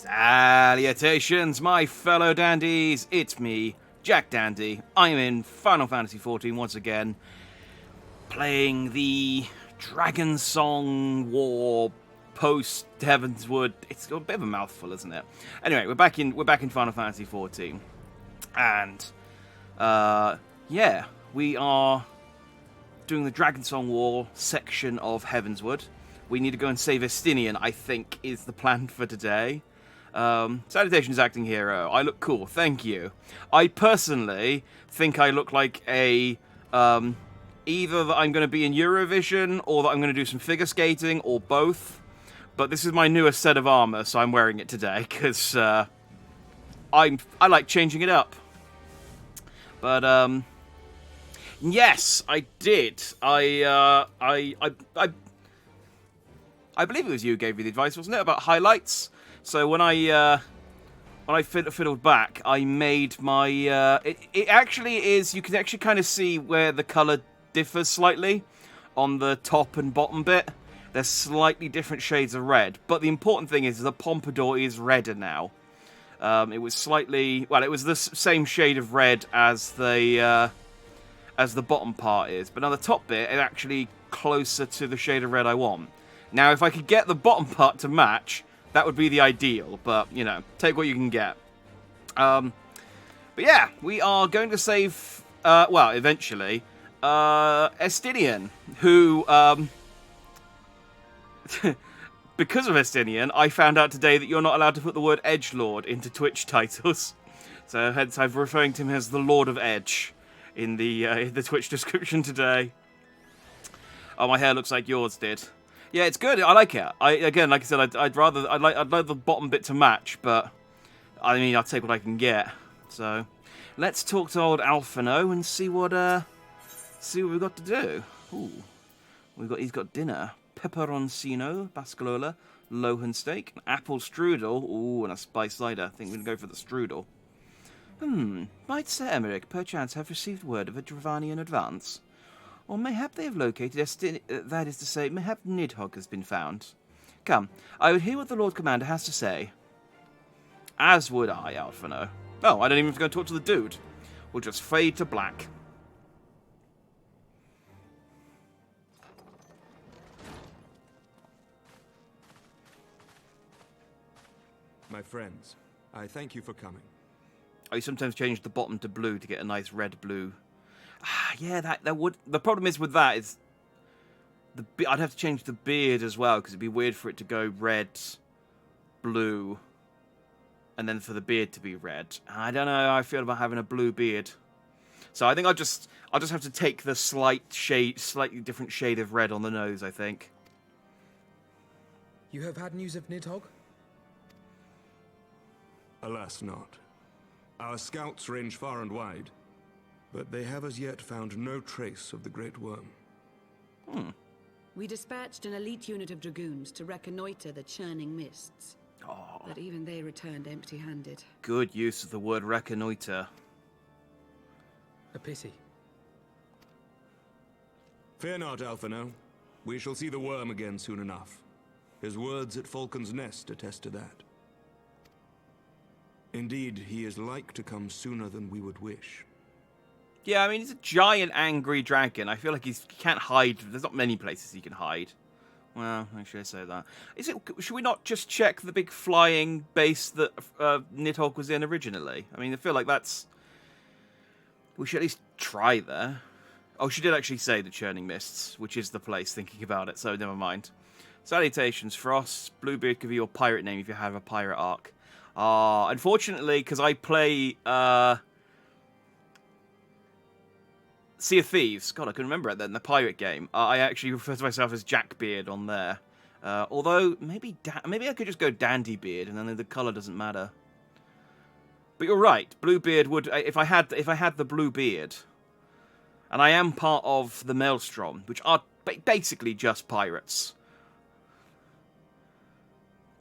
Salutations, my fellow dandies! It's me, Jack Dandy. I'm in Final Fantasy XIV once again, playing the Dragon Song War post Heavensward. It's got a bit of a mouthful, isn't it? Anyway, we're back in Final Fantasy XIV, and yeah, we are doing the Dragon Song War section of Heavensward. We need to go and save Estinian, I think, is the plan for today. Salutations, acting hero. I look cool, thank you. I personally think I look like a, either that I'm going to be in Eurovision, or that I'm going to do some figure skating, or both. But this is my newest set of armor, so I'm wearing it today, because, I like changing it up. But, yes, I did. I believe it was you who gave me the advice, wasn't it, about highlights? So when I fiddled back, I made my... It actually is... You can actually kind of see where the colour differs slightly on the top and bottom bit. There's slightly different shades of red. But the important thing is the pompadour is redder now. It was slightly... Well, it was the same shade of red as the bottom part is. But on the top bit, it's actually closer to the shade of red I want. Now, if I could get the bottom part to match... That would be the ideal, but, you know, take what you can get. But yeah, we are going to save, well, eventually, Estinian, who, because of Estinian, I found out today that you're not allowed to put the word Edgelord into Twitch titles. So hence I'm referring to him as the Lord of Edge in the Twitch description today. Oh, my hair looks like yours did. Yeah, it's good. I like it. Again, like I said, I'd like the bottom bit to match, but I mean, I'll take what I can get. So, let's talk to old Alphino and see what we've got to do. Ooh, he's got dinner: pepperoncino, bascalola, lohan steak, an apple strudel. Ooh, and a spice cider. I think we're gonna go for the strudel. Might Sir Emmerich perchance have received word of a Dravani in advance? Or mayhap they have located that is to say, mayhap Nidhogg has been found. Come, I would hear what the Lord Commander has to say. As would I, Alphino. Oh, I don't even have to go talk to the dude. We'll just fade to black. My friends, I thank you for coming. I sometimes change the bottom to blue to get a nice red-blue. Yeah, that would... The problem is with that is... I'd have to change the beard as well, because it'd be weird for it to go red, blue, and then for the beard to be red. I don't know how I feel about having a blue beard. So I think I'll just have to take the slightly different shade of red on the nose, I think. You have had news of Nidhogg? Alas not. Our scouts range far and wide, but they have as yet found no trace of the Great Worm. We dispatched an elite unit of dragoons to reconnoiter the churning mists. Oh. But even they returned empty-handed. Good use of the word reconnoiter. A pity. Fear not, Alphino. We shall see the worm again soon enough. His words at Falcon's Nest attest to that. Indeed, he is like to come sooner than we would wish. Yeah, I mean, he's a giant, angry dragon. I feel like he can't hide. There's not many places he can hide. Well, how should I say that? Should we not just check the big flying base that Nidhogg was in originally? I mean, I feel like that's... We should at least try there. Oh, she did actually say the Churning Mists, which is the place, thinking about it, so never mind. Salutations, Frost. Bluebeard could be your pirate name if you have a pirate arc. Unfortunately, because I play... Sea of Thieves. God, I can remember it then. The pirate game. I actually refer to myself as Jackbeard on there. Although maybe I could just go Dandybeard, and then the color doesn't matter. But you're right. Bluebeard would if I had the blue beard, and I am part of the Maelstrom, which are basically just pirates.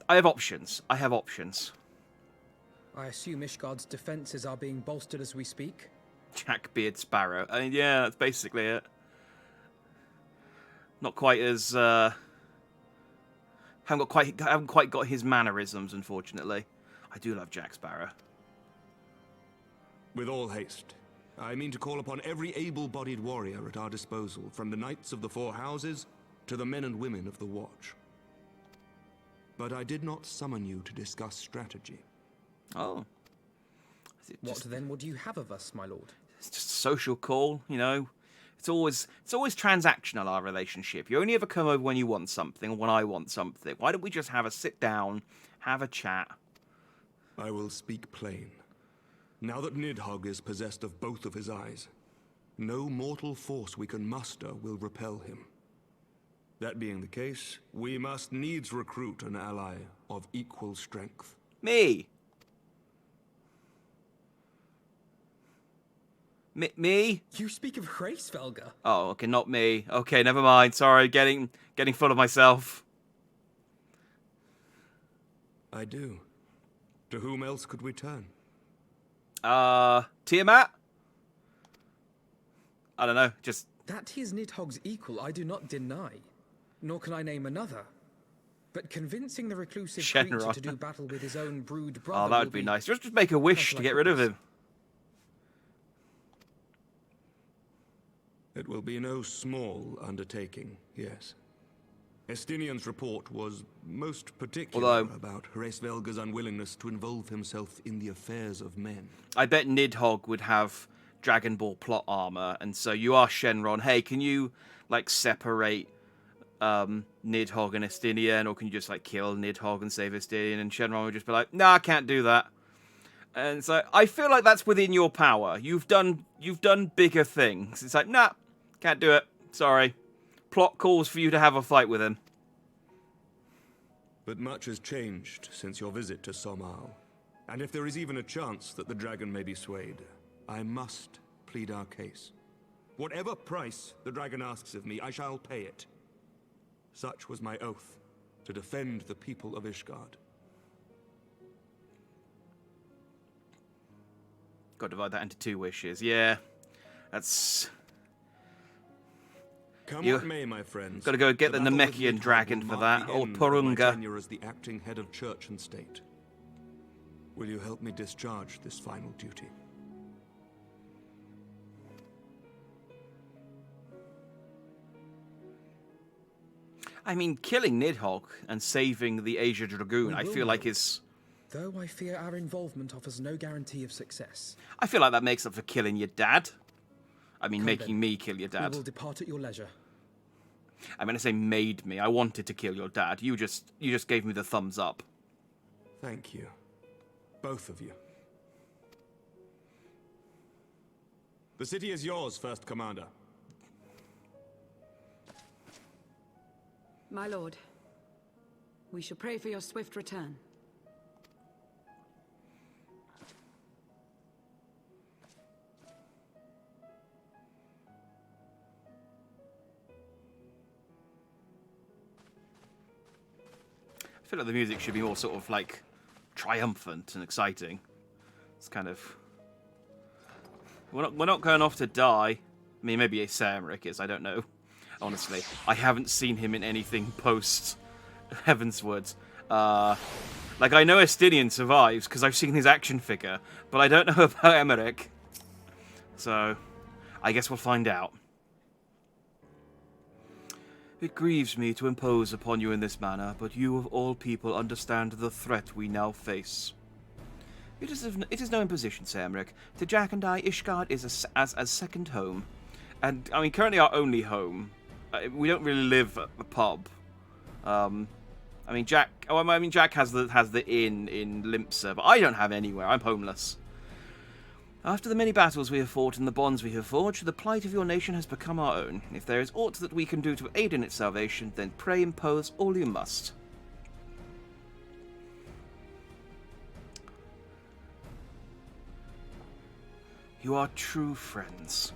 I have options. I assume Ishgard's defenses are being bolstered as we speak. Jackbeard Sparrow. I mean, yeah, that's basically it. Not quite as haven't quite got his mannerisms, unfortunately. I do love Jack Sparrow. With all haste, I mean to call upon every able-bodied warrior at our disposal, from the knights of the Four Houses to the men and women of the Watch. But I did not summon you to discuss strategy. Oh. What then would you have of us, my lord? It's just a social call, you know. It's always transactional, our relationship. You only ever come over when you want something or when I want something. Why don't we just have a sit down, have a chat? I will speak plain. Now that Nidhogg is possessed of both of his eyes, no mortal force we can muster will repel him. That being the case, we must needs recruit an ally of equal strength. Me? Me? You speak of Hraesvelga. Oh, okay, not me. Okay, never mind. Sorry, getting full of myself. I do. To whom else could we turn? Tiamat? I don't know, just... That he is Nidhogg's equal, I do not deny. Nor can I name another. But convincing the reclusive creature Shenron. to do battle with his own brood brother Oh, that would be nice. Just make a wish to get rid of him. It will be no small undertaking, yes. Estinian's report was most particular about Hraesvelga's unwillingness to involve himself in the affairs of men. I bet Nidhogg would have Dragon Ball plot armor, and so you ask Shenron, hey, can you, like, separate Nidhogg and Estinian, or can you just, like, kill Nidhogg and save Estinian? And Shenron would just be like, nah, I can't do that. And so I feel like that's within your power. You've done bigger things. It's like, nah, can't do it. Sorry. Plot calls for you to have a fight with him. But much has changed since your visit to Somal. And if there is even a chance that the dragon may be swayed, I must plead our case. Whatever price the dragon asks of me, I shall pay it. Such was my oath, to defend the people of Ishgard. Got to divide that into 2 wishes. Yeah, that's... Come what may, my friends. Got to go get the Namekian dragon for that, or Purunga. Tenure as the acting head of church and state. Will you help me discharge this final duty? I mean, killing Nidhogg and saving the Asia Dragoon, I feel like is... Though I fear our involvement offers no guarantee of success. I feel like that makes up for killing your dad. I mean, Come making then. me kill your dad. We will depart at your leisure. I'm going to say made me. I wanted to kill your dad. You just gave me the thumbs up. Thank you. Both of you. The city is yours, First Commander. My lord, we shall pray for your swift return. I feel like the music should be more sort of like triumphant and exciting. It's kind of... We're not going off to die. I mean, maybe Samric is, I don't know. Honestly, I haven't seen him in anything post Heavensward. Like, I know Estinian survives because I've seen his action figure, but I don't know about Emmerich. So, I guess we'll find out. It grieves me to impose upon you in this manner, but you of all people understand the threat we now face. It is no imposition, Samric. To Jack and I, Ishgard is as second home. And, I mean, currently our only home. We don't really live at the pub. I mean, Jack has the inn in Limpsa, but I don't have anywhere. I'm homeless. After the many battles we have fought and the bonds we have forged, the plight of your nation has become our own. If there is aught that we can do to aid in its salvation, then pray impose all you must. You are true friends.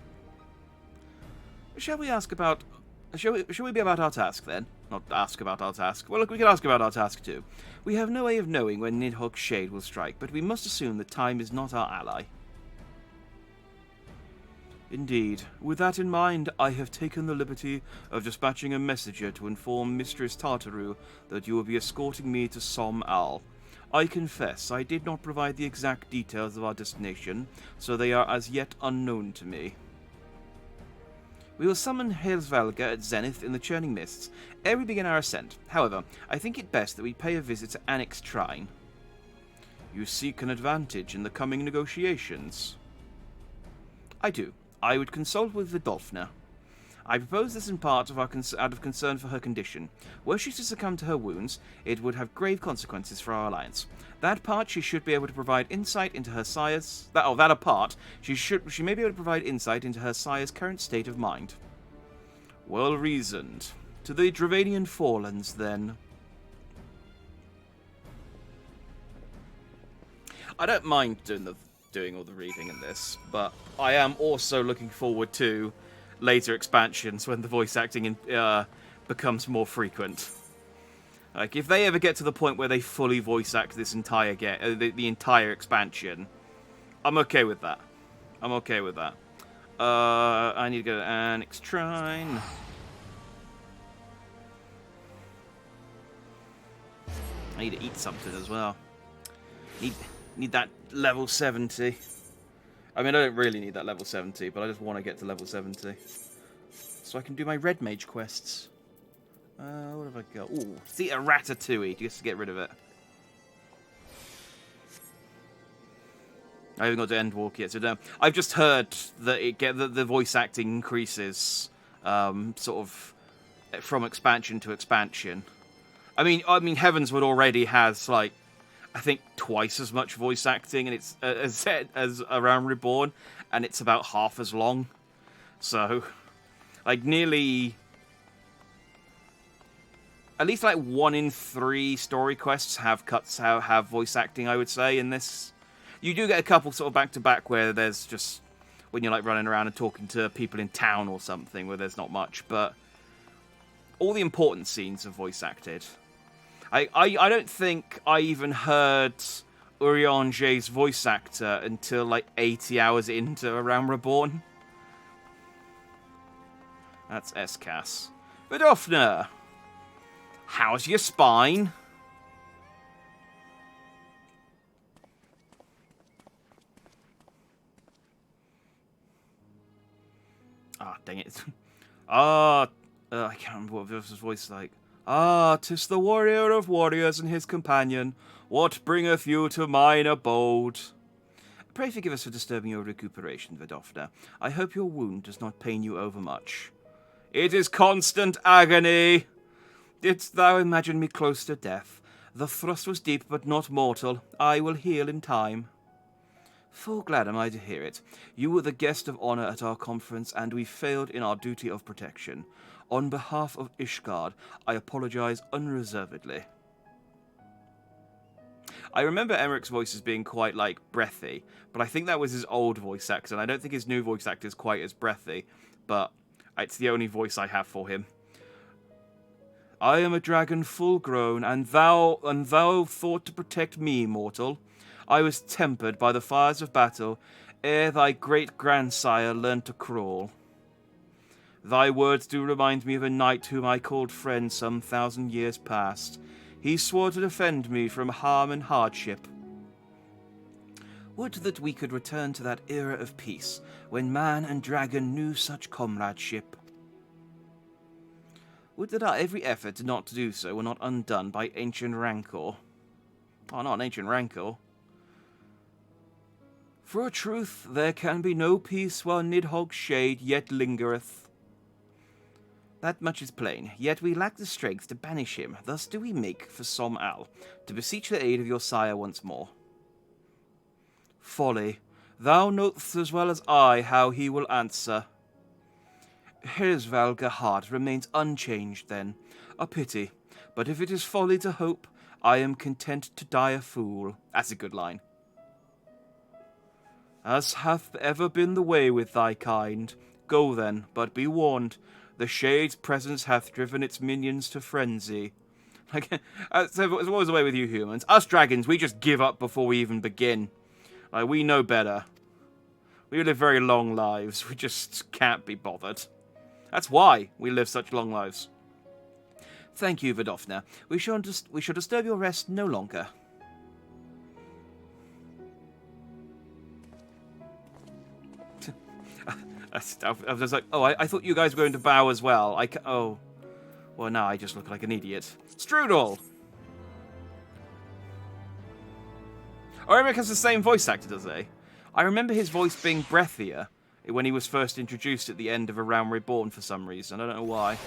Shall we be about our task, then? Not ask about our task. Well, look, we can ask about our task, too. We have no way of knowing when Nidhogg's shade will strike, but we must assume that time is not our ally. Indeed. With that in mind, I have taken the liberty of dispatching a messenger to inform Mistress Tartaru that you will be escorting me to Som Al. I confess, I did not provide the exact details of our destination, so they are as yet unknown to me. We will summon Helsvalga at Zenith in the Churning Mists ere we begin our ascent. However, I think it best that we pay a visit to Anix Shrine. You seek an advantage in the coming negotiations? I do. I would consult with Vidolfna. I propose this in part out of concern for her condition. Were she to succumb to her wounds, it would have grave consequences for our alliance. That apart, she should be able to provide insight into her sire's... that apart, she may be able to provide insight into her sire's current state of mind. Well reasoned. To the Dravanian Forlands, then. I don't mind doing all the reading in this, but I am also looking forward to later expansions when the voice acting becomes more frequent. Like, if they ever get to the point where they fully voice act this entire the entire expansion, I'm okay with that. I'm okay with that. I need to go to Anix Shrine. I need to eat something as well. Need that level 70. I mean, I don't really need that level 70, but I just want to get to level 70. So I can do my Red Mage quests. What have I got? Ooh, see a Ratatouille, just to get rid of it. I haven't got to Endwalk yet, so no. I've just heard that the voice acting increases, sort of, from expansion to expansion. I mean, Heavenswood already has, like, I think twice as much voice acting, and it's as Around Reborn, and it's about half as long. So, like, nearly, at least like 1 in 3 story quests have voice acting, I would say, in this. You do get a couple sort of back to back where there's just, when you're like running around and talking to people in town or something, where there's not much, but all the important scenes are voice acted. I don't think I even heard Urianger's voice actor until like 80 hours into Around Reborn. That's S-Cass. Vidolfna, how's your spine? Ah, dang it. I can't remember what his voice is like. Ah, 'tis the warrior of warriors and his companion. What bringeth you to mine abode? Pray forgive us for disturbing your recuperation, Vidolfna. I hope your wound does not pain you overmuch. It is constant agony. Didst thou imagine me close to death? The thrust was deep, but not mortal. I will heal in time. Full glad am I to hear it. You were the guest of honor at our conference, and we failed in our duty of protection. On behalf of Ishgard, I apologize unreservedly. I remember Emmerich's voice as being quite, like, breathy, but I think that was his old voice actor, and I don't think his new voice actor is quite as breathy, but it's the only voice I have for him. I am a dragon full grown, and thou thought to protect me, mortal. I was tempered by the fires of battle, ere thy great-grandsire learned to crawl. Thy words do remind me of a knight whom I called friend some 1,000 years past. He swore to defend me from harm and hardship. Would that we could return to that era of peace, when man and dragon knew such comradeship. Would that our every effort not to do so were not undone by ancient rancor. Oh, not an ancient rancor. For a truth, there can be no peace while Nidhogg's shade yet lingereth. That much is plain, yet we lack the strength to banish him. Thus do we make for Som Al, to beseech the aid of your sire once more. Folly, thou knowest as well as I how he will answer. His heart remains unchanged then. A pity, but if it is folly to hope, I am content to die a fool. That's a good line. As hath ever been the way with thy kind. Go then, but be warned. The Shade's presence hath driven its minions to frenzy. Like, it's always the way with you humans. Us dragons, we just give up before we even begin. Like, we know better. We live very long lives. We just can't be bothered. That's why we live such long lives. Thank you, Vidofna. We shall disturb your rest no longer. I was like, oh, I thought you guys were going to bow as well. Oh. Well, now I just look like an idiot. Strudel! Oh, Eric has the same voice actor, does he? I remember his voice being breathier when he was first introduced at the end of A Realm Reborn for some reason. I don't know why.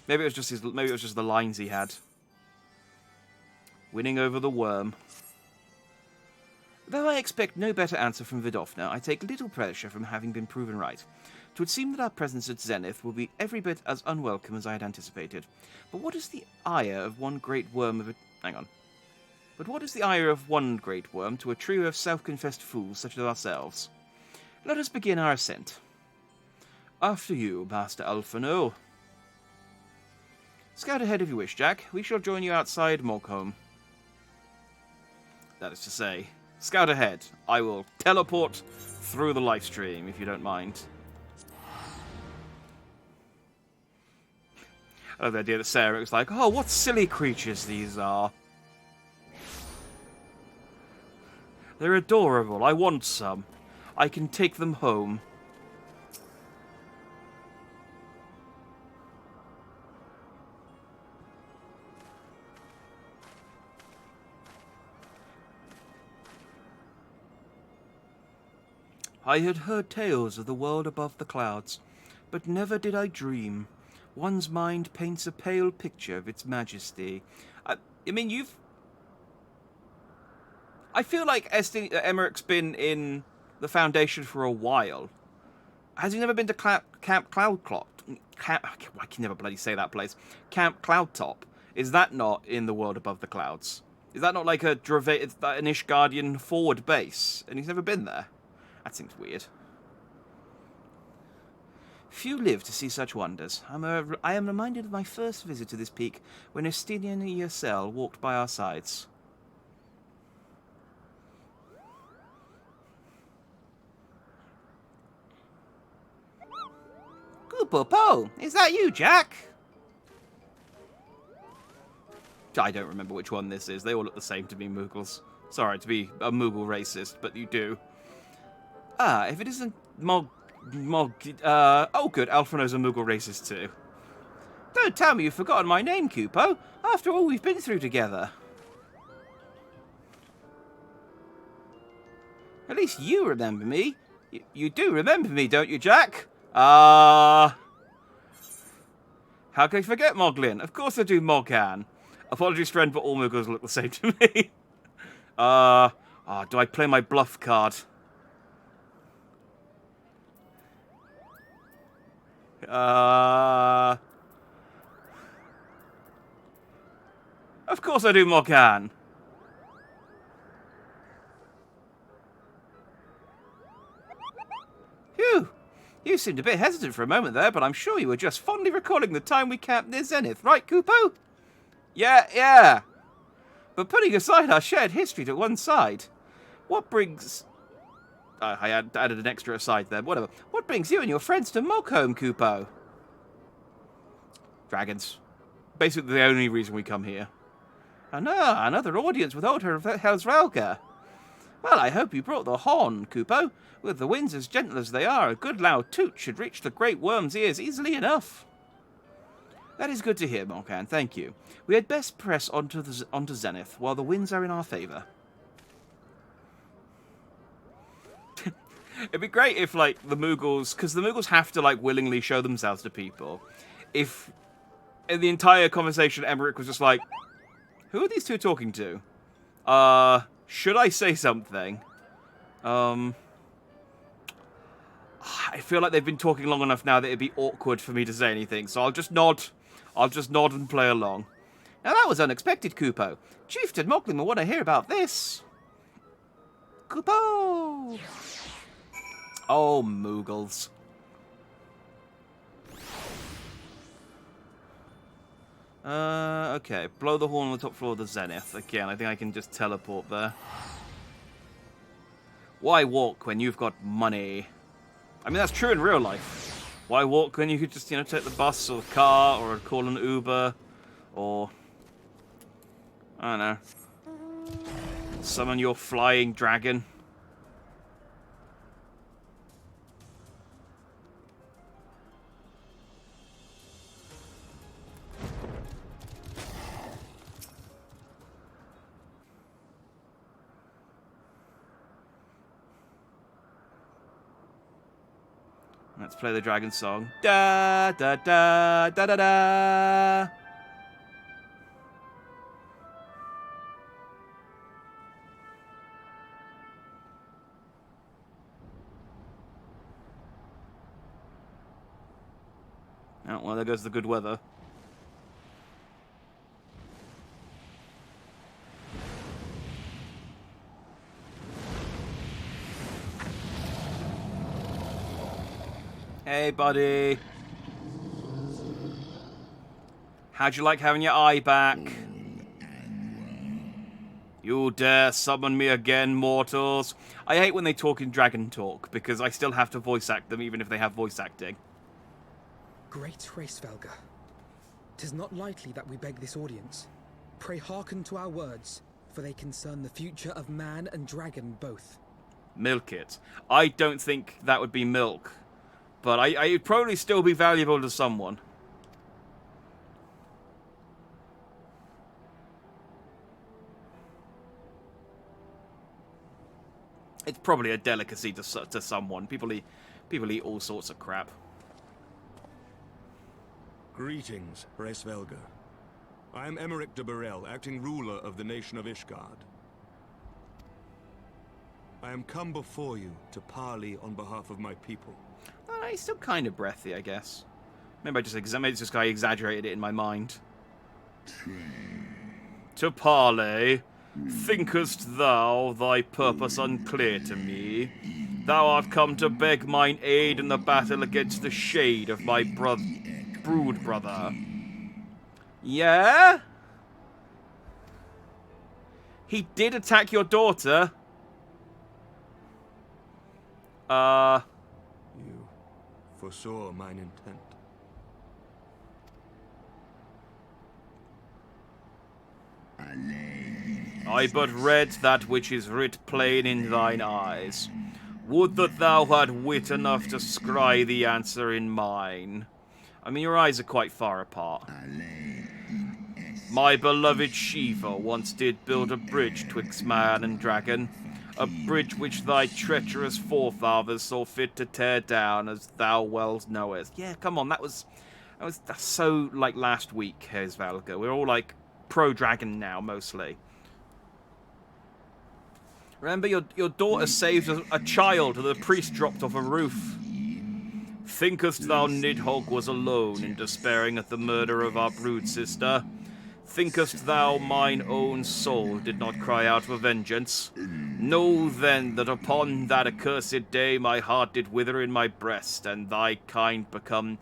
Maybe it was just the lines he had. Winning over the worm. Though I expect no better answer from Vidofna, I take little pleasure from having been proven right. It would seem that our presence at Zenith will be every bit as unwelcome as I had anticipated. But what is the ire of one great worm of a... Hang on. But what is the ire of one great worm to a trio of self-confessed fools such as ourselves? Let us begin our ascent. After you, Master Alphino. Scout ahead if you wish, Jack. We shall join you outside Mogholm. That is to say, scout ahead. I will teleport through the live stream, if you don't mind. I love the idea that Sarah was like, oh, what silly creatures these are. They're adorable. I want some. I can take them home. I had heard tales of the world above the clouds, but never did I dream. One's mind paints a pale picture of its majesty. I mean, I feel like Emmerich's been in the Foundation for a while. Has he never been to Camp Cloudclop? I can never bloody say that place. Camp Cloudtop. Is that not in the world above the clouds? Is that not like an Ishgardian forward base? And he's never been there? That seems weird. Few live to see such wonders. I am reminded of my first visit to this peak when Estinian ESL walked by our sides. Goopopo! Is that you, Jack? I don't remember which one this is. They all look the same to me, Moogles. Sorry to be a Moogle racist, but you do. Ah, if it isn't oh good, Alphino's a Moogle racist too. Don't tell me you've forgotten my name, Kupo. After all we've been through together. At least you remember me. You do remember me, don't you, Jack? How can I forget Moglin? Of course I do, Moghan. Apologies, friend, but all Moogles look the same to me. Do I play my bluff card? Of course I do, Moghan. Phew. You seemed a bit hesitant for a moment there, but I'm sure you were just fondly recalling the time we camped near Zenith, right, Kupo? Yeah. But putting aside our shared history to one side, what brings... I added an extra aside there, whatever. What brings you and your friends to Mogholm, Kupo? Dragons. Basically the only reason we come here. And another audience with Altar of Helsralga. Well, I hope you brought the horn, Kupo. With the winds as gentle as they are, a good loud toot should reach the great worm's ears easily enough. That is good to hear, Moghan, thank you. We had best press onto Zenith while the winds are in our favour. It'd be great if, like, the Moogles... Because the Moogles have to, like, willingly show themselves to people. If, in the entire conversation, Emmerich was just like, who are these two talking to? Should I say something? I feel like they've been talking long enough now that it'd be awkward for me to say anything, so I'll just nod. I'll just nod and play along. Now that was unexpected, Kupo. Chieftain Moglin will want to hear about this. Kupo! Oh, Moogles. Okay. Blow the horn on the top floor of the Zenith. Again, I think I can just teleport there. Why walk when you've got money? I mean, that's true in real life. Why walk when you could just, take the bus or the car or call an Uber or, I don't know, summon your flying dragon. Let's play the dragon song. Da da da da da da. Oh, well, there goes the good weather. Hey, buddy. How'd you like having your eye back? You dare summon me again, mortals? I hate when they talk in dragon talk, because I still have to voice act them, even if they have voice acting. Great Hraesvelgr, 'tis not lightly that we beg this audience. Pray hearken to our words, for they concern the future of man and dragon both. Milk it. I don't think that would be milk. But it'd probably still be valuable to someone. It's probably a delicacy to someone. People eat all sorts of crap. Greetings, Hraesvelgr. I am Emeric de Burrell, acting ruler of the nation of Ishgard. I am come before you to parley on behalf of my people. He's still kind of breathy, I guess. Maybe I exaggerated it in my mind. To parley, thinkest thou thy purpose unclear to me? Thou art come to beg mine aid in the battle against the shade of my brood brother. Yeah? He did attack your daughter. You foresaw mine intent. I but read that which is writ plain in thine eyes. Would that thou had wit enough to scry the answer in mine. I mean, your eyes are quite far apart. My beloved Shiva once did build a bridge twixt man and dragon, a bridge which thy treacherous forefathers saw fit to tear down, as thou well knowest. Yeah, come on, that's so like last week, Hraesvelgr. We're all like pro-dragon now, mostly. Remember, your daughter saved a child that the priest dropped off a roof. Thinkest thou Nidhogg was alone in despairing at the murder of our brood sister? Thinkest thou mine own soul did not cry out for vengeance? Know then that upon that accursed day my heart did wither in my breast, and thy kind become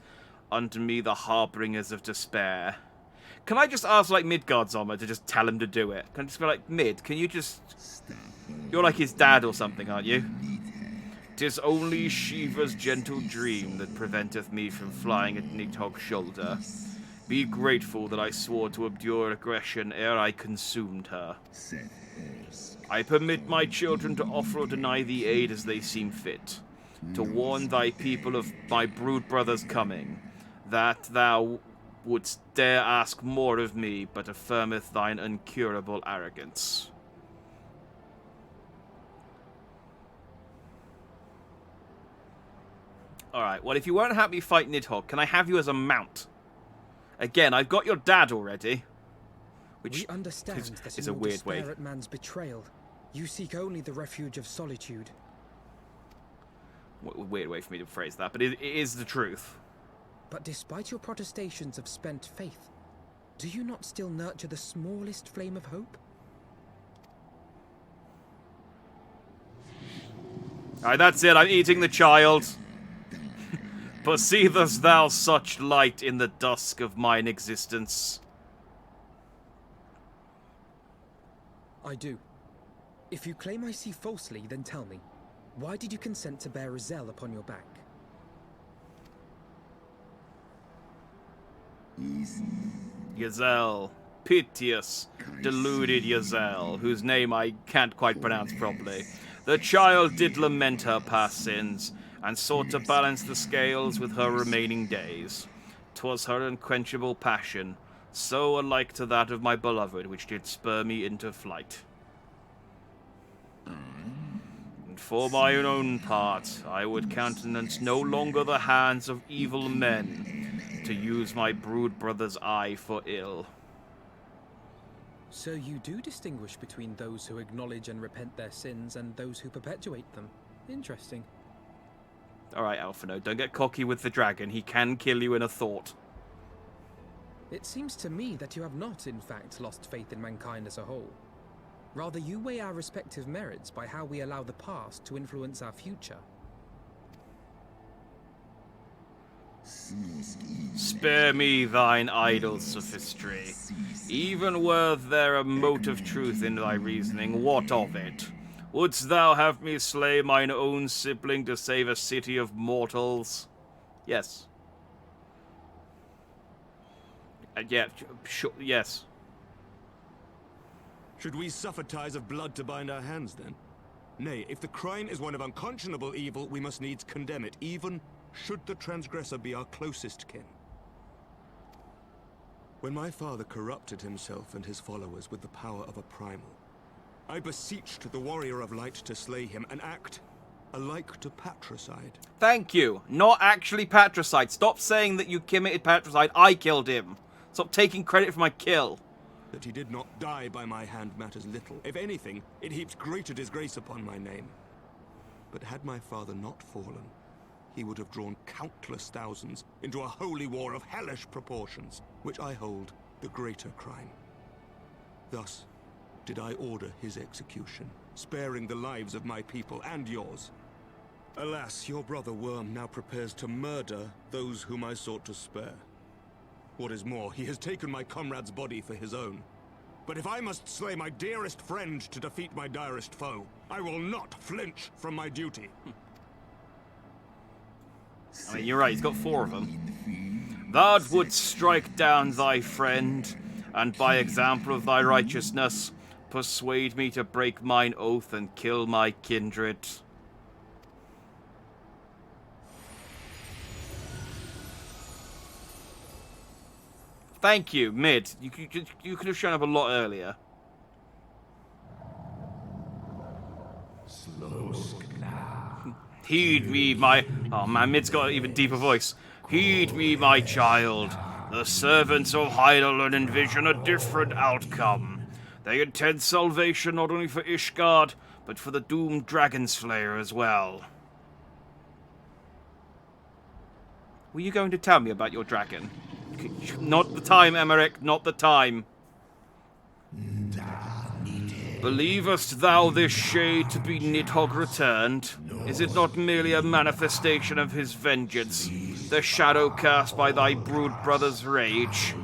unto me the harbingers of despair. Can I just ask, like, Midgard's armor to just tell him to do it? Can I just be like, Mid, can you just... You're like his dad or something, aren't you? 'Tis only Shiva's gentle dream that preventeth me from flying at Nidhogg's shoulder. Be grateful that I swore to endure aggression ere I consumed her. I permit my children to offer or deny thee aid as they seem fit, to warn thy people of my brood brother's coming, that thou wouldst dare ask more of me, but affirmeth thine incurable arrogance. Alright, well, if you weren't happy fight Nidhogg, can I have you as a mount? Again, I've got your dad already. Which we understand that is in a your weird way. despair at man's betrayal, you seek only the refuge of solitude. Weird way for me to phrase that, but it is the truth. But despite your protestations of spent faith, do you not still nurture the smallest flame of hope? Alright, that's it. I'm eating the child. Perceivest thou such light in the dusk of mine existence? I do. If you claim I see falsely, then tell me. Why did you consent to bear Rizel upon your back? Yazel. Piteous, deluded Yazel, whose name I can't quite pronounce properly. The child did lament her past sins, and sought to balance the scales with her remaining days. 'Twas her unquenchable passion, so alike to that of my beloved, which did spur me into flight. And for my own part, I would countenance no longer the hands of evil men to use my brood brother's eye for ill. So you do distinguish between those who acknowledge and repent their sins and those who perpetuate them. Interesting. Alright, Alphino, don't get cocky with the dragon. He can kill you in a thought. It seems to me that you have not, in fact, lost faith in mankind as a whole. Rather, you weigh our respective merits by how we allow the past to influence our future. Spare me thine idle sophistry. Even were there a mote of truth in thy reasoning, what of it? Wouldst thou have me slay mine own sibling to save a city of mortals? Yes. Yeah, sure, yes. Should we suffer ties of blood to bind our hands, then? Nay, if the crime is one of unconscionable evil, we must needs condemn it, even should the transgressor be our closest kin. When my father corrupted himself and his followers with the power of a primal, I beseeched the warrior of light to slay him, an act alike to patricide. Thank you. Not actually patricide. Stop saying that you committed patricide. I killed him. Stop taking credit for my kill. That he did not die by my hand matters little. If anything, it heaps greater disgrace upon my name. But had my father not fallen, he would have drawn countless thousands into a holy war of hellish proportions, which I hold the greater crime. Thus did I order his execution, sparing the lives of my people and yours. Alas, your brother Worm now prepares to murder those whom I sought to spare. What is more, he has taken my comrade's body for his own. But if I must slay my dearest friend to defeat my direst foe, I will not flinch from my duty. I mean, you're right, he's got 4 of them. Thou wouldst strike down thy friend, and by example of thy righteousness, persuade me to break mine oath and kill my kindred. Thank you, Mid. You could have shown up a lot earlier. Heed me, my... Oh man, Mid's got an even deeper voice. Heed me, my child. The servants of Heidelin envision a different outcome. They intend salvation not only for Ishgard, but for the doomed dragon slayer as well. Were you going to tell me about your dragon? Not the time, Emmerich, not the time. Believest thou this shade to be Nidhogg returned? Is it not merely a manifestation of his vengeance, the shadow cast by thy brood brother's rage?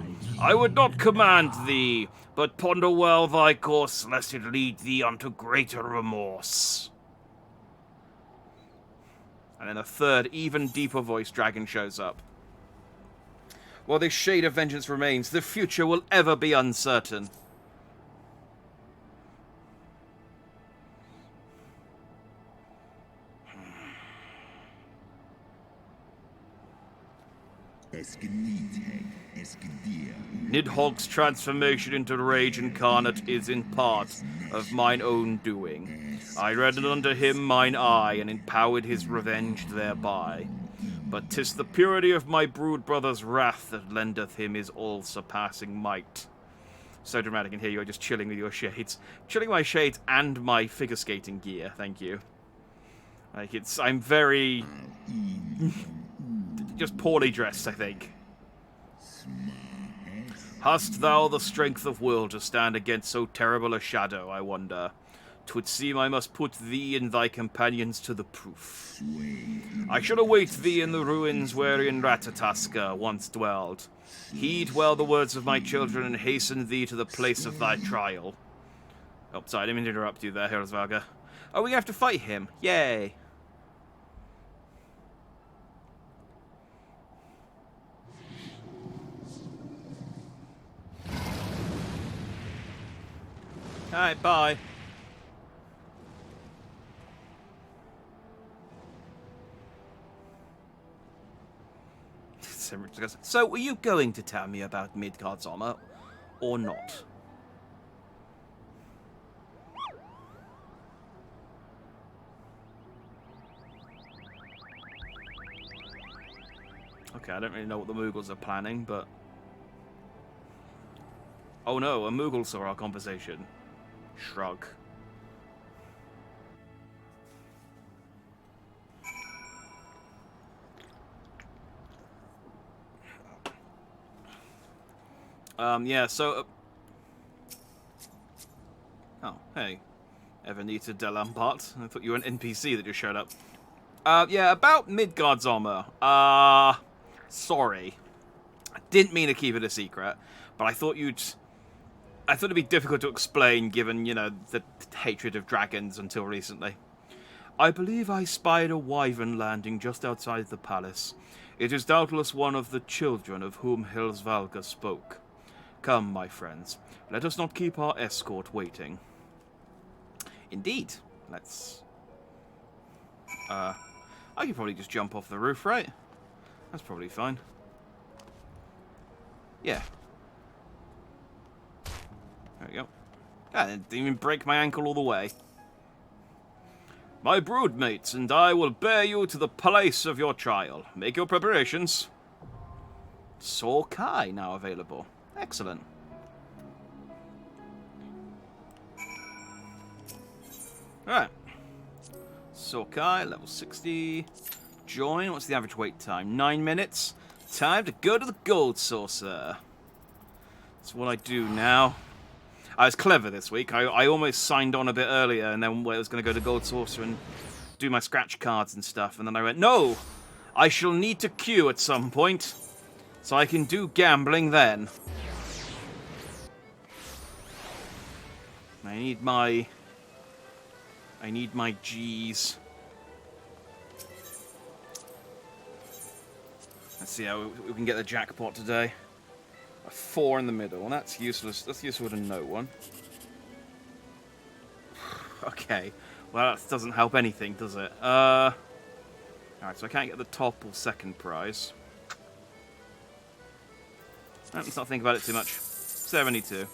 I would not command thee, but ponder well thy course, lest it lead thee unto greater remorse. And then a third, even deeper voiced dragon shows up. While this shade of vengeance remains, the future will ever be uncertain. Nidhogg's transformation into rage incarnate is in part of mine own doing. I reddened unto him mine eye, and empowered his revenge thereby. But 'tis the purity of my brood brother's wrath that lendeth him his all-surpassing might. So dramatic in here, you're just chilling with your shades. Chilling my shades and my figure skating gear, thank you. Like, I'm very... just poorly dressed, I think. Hast thou the strength of will to stand against so terrible a shadow, I wonder? 'Twould seem I must put thee and thy companions to the proof. I shall await thee in the ruins wherein Ratatoskr once dwelled. Heed well the words of my children, and hasten thee to the place of thy trial. Oh, sorry, I didn't mean to interrupt you there, Herosvalga. Oh, we have to fight him. Yay. Alright, bye. So, were you going to tell me about Midgard's armor, or not? Okay, I don't really know what the Moogles are planning, but... Oh no, a Moogle saw our conversation. Shrug. Yeah, so... Oh, hey. Evanita Delambart. I thought you were an NPC that just showed up. Yeah, about Midgard's armor. Sorry. I didn't mean to keep it a secret, but I thought it'd be difficult to explain given, you know, the hatred of dragons until recently. I believe I spied a wyvern landing just outside the palace. It is doubtless one of the children of whom Hilsvalga spoke. Come, my friends, let us not keep our escort waiting. Indeed. Let's... I could probably just jump off the roof, right? That's probably fine. Yeah. There we go. I didn't even break my ankle all the way. My broodmates and I will bear you to the place of your trial. Make your preparations. Sorkai now available. Excellent. Alright. Sorkai, level 60. Join. What's the average wait time? 9 minutes. Time to go to the gold saucer. That's what I do now. I was clever this week. I almost signed on a bit earlier, and then I was going to go to Gold Saucer and do my scratch cards and stuff, and then I went, no! I shall need to queue at some point, so I can do gambling then. I need my G's. Let's see how we can get the jackpot today. A 4 in the middle, and that's useless. That's useful to no one. Okay, well that doesn't help anything, does it? Alright, so I can't get the top or second prize. Let's not think about it too much. 72.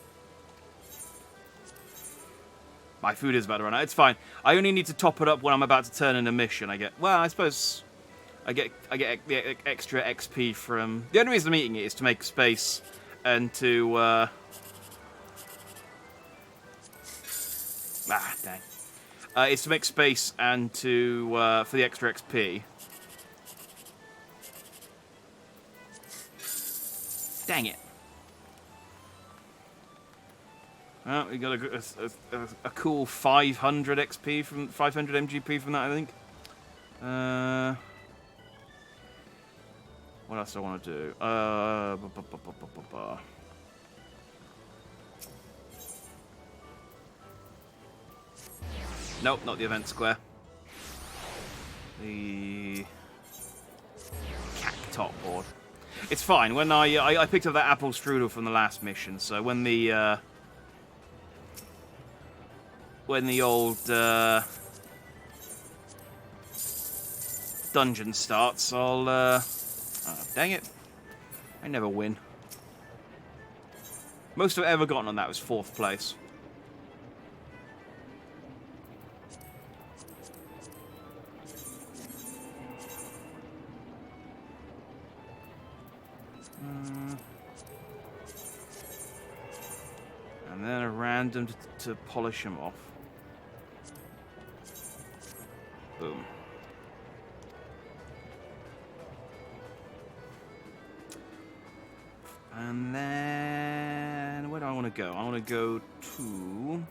My food is about to run out. It's fine. I only need to top it up when I'm about to turn in a mission. Well, I suppose I get the extra XP from... The only reason I'm eating it is to make space and to... dang. It's to make space and to... for the extra XP. Dang it. Well, we got a cool 500 XP from 500 MGP from that, I think. What else do I want to do? Nope, not the event square. The cactop board. It's fine. When I picked up that apple strudel from the last mission, so when the old dungeon starts, I'll oh, dang it. I never win. Most I've ever gotten on that was 4th place. And then a random to polish him off. Boom. And then... where do I want to go? I want to go to...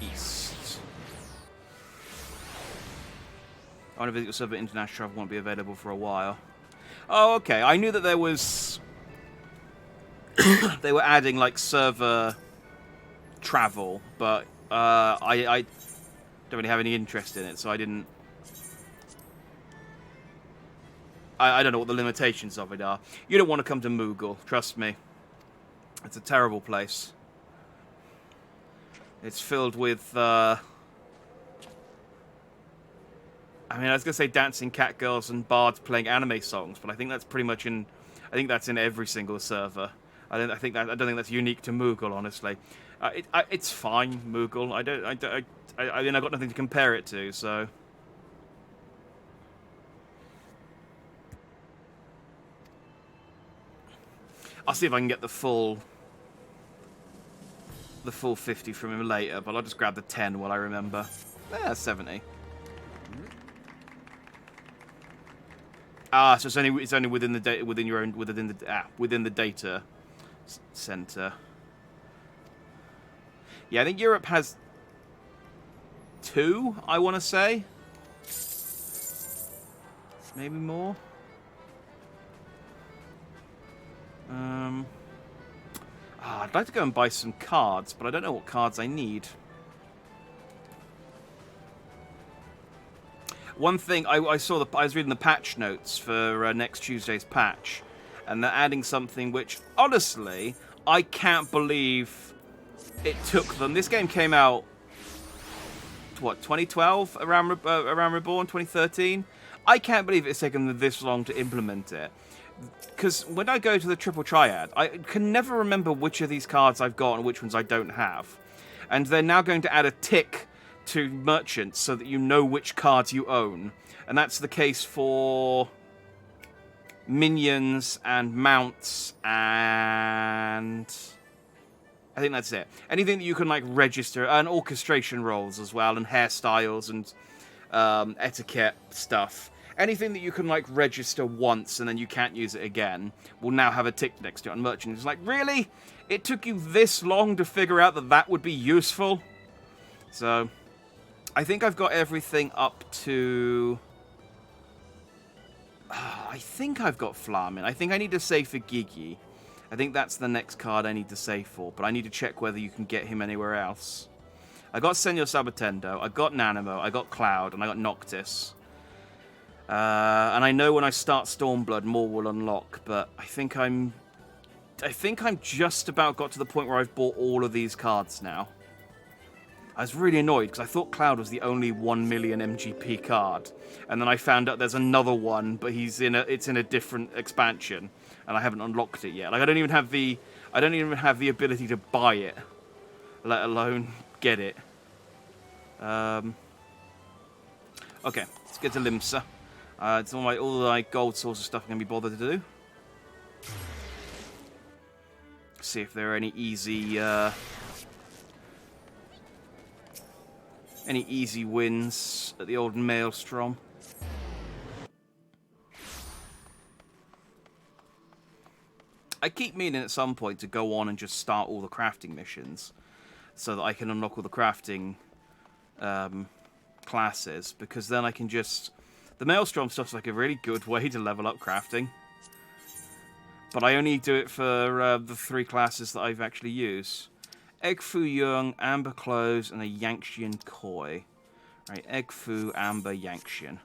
east. I want to visit your server. International travel won't be available for a while. Oh, okay. I knew that there was... they were adding, like, server travel, but I don't really have any interest in it, so I didn't... I don't know what the limitations of it are. You don't want to come to Moogle, trust me. It's a terrible place. It's filled with, I mean, I was going to say dancing cat girls and bards playing anime songs, but I think that's pretty much in... I think that's in every single server. I don't think that's unique to Moogle, honestly. It's fine, Moogle. I mean, I've got nothing to compare it to, so... I'll see if I can get the full 50 from him later, but I'll just grab the 10 while I remember. 70. Ah, so it's only within the data within the data center. Yeah, I think Europe has 2, I want to say. Maybe more. I'd like to go and buy some cards, but I don't know what cards I need. One thing, I was reading the patch notes for next Tuesday's patch, and they're adding something which, honestly, I can't believe it took them. This game came out, what, 2012? Around Reborn, 2013? I can't believe it's taken them this long to implement it. Because when I go to the Triple Triad, I can never remember which of these cards I've got and which ones I don't have. And they're now going to add a tick to merchants so that you know which cards you own. And that's the case for minions and mounts and... I think that's it. Anything that you can, like, register, and orchestration roles as well, and hairstyles and etiquette stuff. Anything that you can, like, register once and then you can't use it again will now have a tick next to it on merchant. It's like, really? It took you this long to figure out that that would be useful? So, I think I've got everything up to... I think I've got Flamin. I think I need to save for Gigi. I think that's the next card I need to save for, but I need to check whether you can get him anywhere else. I got Senor Sabatendo, I got Nanimo, I got Cloud, and I got Noctis. And I know when I start Stormblood, more will unlock, but I think I'm just about got to the point where I've bought all of these cards now. I was really annoyed because I thought Cloud was the only 1 million MGP card, and then I found out there's another one, but it's in a different expansion, and I haven't unlocked it yet. Like I don't even have the ability to buy it, let alone get it. Okay, let's get to Limsa. It's all my gold source of stuff I'm gonna be bothered to do. See if there are any easy wins at the old Maelstrom. I keep meaning at some point to go on and just start all the crafting missions so that I can unlock all the crafting classes, because then I can just... The Maelstrom stuff's like a really good way to level up crafting. But I only do it for the 3 classes that I've actually used. Egg Fu Young, Amber Clothes, and a Yanxian Koi. Right, Egg Fu, Amber, Yanxian.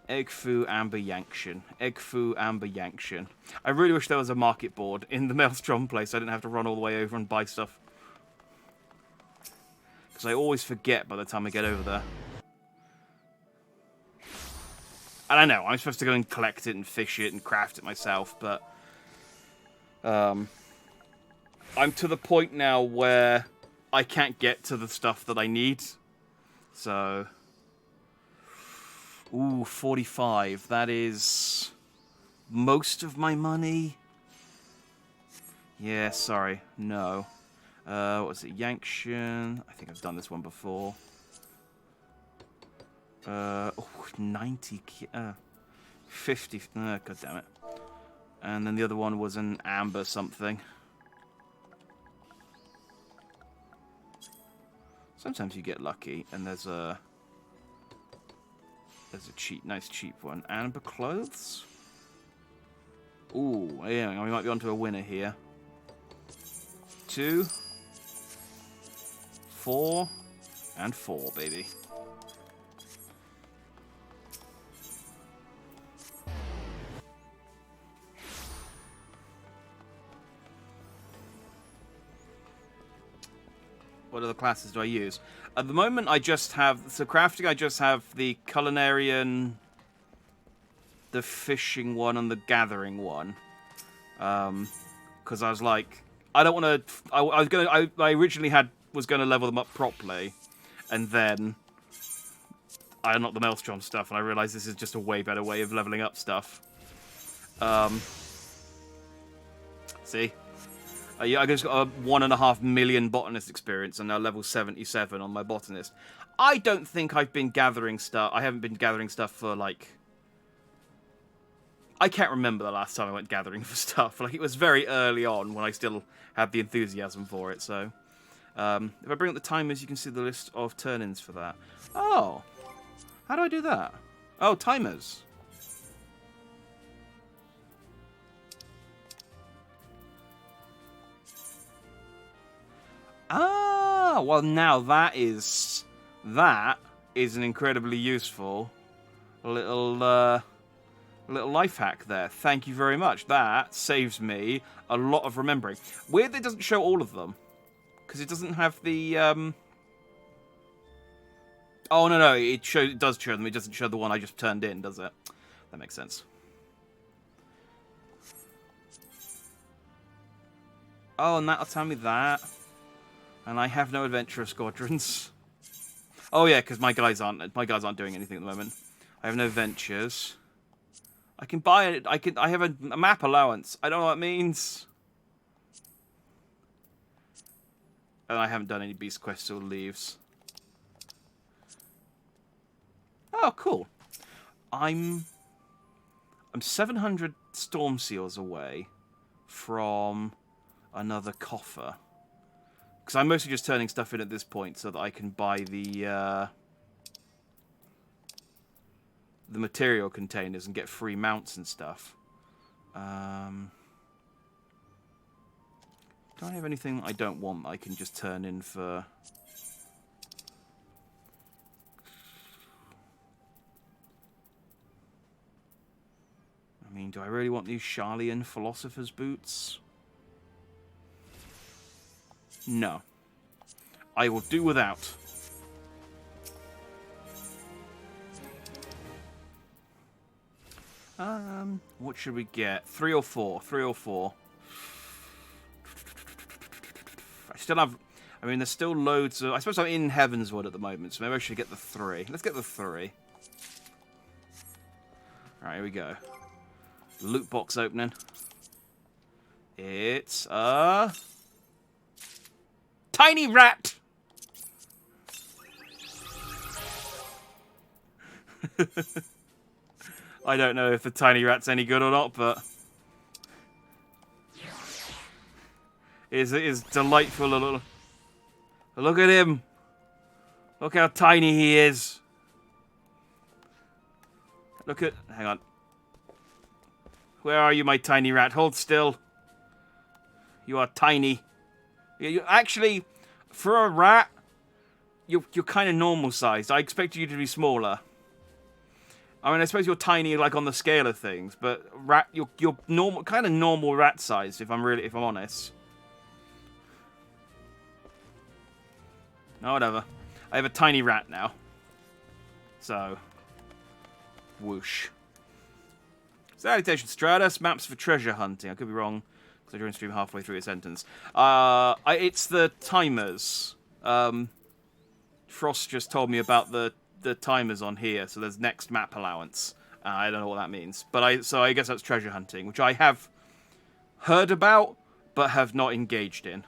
Egg Fu, Amber, Yanxian. Egg Fu, Amber, Yanxian. I really wish there was a market board in the Maelstrom place so I didn't have to run all the way over and buy stuff. Because I always forget by the time I get over there. And I know, I'm supposed to go and collect it and fish it and craft it myself, but... I'm to the point now where I can't get to the stuff that I need. So... Ooh, 45. That is... most of my money? Yeah, sorry. No. What was it? Yanxian. I think I've done this one before. 90... 50... God damn it. And then the other one was an Amber something. Sometimes you get lucky, and there's a nice cheap one. Amber Clothes? Ooh, yeah, we might be onto a winner here. 2, 4, And 4, baby. What other classes do I use? At the moment, I just have... So crafting, I just have the culinarian, the fishing one, and the gathering one. Because I was like... I don't want to... I originally was going to level them up properly. And then I unlocked the Maelstrom stuff, and I realized this is just a way better way of leveling up stuff. See? I just got a 1.5 million botanist experience, and now level 77 on my botanist. I don't think I've been gathering stuff. I haven't been gathering stuff for, like... I can't remember the last time I went gathering for stuff. Like, it was very early on when I still had the enthusiasm for it, so... if I bring up the timers, you can see the list of turn-ins for that. Oh! How do I do that? Oh, timers. Ah, well now that is an incredibly useful little life hack there. Thank you very much. That saves me a lot of remembering. Weird that it doesn't show all of them, because it doesn't have the Oh no, it does show them. It doesn't show the one I just turned in, does it? That makes sense. Oh, and that'll tell me that. And I have no adventurer squadrons. Oh yeah, because my guys aren't doing anything at the moment. I have no ventures. I can buy it. I have a map allowance. I don't know what it means. And I haven't done any beast quests or leaves. Oh, cool. I'm 700 storm seals away from another coffer. Because I'm mostly just turning stuff in at this point so that I can buy the material containers and get free mounts and stuff. Do I have anything I don't want that I can just turn in for... I mean, do I really want these Sharlayan Philosopher's Boots? No. I will do without. What should we get? 3 or 4? 3 or 4. I still have... I mean, there's still loads of... I suppose I'm in Heavenswood at the moment, so maybe I should get the 3. Let's get the 3. Alright, here we go. Loot box opening. It's a... tiny rat! I don't know if the tiny rat's any good or not, but... it is delightful little... Look at him! Look how tiny he is! Look at... hang on. Where are you, my tiny rat? Hold still. You are tiny. You actually, for a rat, you're kind of normal sized. I expected you to be smaller. I mean, I suppose you're tiny, like on the scale of things, but rat, you're normal, kind of normal rat sized. If I'm honest. No, whatever. I have a tiny rat now. So, whoosh. Salutation Stratus, maps for treasure hunting. I could be wrong, because I joined stream halfway through a sentence. It's the timers. Frost just told me about the timers on here, so there's next map allowance. I don't know what that means. But so I guess that's treasure hunting, which I have heard about, but have not engaged in.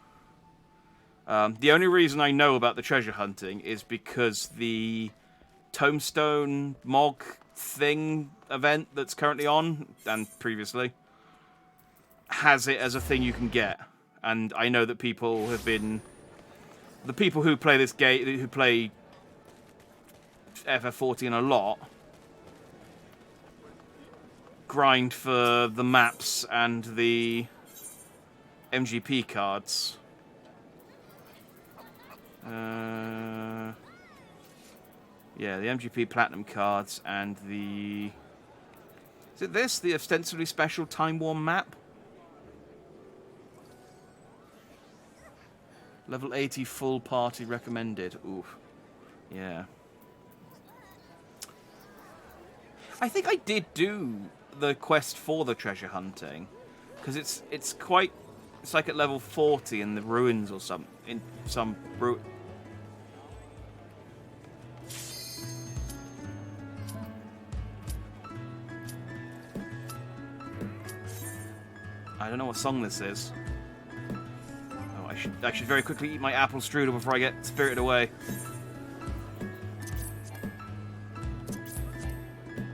The only reason I know about the treasure hunting is because the Tombstone Mog thing event that's currently on, and previously, has it as a thing you can get. And I know that people have been... the people who play this game, who play FF14 a lot, grind for the maps and the MGP cards. Yeah, the MGP Platinum cards and the... Is it this? The ostensibly special Time Worn map? Level 80 full party recommended. Oof. Yeah. I think I did do the quest for the treasure hunting. Because it's quite... It's like at level 40 in the ruins or some... In some... I don't know what song this is. Oh, I should very quickly eat my apple strudel before I get spirited away.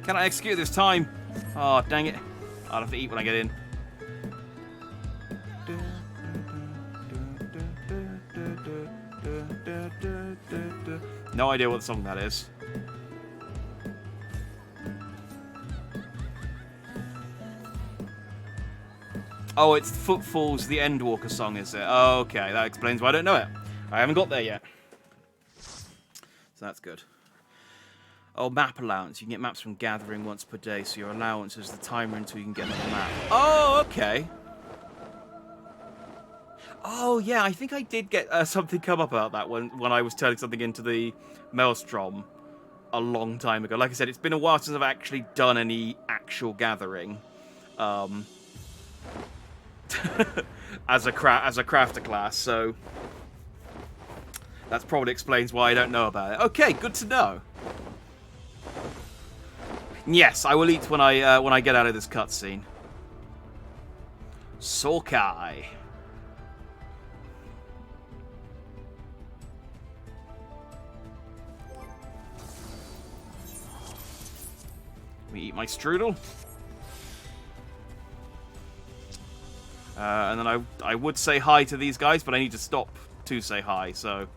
Can I execute this time? Oh, dang it. I'll have to eat when I get in. No idea what song that is. Oh, it's Footfalls, the Endwalker song, is it? Oh, okay, that explains why I don't know it. I haven't got there yet. So that's good. Oh, map allowance. You can get maps from gathering once per day, so your allowance is the timer until you can get another map. Oh, okay. Oh, yeah, I think I did get something come up about that when I was turning something into the Maelstrom a long time ago. Like I said, it's been a while since I've actually done any actual gathering. As a crafter class, so that probably explains why I don't know about it. Okay, good to know. Yes, I will eat when I get out of this cutscene. Sokai. Let me eat my strudel. And then I would say hi to these guys, but I need to stop to say hi, so...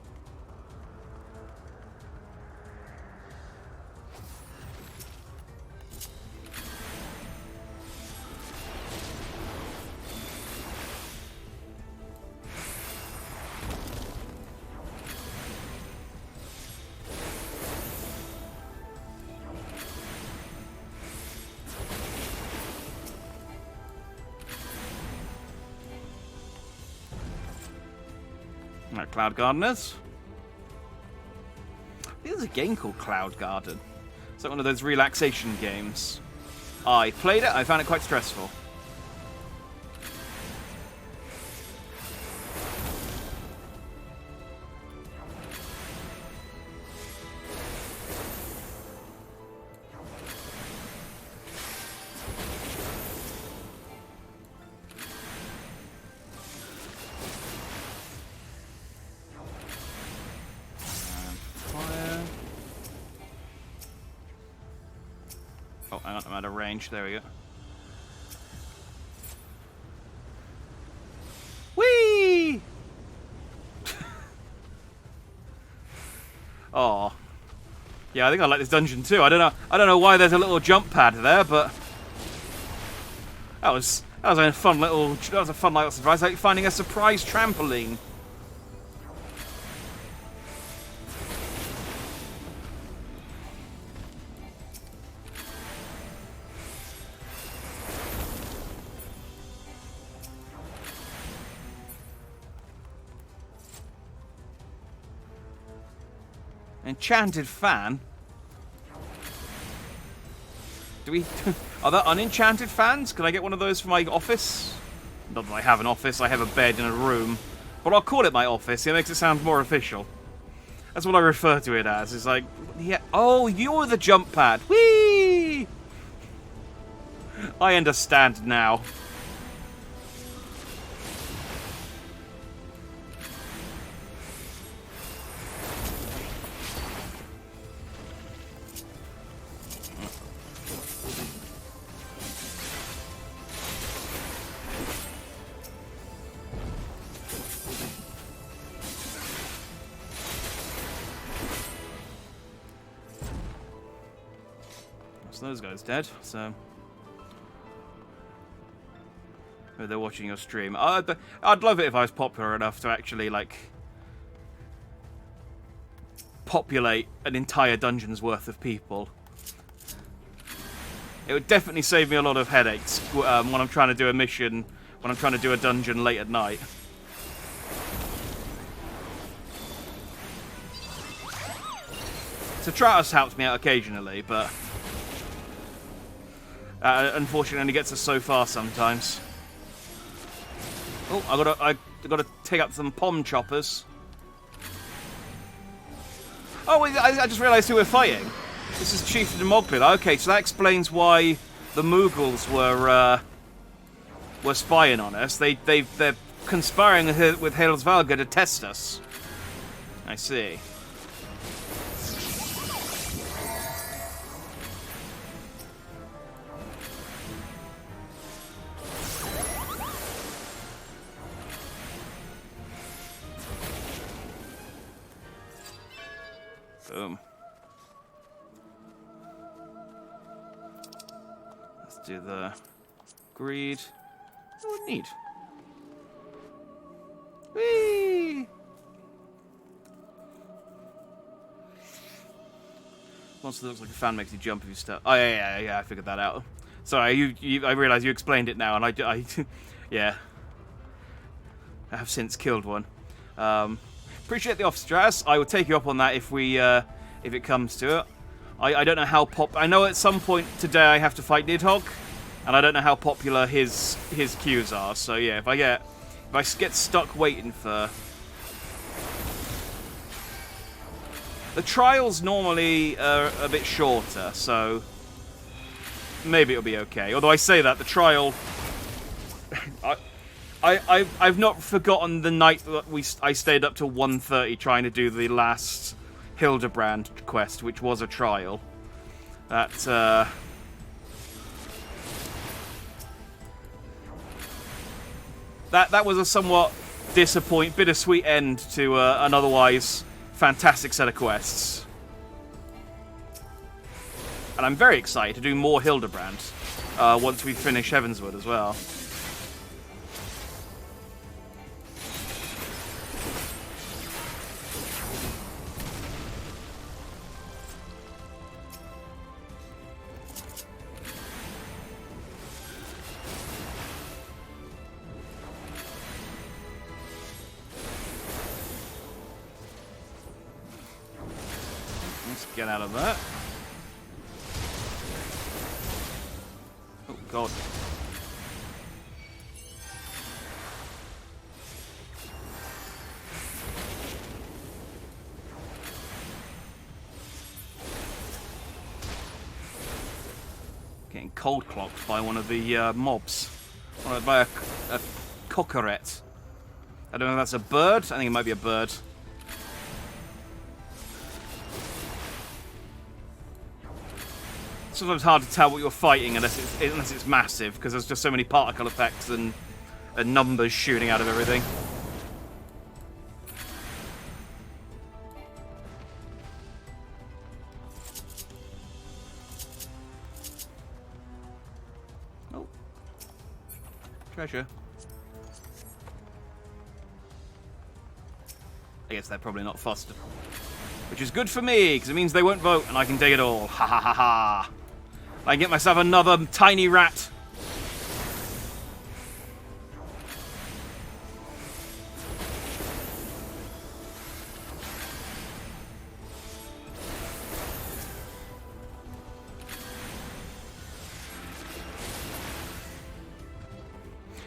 Cloud Gardeners. I think there's a game called Cloud Garden. It's like one of those relaxation games. I played it, I found it quite stressful. Oh, hang on, I'm out of range. There we go. Whee! Oh. Yeah, I think I like this dungeon too. I don't know why there's a little jump pad there, but that was a fun little surprise. Like finding a surprise trampoline. Enchanted fan? Do we... Are there unenchanted fans? Can I get one of those for my office? Not that I have an office, I have a bed in a room. But I'll call it my office, it makes it sound more official. That's what I refer to it as. It's like... Yeah. Oh, you're the jump pad. Whee! I understand now. Those guys dead, so maybe they're watching your stream. I'd love it if I was popular enough to actually like populate an entire dungeon's worth of people. It would definitely save me a lot of headaches when I'm trying to do a mission, when I'm trying to do a dungeon late at night. So Tratus helps me out occasionally, but unfortunately only gets us so far sometimes. Oh, I gotta take up some pom choppers. Oh, wait, I just realised who we're fighting. This is Chieftain Moglin. Okay, so that explains why the Mughals were spying on us. They're conspiring with Hillsvalga to test us. I see. Boom. Let's do the greed. Oh, neat. Whee! Monster looks like a fan makes you jump if you start. Oh yeah, I figured that out. Sorry, I realised you explained it now, and I yeah. I have since killed one. Appreciate the offer, Stratus. I will take you up on that if it comes to it. I don't know how I know at some point today I have to fight Nidhogg, and I don't know how popular his queues are. So yeah, if I get stuck waiting for the trials, normally are a bit shorter, so maybe it'll be okay. Although I say that the trial, I've not forgotten the night that I stayed up till 1:30 trying to do the last Hildebrand quest, which was a trial. That was a somewhat bittersweet end to an otherwise fantastic set of quests. And I'm very excited to do more Hildebrand once we finish Heavensward as well. Let's get out of that. Oh, God. Getting cold clocked by one of the mobs. By a cockeret. I don't know if that's a bird. I think it might be a bird. Sometimes hard to tell what you're fighting unless it's massive, because there's just so many particle effects and numbers shooting out of everything. Oh. Treasure. I guess they're probably not fussed. Which is good for me, because it means they won't vote and I can take it all. Ha ha ha ha. I can get myself another tiny rat.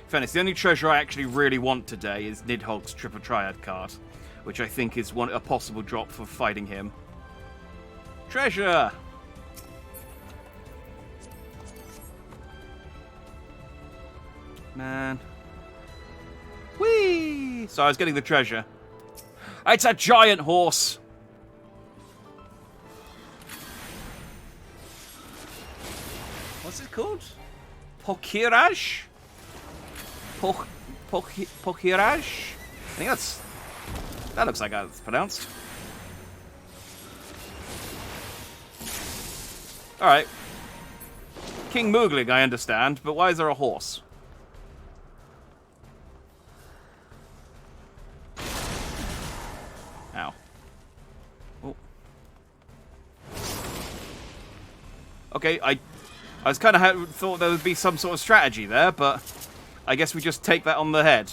Fairness, the only treasure I actually really want today is Nidhogg's Triple Triad card, which I think is a possible drop for fighting him. Treasure! Man. Whee! So I was getting the treasure. It's a giant horse! What's it called? Pokiraj? Pokiraj? I think that looks like how it's pronounced. Alright. King Moogling, I understand, but why is there a horse? Ow. Oh. Okay, I was kind of thought there would be some sort of strategy there, but I guess we just take that on the head.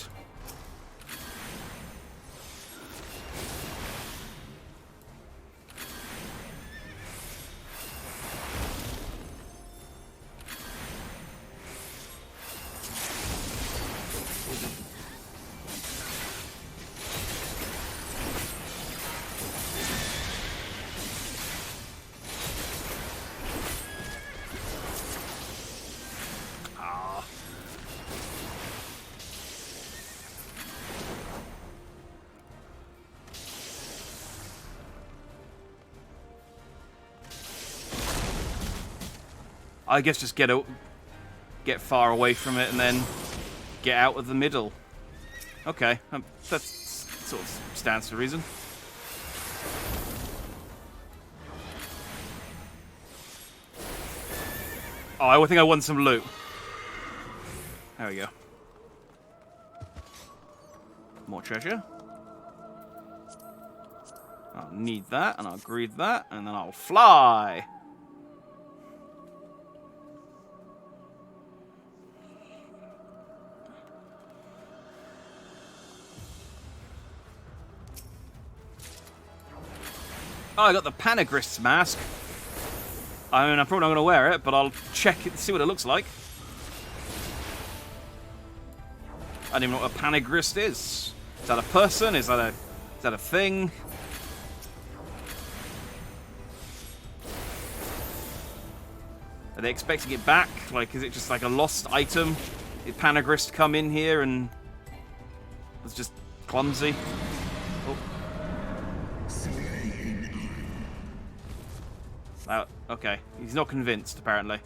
I guess just get far away from it and then get out of the middle. Okay, that sort of stands to reason. Oh, I think I won some loot. There we go. More treasure. I'll need that, and I'll greed that, and then I'll fly. Oh, I got the Panagrist's mask. I mean, I'm probably not going to wear it, but I'll check it, see what it looks like. I don't even know what a Panagrist is. Is that a person? Is that a thing? Are they expecting it back? Like, is it just like a lost item? Did Panagrist come in here and was just clumsy? Oh. Okay, he's not convinced, apparently.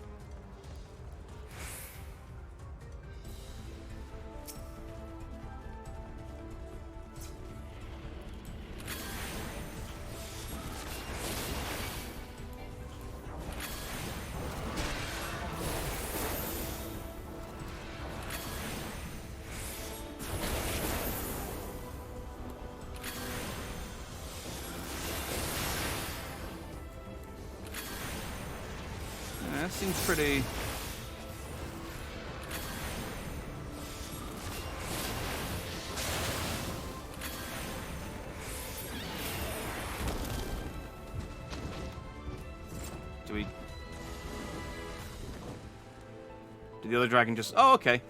That seems pretty... Did the other dragon just... Oh, okay.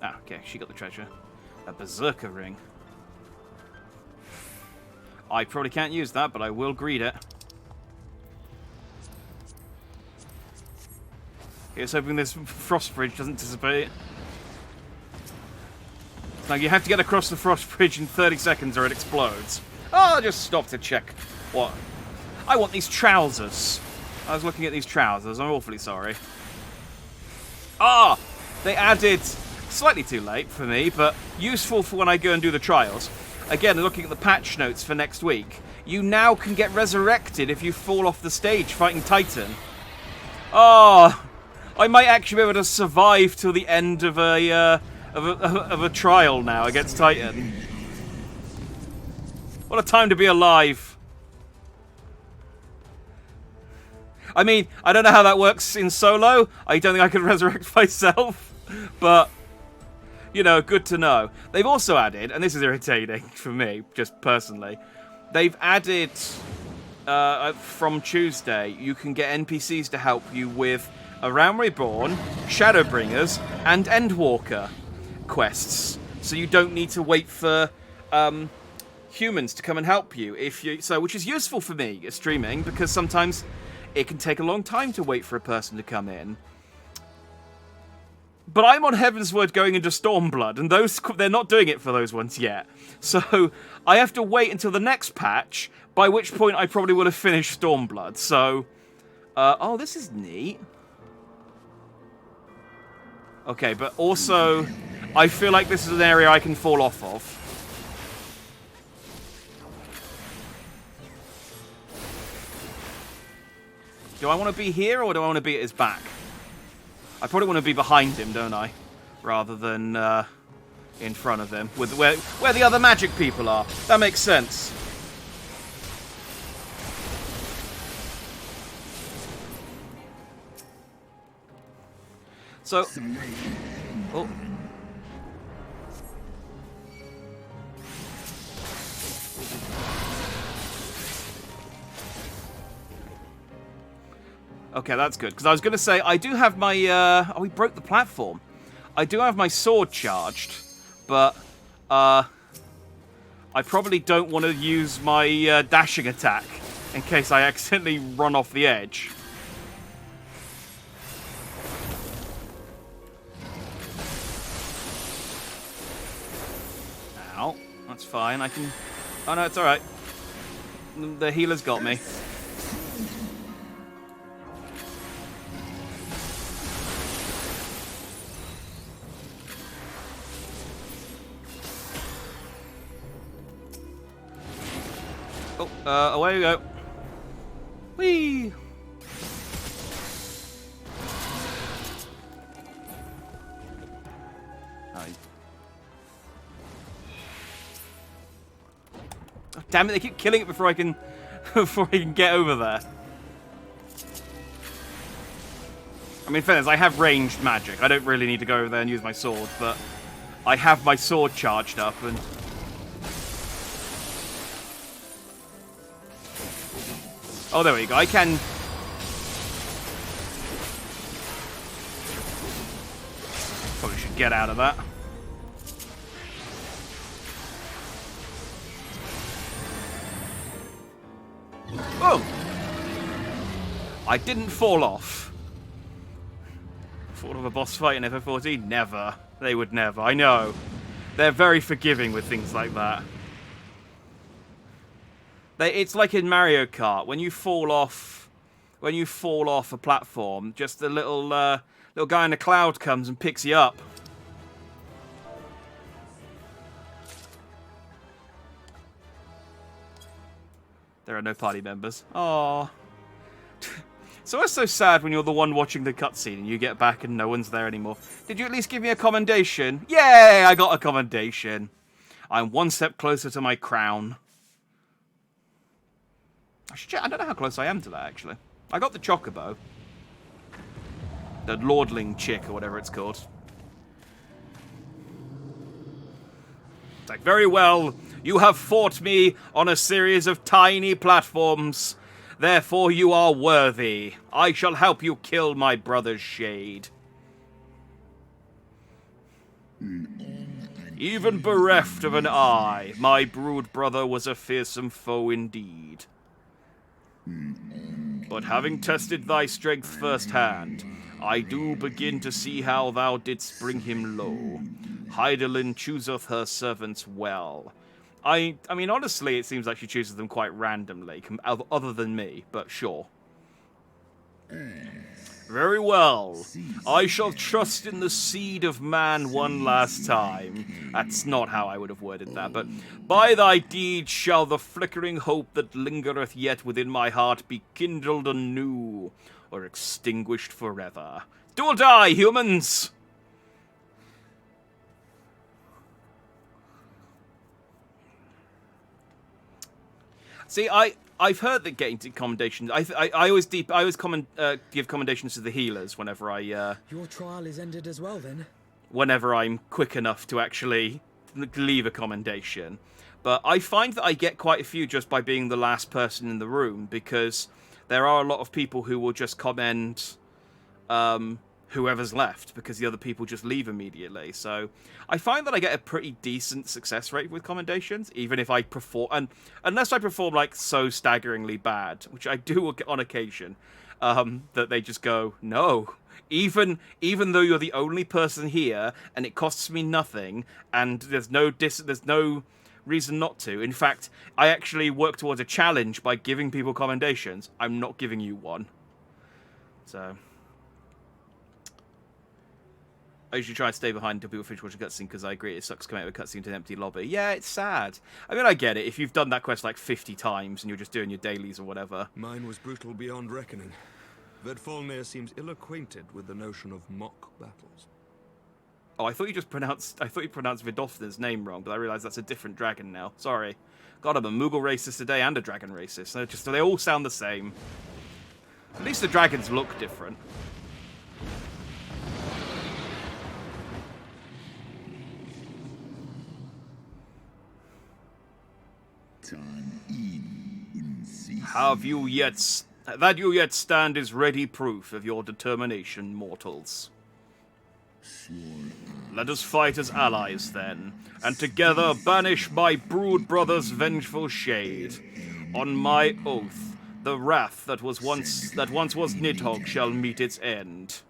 Ah, okay, she got the treasure. A berserker ring. I probably can't use that, but I will greed it. Here's hoping this frost bridge doesn't dissipate. Now you have to get across the frost bridge in 30 seconds or it explodes. Oh, I just stopped to check. What? I want these trousers. I was looking at these trousers. I'm awfully sorry. Ah! They added, slightly too late for me, but useful for when I go and do the trials. Again, looking at the patch notes for next week, you now can get resurrected if you fall off the stage fighting Titan. Oh, I might actually be able to survive till the end of a trial now against Titan. What a time to be alive. I mean, I don't know how that works in solo. I don't think I could resurrect myself. But, you know, good to know. They've also added, and this is irritating for me, just personally, they've added, from Tuesday, you can get NPCs to help you with A Realm Reborn, Shadowbringers, and Endwalker quests. So you don't need to wait for humans to come and help you. Which is useful for me, streaming, because sometimes it can take a long time to wait for a person to come in. But I'm on Heavensward going into Stormblood, and they're not doing it for those ones yet. So I have to wait until the next patch, by which point I probably will have finished Stormblood. So, oh, this is neat. Okay, but also, I feel like this is an area I can fall off of. Do I want to be here, or do I want to be at his back? I probably want to be behind him, don't I? Rather than in front of him, with where the other magic people are. That makes sense. So... Oh. Okay, that's good. Because I was going to say, I do have my... Oh, we broke the platform. I do have my sword charged. But, I probably don't want to use my dashing attack in case I accidentally run off the edge. Ow. That's fine. I can... Oh, no, it's alright. The healer's got me. Oh, away we go. Whee! Oh, damn it, they keep killing it before I can get over there. I mean, in fairness, I have ranged magic. I don't really need to go over there and use my sword, but I have my sword charged up and... Oh, there we go. I can... Probably should get out of that. Oh! I didn't fall off. Fall off a boss fight in FF14? Never. They would never. I know. They're very forgiving with things like that. It's like in Mario Kart when you fall off a platform, just the little guy in a cloud comes and picks you up. There are no party members. Aww. It's always so sad when you're the one watching the cutscene and you get back and no one's there anymore. Did you at least give me a commendation? Yay! I got a commendation. I'm one step closer to my crown. I don't know how close I am to that, actually. I got the chocobo. The lordling chick, or whatever it's called. It's like, very well, you have fought me on a series of tiny platforms. Therefore you are worthy. I shall help you kill my brother's shade. Even bereft of an eye, my brood brother was a fearsome foe indeed. But having tested thy strength firsthand, I do begin to see how thou didst bring him low. Hydaelyn chooseth her servants well. I mean, honestly, it seems like she chooses them quite randomly, other than me, but sure. Very well. I shall trust in the seed of man one last time. That's not how I would have worded that, but by thy deeds shall the flickering hope that lingereth yet within my heart be kindled anew, or extinguished forever. Do or die, humans! See, I've heard that getting to commendations. I always give commendations to the healers whenever I. Your trial is ended as well, then. Whenever I'm quick enough to actually leave a commendation, but I find that I get quite a few just by being the last person in the room, because there are a lot of people who will just comment whoever's left, because the other people just leave immediately. So I find that I get a pretty decent success rate with commendations, even if I perform, and unless I perform like so staggeringly bad, which I do on occasion, that they just go, no, even though you're the only person here and it costs me nothing and there's no reason not to. In fact, I actually work towards a challenge by giving people commendations. I'm not giving you one. So I usually try to stay behind until people finish watching a cutscene, because I agree it sucks coming out of a cutscene to an empty lobby. Yeah, it's sad. I mean, I get it. If you've done that quest like 50 times and you're just doing your dailies or whatever. Mine was brutal beyond reckoning. Vedfalnir seems ill-acquainted with the notion of mock battles. Oh, I thought you pronounced Vidofnir's name wrong, but I realised that's a different dragon now. Sorry. God, I'm a Moogle racist today and a dragon racist. They all sound the same. At least the dragons look different. Have you yet... That you yet stand is ready proof of your determination, mortals. Let us fight as allies, then, and together banish my brood brother's vengeful shade. On my oath, the wrath that once was Nidhogg shall meet its end.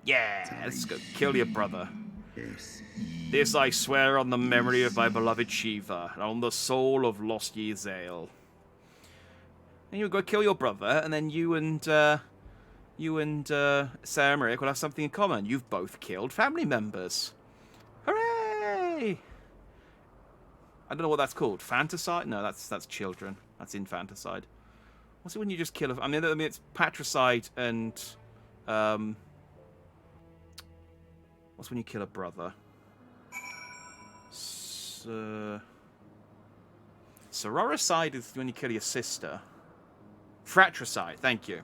Yeah, let's go kill your brother. This I swear on the memory of my beloved Shiva, and on the soul of lost Yzale. And you go kill your brother, and then you and Sarah Merrick will have something in common. You've both killed family members. Hooray! I don't know what that's called. Fanticide? No, that's children. That's infanticide. What's it when you just kill a... I mean, it's patricide and... what's when you kill a brother? Sororicide is when you kill your sister. Fratricide, thank you.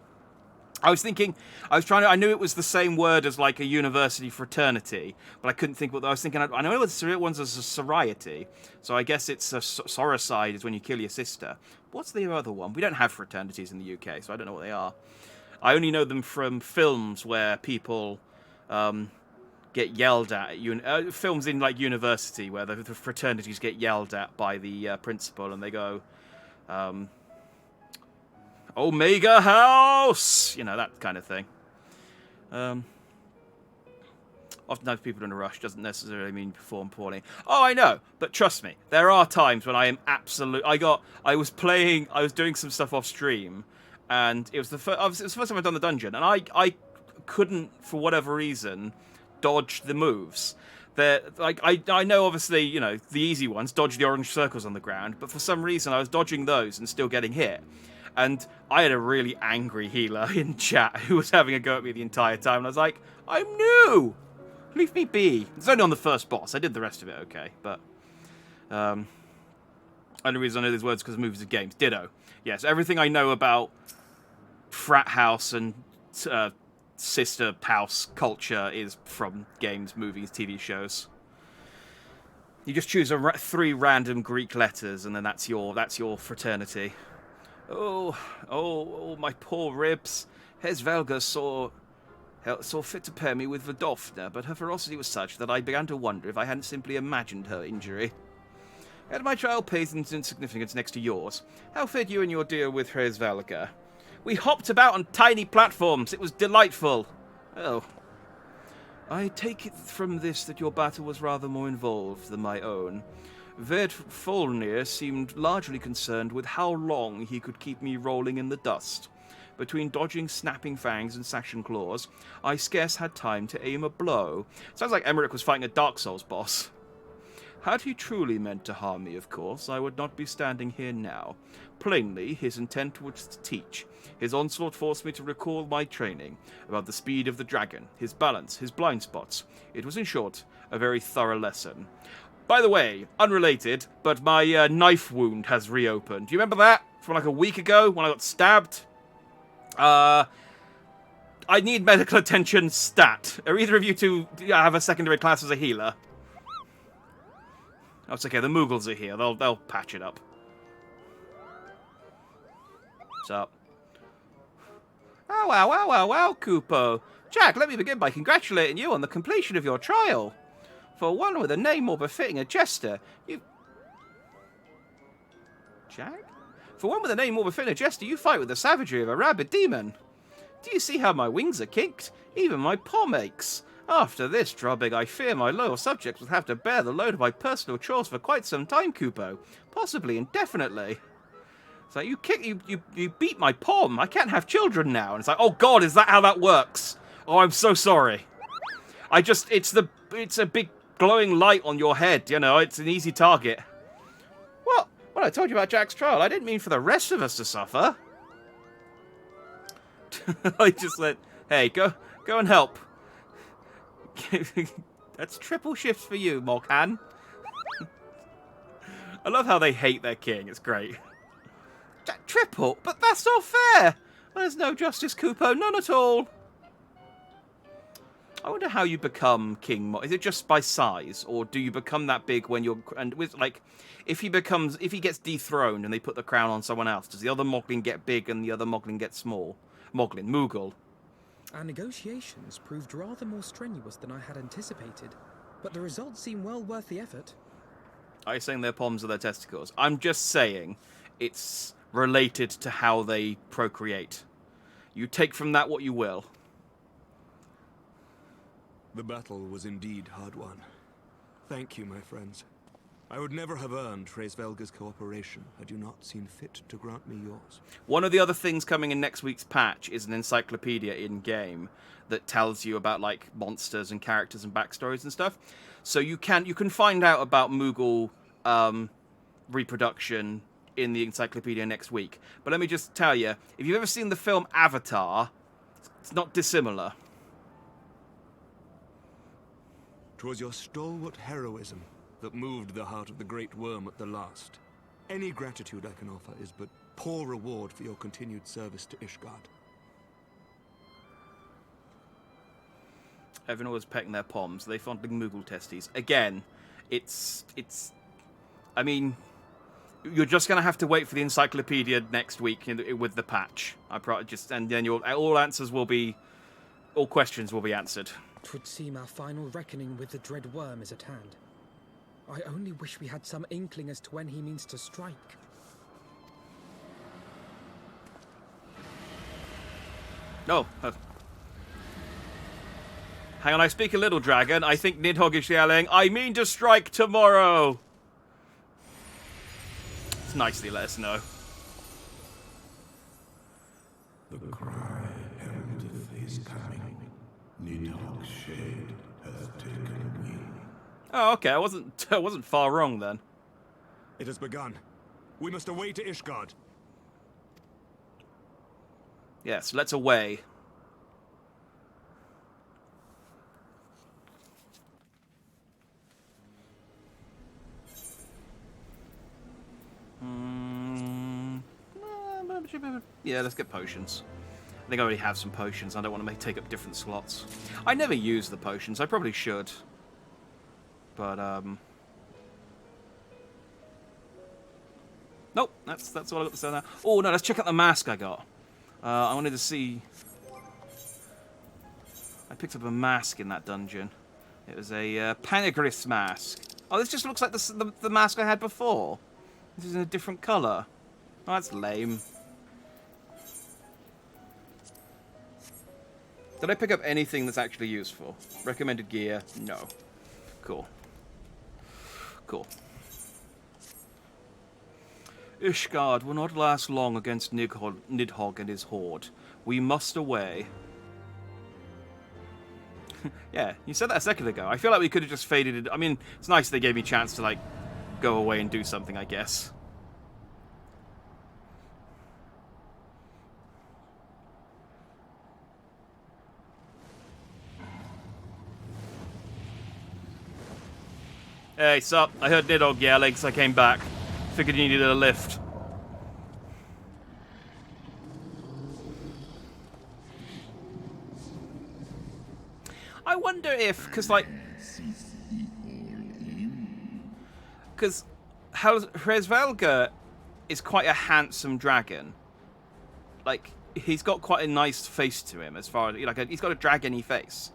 I knew it was the same word as like a university fraternity, but I couldn't think what I was thinking. I know the one's a sorority, so I guess it's a soricide is when you kill your sister. What's the other one? We don't have fraternities in the UK, so I don't know what they are. I only know them from films where people get yelled at. Films in like university where the fraternities get yelled at by the principal, and they go, Omega House! You know, that kind of thing. Oftentimes people in a rush doesn't necessarily mean perform poorly. Oh, I know, but trust me, there are times when I am absolute... I was doing some stuff off stream, and it was the first time I'd done the dungeon, and I couldn't, for whatever reason, dodge the moves. I know, obviously, you know, the easy ones, dodge the orange circles on the ground, but for some reason I was dodging those and still getting hit. And I had a really angry healer in chat who was having a go at me the entire time. And I was like, I'm new! Leave me be. It's only on the first boss. I did the rest of it okay. But, only reason I know these words is because of movies and games. Ditto. Yes, everything I know about frat house and sister house culture is from games, movies, TV shows. You just choose 3 random Greek letters and then that's your fraternity. Oh, my poor ribs. Hesvelga saw fit to pair me with Vidofna, but her ferocity was such that I began to wonder if I hadn't simply imagined her injury. Had my trial pays in insignificance next to yours. How fared you and your deal with Hesvelga? We hopped about on tiny platforms. It was delightful. Oh. I take it from this that your battle was rather more involved than my own. Ved Folnir seemed largely concerned with how long he could keep me rolling in the dust. Between dodging snapping fangs and sashin claws, I scarce had time to aim a blow. Sounds like Emmerich was fighting a Dark Souls boss. Had he truly meant to harm me, of course, I would not be standing here now. Plainly, his intent was to teach. His onslaught forced me to recall my training about the speed of the dragon, his balance, his blind spots. It was, in short, a very thorough lesson. By the way, unrelated, but my knife wound has reopened. Do you remember that? From like a week ago when I got stabbed? I need medical attention stat. Are either of you two have a secondary class as a healer? Oh, it's okay, the Moogles are here. They'll patch it up. What's up? Oh, wow, Kupo. Jack, let me begin by congratulating you on the completion of your trial. For one with a name more befitting a jester, you... Jack? For one with a name more befitting a jester, you fight with the savagery of a rabid demon. Do you see how my wings are kinked? Even my palm aches. After this drubbing, I fear my loyal subjects will have to bear the load of my personal chores for quite some time, Kupo. Possibly indefinitely. It's like, you beat my palm. I can't have children now. And it's like, oh god, is that how that works? Oh, I'm so sorry. It's a big glowing light on your head, you know, it's an easy target. What? Well, I told you about Jack's trial. I didn't mean for the rest of us to suffer. I just went, hey, go and help. That's triple shifts for you, Morkan. I love how they hate their king, it's great. Triple? But that's not fair! There's no justice, Kupo, none at all. I wonder how you become King Is it just by size, or do you become that big when you're... And with, like, if he gets dethroned and they put the crown on someone else, does the other Moglin get big and the other Moglin get small? Moogle. Our negotiations proved rather more strenuous than I had anticipated, but the results seem well worth the effort. Are you saying their palms are their testicles? I'm just saying it's related to how they procreate. You take from that what you will. The battle was indeed hard won. Thank you, my friends. I would never have earned Hraesvelga's cooperation had you not seen fit to grant me yours. One of the other things coming in next week's patch is an encyclopedia in-game that tells you about, like, monsters and characters and backstories and stuff. So you can find out about Moogle reproduction in the encyclopedia next week. But let me just tell you, if you've ever seen the film Avatar, it's not dissimilar. 'Twas your stalwart heroism that moved the heart of the Great Worm at the last. Any gratitude I can offer is but poor reward for your continued service to Ishgard. Everyone was pecking their palms. They fondling Moogle testes. Again, it's... I mean, you're just going to have to wait for the encyclopedia next week with the patch. And then all questions will be answered. 'Twould seem our final reckoning with the dread worm is at hand. I only wish we had some inkling as to when he means to strike. Oh. Hang on, I speak a little dragon. I think Nidhogg is yelling, I mean to strike tomorrow! It's nicely let us know. The cry heraldeth his coming. Nidhogg's shade has taken wing. Oh, okay. I wasn't far wrong then. It has begun. We must away to Ishgard. Yes, let's away. Yeah, let's get potions. I think I already have some potions. I don't want to take up different slots. I never use the potions. I probably should. But, nope, that's all I got to say now. Oh, no, let's check out the mask I got. I wanted to see... I picked up a mask in that dungeon. It was a Panegris mask. Oh, this just looks like the mask I had before. This is in a different colour. Oh, that's lame. Did I pick up anything that's actually useful? Recommended gear? No. Cool. Cool. Ishgard will not last long against Nidhogg and his horde. We must away. Yeah, you said that a second ago. I feel like we could have just faded it. I mean, it's nice they gave me a chance to, like, go away and do something, I guess. Hey, sup? I heard Nidhogg yelling, so I came back. Figured you needed a lift. I wonder if, because Hraesvelga is quite a handsome dragon. Like, he's got quite a nice face to him, as far as, like, he's got a dragon-y face.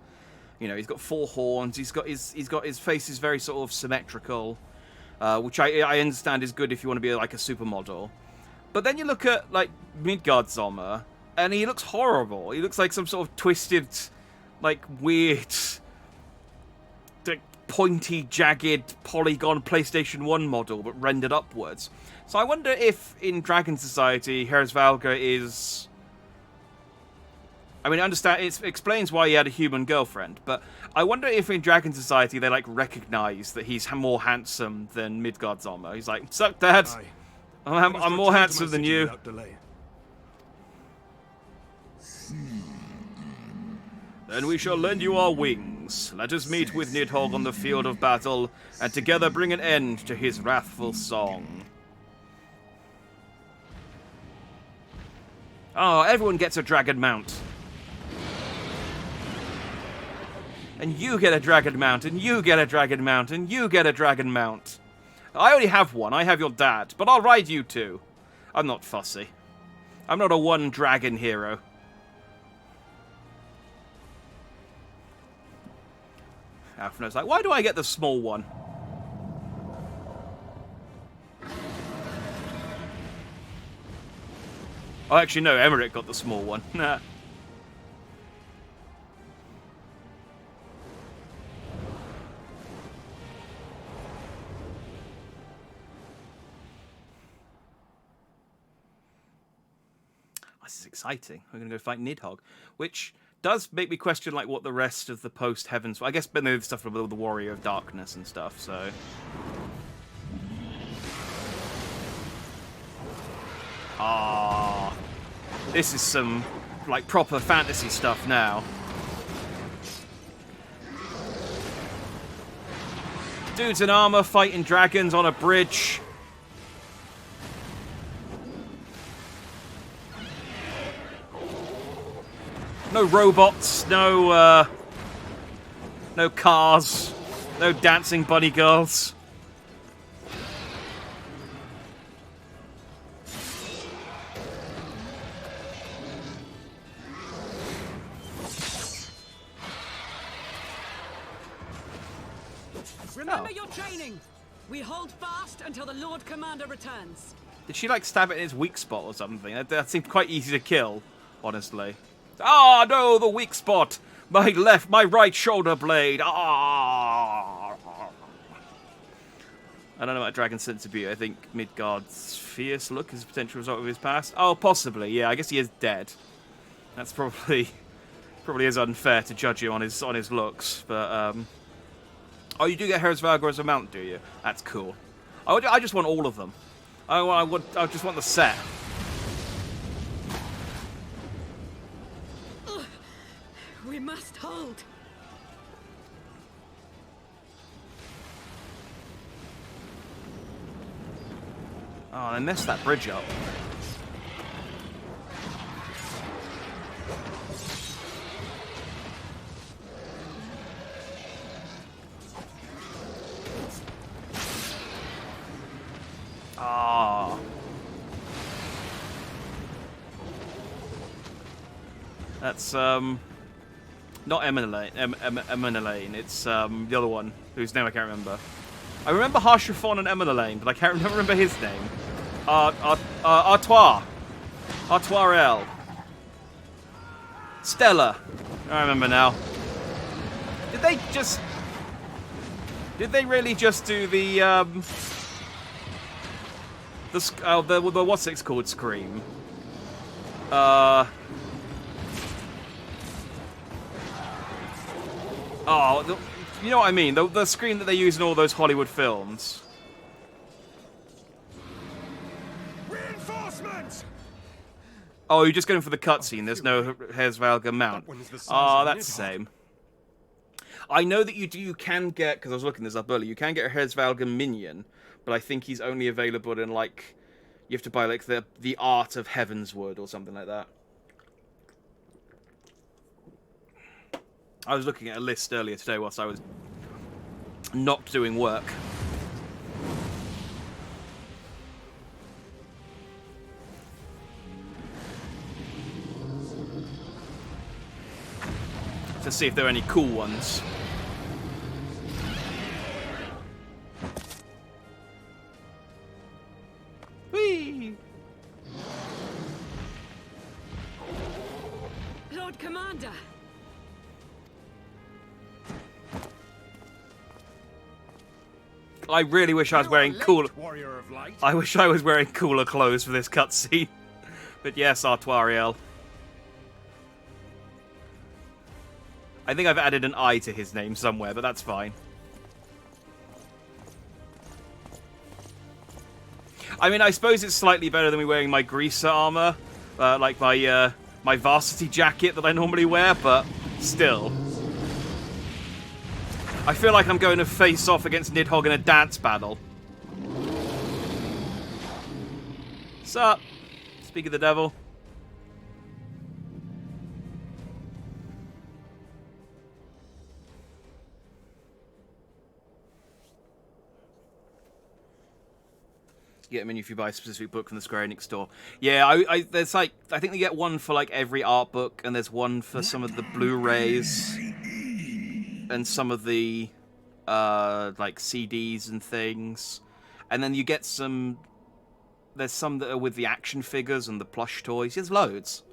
You know, he's got 4 horns. He's got his face is very sort of symmetrical, which I understand is good if you want to be like a supermodel. But then you look at like Midgardsormr, and he looks horrible. He looks like some sort of twisted, like weird, like, pointy, jagged, polygon PlayStation 1 model, but rendered upwards. So I wonder if in Dragon Society, Hraesvelga is... I mean, I understand, it explains why he had a human girlfriend, but I wonder if in Dragon Society they, like, recognize that he's more handsome than Midgardsormr. He's like, suck, Dad! I'm more handsome than you. Then we shall lend you our wings. Let us meet with Nidhogg on the field of battle, and together bring an end to his wrathful song. Oh, everyone gets a dragon mount. And you get a dragon mount, and you get a dragon mount, and you get a dragon mount. I only have one. I have your dad. But I'll ride you too. I'm not fussy. I'm not a one-dragon hero. Alphinaud's like, why do I get the small one? Oh, actually, no. Emmerich got the small one. Nah. This is exciting. We're going to go fight Nidhogg, which does make me question like what the rest of the post-Heavens... I guess but the stuff with the Warrior of Darkness and stuff, so... Ah, this is some like proper fantasy stuff now. Dudes in armor fighting dragons on a bridge. No robots, no cars, no dancing bunny girls. Remember your training. We hold fast until the Lord Commander returns. Did she like stab it in his weak spot or something? That seemed quite easy to kill, honestly. Ah, no, the weak spot! My right shoulder blade! Ah! I don't know about Dragon's sense of beauty. I think Midgard's fierce look is a potential result of his past. Oh, possibly, yeah, I guess he is dead. That's probably is unfair to judge him on his looks, but, Oh, you do get Herzvalga as a mount, do you? That's cool. I just want all of them. I just want the set. We must hold. Oh, they messed that bridge up. Ah. That's not Eminelane. It's the other one whose name I can't remember. I remember Harshathon and Eminelane, but I can't remember his name. Artois. Artois. Stella. I remember now. Did they really just do the what's it called scream? Oh, you know what I mean? The scream that they use in all those Hollywood films. Reinforcements! Oh, you're just going for the cutscene. There's no Herzvalga mount. Oh, that's the same. I know that you can get, because I was looking this up earlier, you can get a Herzvalga minion, but I think he's only available in, like, you have to buy, like, the Art of Heavenswood or something like that. I was looking at a list earlier today whilst I was not doing work. To see if there are any cool ones. Whee! Lord Commander. I really wish I was wearing cooler. Warrior of Light. I wish I was wearing cooler clothes for this cutscene. But yes, Artois. I think I've added an I to his name somewhere, but that's fine. I mean, I suppose it's slightly better than me wearing my greaser armor, like my varsity jacket that I normally wear, but still. I feel like I'm going to face off against Nidhogg in a dance battle. Sup? Speak of the devil. You get them if you buy a specific book from the Square Enix store. Yeah, there's like, I think they get one for like every art book, and there's one for some of the Blu-rays and some of the like CDs and things. And then you get some. There's some that are with the action figures and the plush toys. There's loads.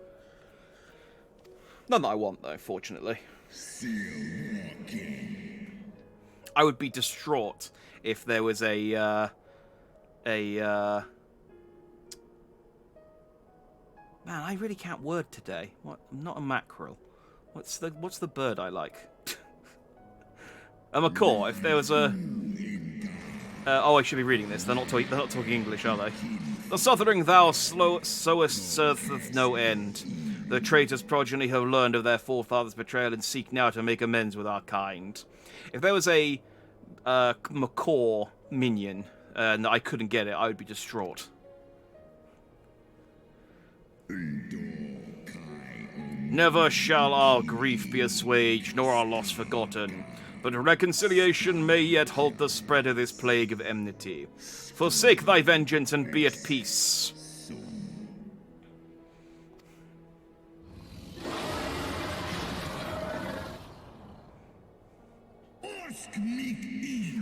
None that I want though, fortunately. I would be distraught if there was man, I really can't word today. What? I'm not a mackerel. What's the bird I like? A macaw. If there was a oh, I should be reading this. They're not talking English, are they? The suffering thou sowest serveth no end. The traitor's progeny have learned of their forefathers' betrayal and seek now to make amends with our kind. If there was a macaw minion and I couldn't get it, I would be distraught. Never shall our grief be assuaged, nor our loss forgotten. But reconciliation may yet halt the spread of this plague of enmity. Forsake thy vengeance and be at peace.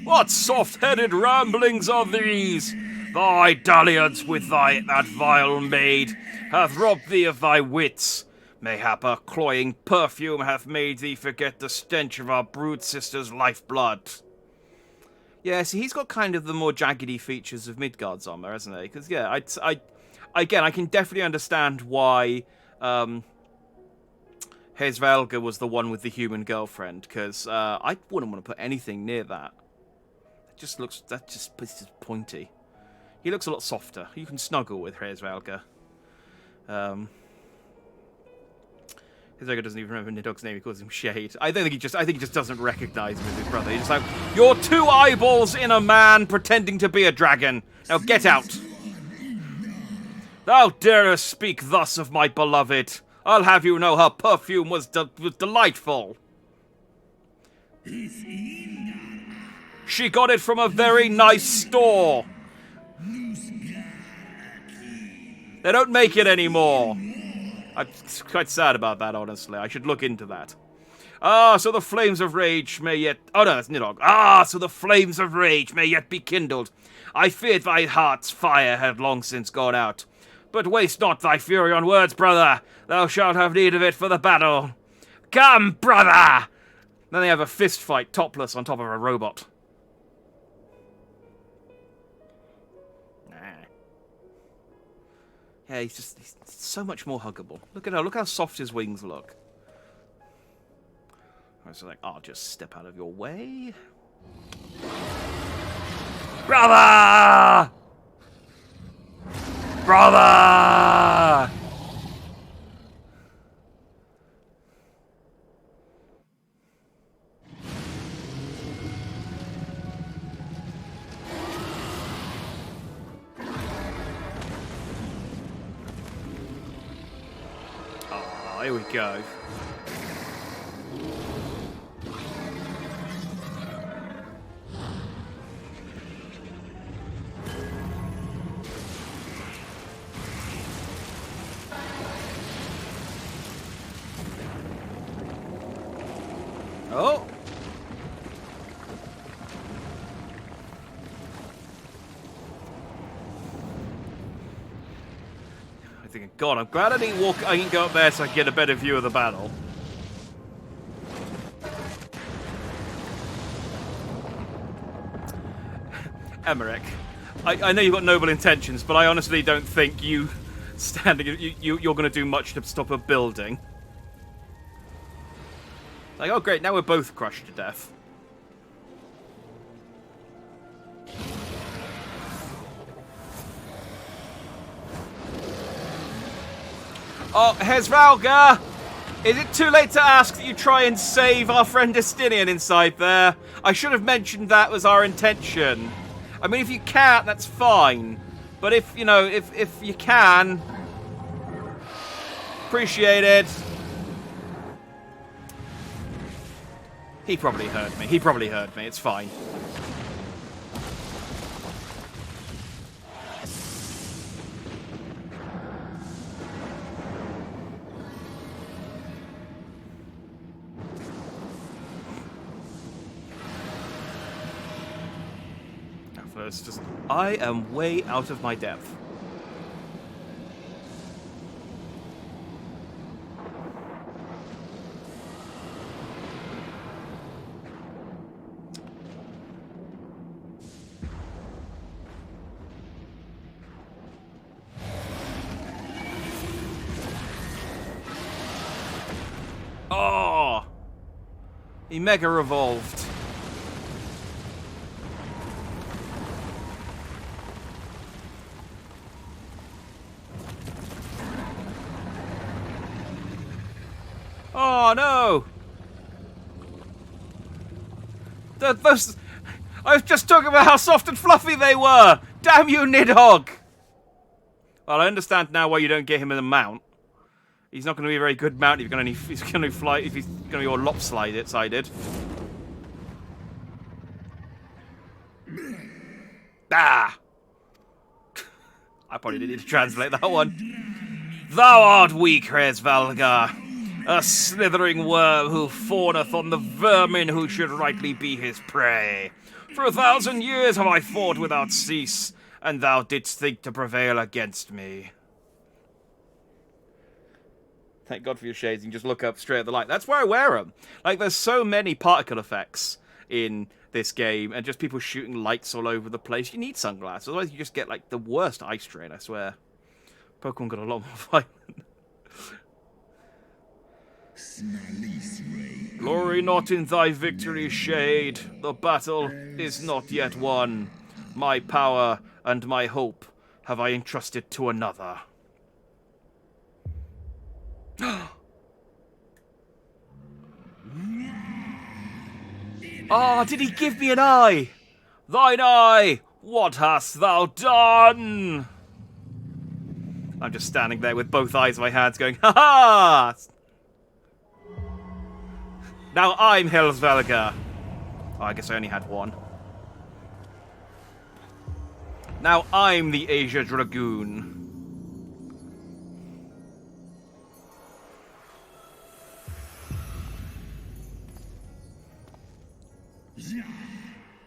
What soft-headed ramblings are these? Thy dalliance with that vile maid hath robbed thee of thy wits. Mayhap her cloying perfume hath made thee forget the stench of our brood sister's lifeblood. Yeah, see, he's got kind of the more jaggedy features of Midgard's armor, hasn't he? Because, yeah, I can definitely understand why Hesvelga was the one with the human girlfriend, because I wouldn't want to put anything near that. It's just pointy. He looks a lot softer. You can snuggle with Hesvelga. Hesvelga doesn't even remember Nidhogg's name. He calls him Shade. I think he just doesn't recognize him as his brother. He's just like, you're two eyeballs in a man pretending to be a dragon. Now get out. Thou darest speak thus of my beloved. I'll have you know her perfume was delightful. She got it from a very nice store. They don't make it anymore. I'm quite sad about that, honestly. I should look into that. Ah, so the flames of rage may yet... Oh, no, that's Nidhogg. Ah, so the flames of rage may yet be kindled. I feared thy heart's fire had long since gone out. But waste not thy fury on words, brother. Thou shalt have need of it for the battle. Come, brother! Then they have a fist fight, topless, on top of a robot. Yeah, he's so much more huggable. Look how soft his wings look. I was like, I'll just step out of your way. Brother! Brother! Oh, here we go. Oh! I'm thinking, God, I'm glad I didn't go up there so I can get a better view of the battle. Emmerich, I know you've got noble intentions, but I honestly don't think you're going to do much to stop a building. Like, oh great, now we're both crushed to death. Oh, Hesvelga! Is it too late to ask that you try and save our friend Destinian inside there? I should have mentioned that was our intention. I mean, if you can't, that's fine. But if you can... Appreciate it. He probably heard me. It's fine. So it's just, I am way out of my depth. Oh! He mega revolved. Oh no! Those, I was just talking about how soft and fluffy they were! Damn you, Nidhogg! Well, I understand now why you don't get him in a mount. He's not going to be a very good mount if he's going to fly, if he's going to be all lopsided. Ah! I probably didn't need to translate that one. Thou art weak, Hraesvelgar, a slithering worm who fawneth on the vermin who should rightly be his prey. For 1,000 years have I fought without cease, and thou didst think to prevail against me. Thank God for your shades. You can just look up straight at the light. That's why I wear them. Like, there's so many particle effects in this game, and just people shooting lights all over the place. You need sunglasses, otherwise you just get, like, the worst eye strain, I swear. Pokemon got a lot more violent. Glory not in thy victory, Shade. The battle is not yet won. My power and my hope have I entrusted to another. Ah, did he give me an eye? Thine eye, what hast thou done? I'm just standing there with both eyes in my hands going, ha ha! Now I'm Hraesvelgar. Oh, I guess I only had one. Now I'm the Asia Dragoon.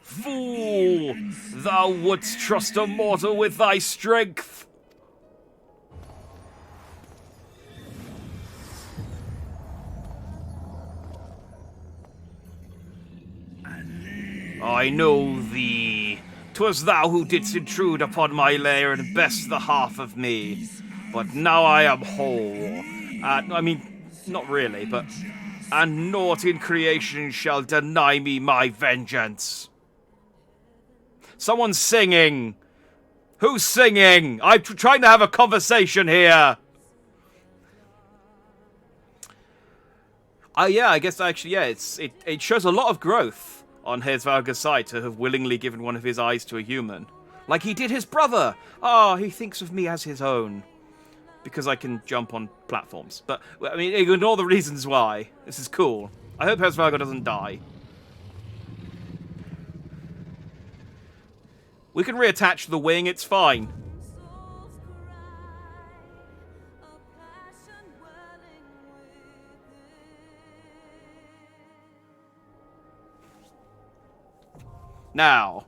Fool! Thou wouldst trust a mortal with thy strength! I know thee. 'Twas thou who didst intrude upon my lair and best the half of me. But now I am whole. I mean, not really, but... And naught in creation shall deny me my vengeance. Someone's singing. Who's singing? I'm trying to have a conversation here. Yeah, I guess actually, yeah, it shows a lot of growth on Hraesvelgar's side to have willingly given one of his eyes to a human. Like he did his brother. Ah, he thinks of me as his own. Because I can jump on platforms. But, I mean, ignore the reasons why. This is cool. I hope Hraesvelgar doesn't die. We can reattach the wing, it's fine. Now,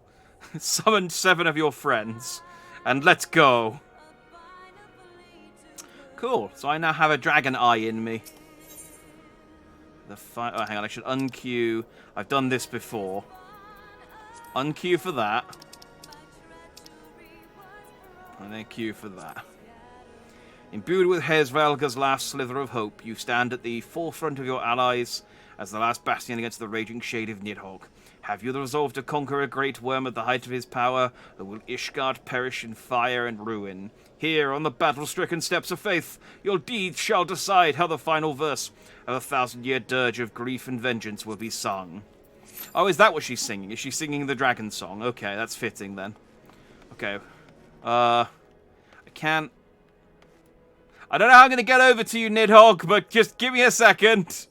summon 7 of your friends, and let's go. Cool, so I now have a dragon eye in me. Oh, hang on, I should unqueue. I've done this before. Unqueue for that. And then queue for that. Imbued with Hraesvelgar's last slither of hope, you stand at the forefront of your allies as the last bastion against the raging shade of Nidhogg. Have you the resolve to conquer a great worm at the height of his power, or will Ishgard perish in fire and ruin? Here, on the battle-stricken steps of faith, your deeds shall decide how the final verse of a 1,000-year dirge of grief and vengeance will be sung. Oh, is that what she's singing? Is she singing the dragon song? Okay, that's fitting then. Okay. I can't... I don't know how I'm going to get over to you, Nidhogg, but just give me a second.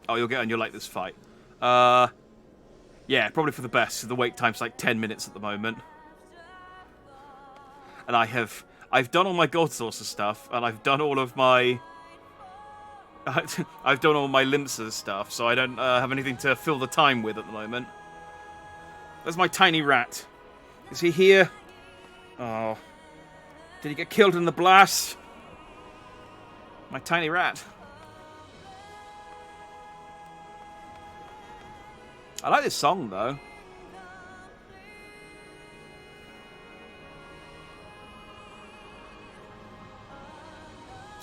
Oh, you'll get on. You'll like this fight. Yeah, probably for the best. The wait time's like 10 minutes at the moment. And I've done all my gold sources stuff, and I've done all of my I've done all my Limsa stuff, so I don't have anything to fill the time with at the moment. There's my tiny rat. Is he here? Oh. Did he get killed in the blast? My tiny rat. I like this song, though.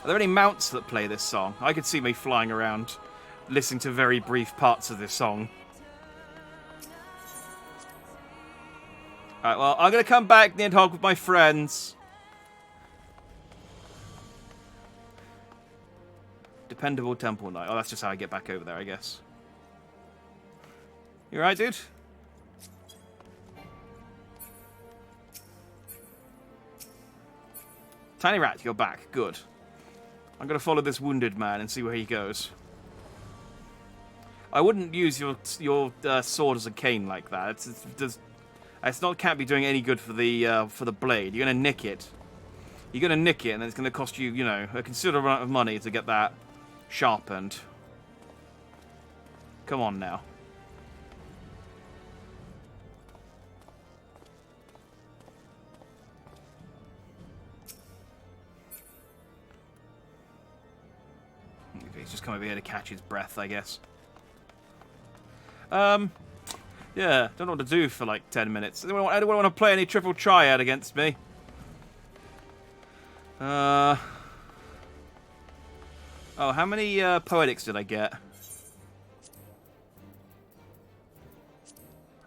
Are there any mounts that play this song? I could see me flying around, listening to very brief parts of this song. Alright, well, I'm going to come back, Nidhogg, with my friends. Dependable Temple Knight. Oh, that's just how I get back over there, I guess. You alright, dude? Tiny rat, you're back. Good. I'm going to follow this wounded man and see where he goes. I wouldn't use your sword as a cane like that. Can't be doing any good for the blade. You're going to nick it. You're going to nick it, and then it's going to cost you, a considerable amount of money to get that sharpened. Come on now. He's just come over here to catch his breath, I guess. Yeah, don't know what to do for like 10 minutes. Anyone want to play any triple triad against me? Oh, how many poetics did I get?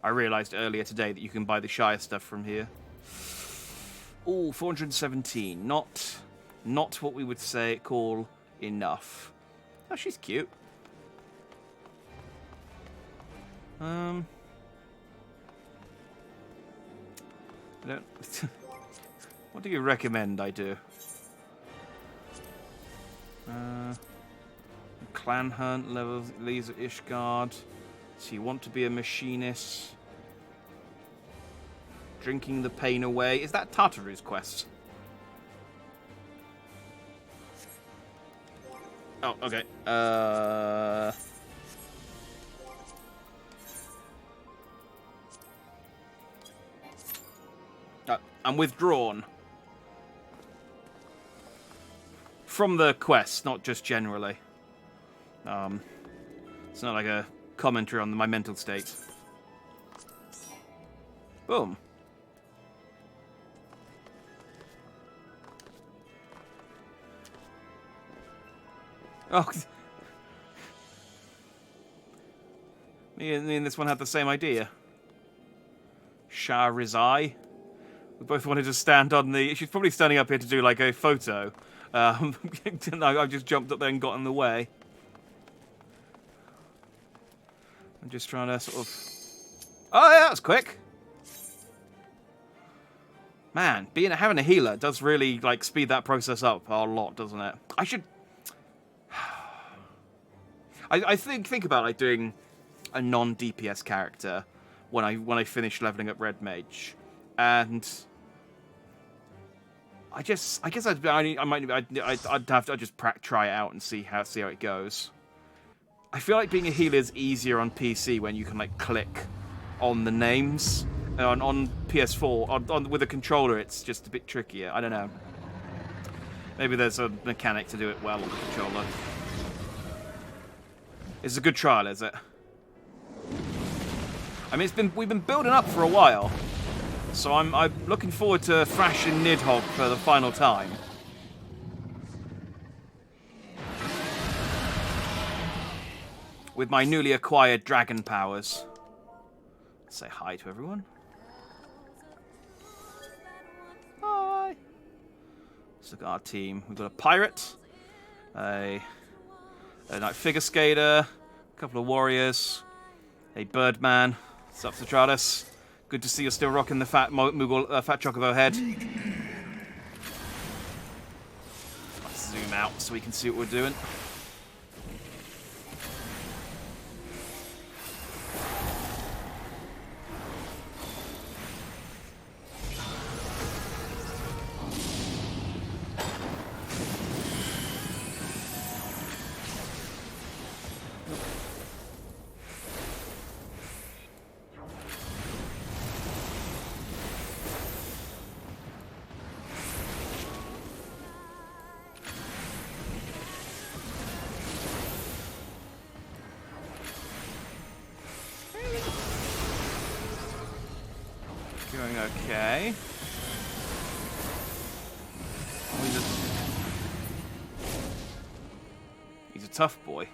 I realised earlier today that you can buy the Shire stuff from here. Ooh, 417. Not what we would call enough. Oh, she's cute. I don't... What do you recommend I do? Clan hunt, level Leaves at Ishgard. So you want to be a machinist. Drinking the pain away. Is that Tartaru's quest? Oh, okay. I'm withdrawn. From the quest, not just generally. It's not like a commentary on my mental state. Boom. Oh. Me and this one had the same idea. Shahrizai. We both wanted to stand on the... She's probably standing up here to do, like, a photo. I just jumped up there and got in the way. I'm just trying to sort of... Oh, yeah, that was quick. Man, having a healer does really, like, speed that process up a lot, doesn't it? I should... I think about, like, doing a non-DPS character when I finish leveling up Red Mage. And I'd just try it out and see how it goes. I feel like being a healer is easier on PC when you can like click on the names. On PS4, with a controller, it's just a bit trickier. I don't know. Maybe there's a mechanic to do it well on the controller. It's a good trial, is it? I mean, we've been building up for a while. So I'm looking forward to thrashing Nidhogg for the final time. With my newly acquired dragon powers. Say hi to everyone. Hi. Cigar team. We've got a pirate, a night figure skater, a couple of warriors, a birdman. What's up, Citratus? Good to see you're still rocking the fat fat chocobo head. Let's zoom out so we can see what we're doing. Okay. Oh, he's a tough boy.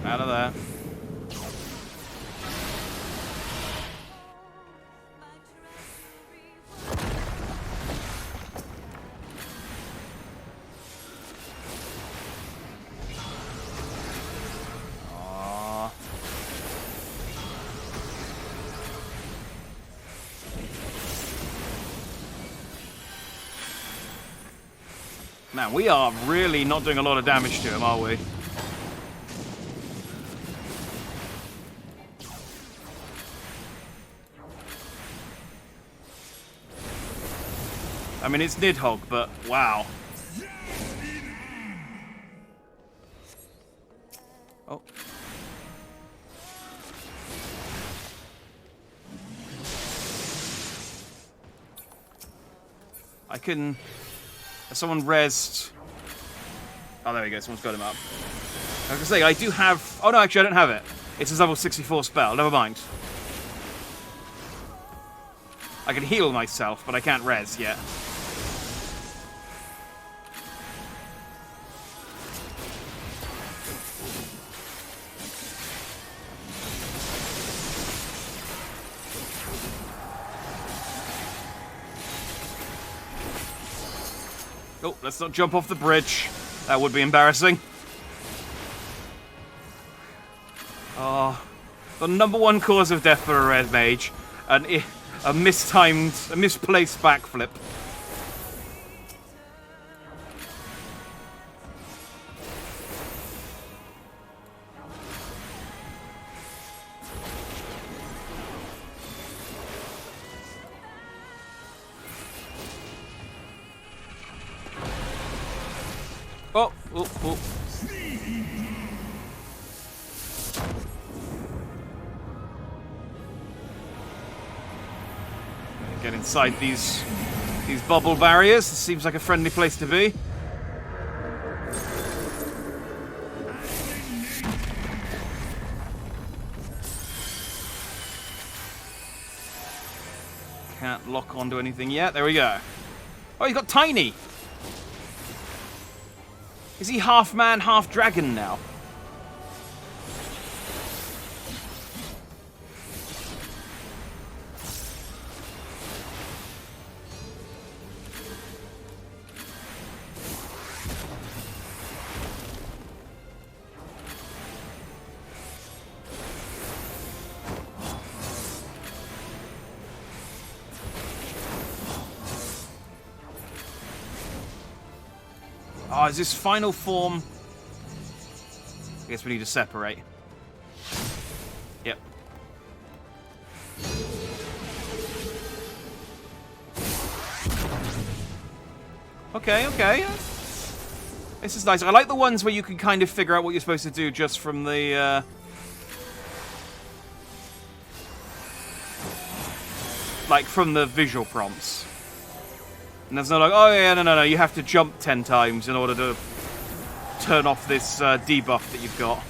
Out of there. Man, we are really not doing a lot of damage to him, are we? I mean, it's Nidhogg, but wow. Oh. I can... Someone rezzed... Oh, there we go. Someone's got him up. I was going to say, I do have... Oh, no, actually, I don't have it. It's a level 64 spell. Never mind. I can heal myself, but I can't res yet. Oh, let's not jump off the bridge. That would be embarrassing. Oh, the #1 cause of death for a red mage. A misplaced backflip. Oh, oh, oh. Get inside these bubble barriers. This seems like a friendly place to be. Can't lock onto anything yet. There we go. Oh, he's got Tiny. Is he half man, half dragon now? Oh, is this final form? I guess we need to separate. Yep. Okay, okay. This is nice. I like the ones where you can kind of figure out what you're supposed to do just from the... like, from the visual prompts. And there's no like, oh yeah, no, you have to jump 10 times in order to turn off this debuff that you've got.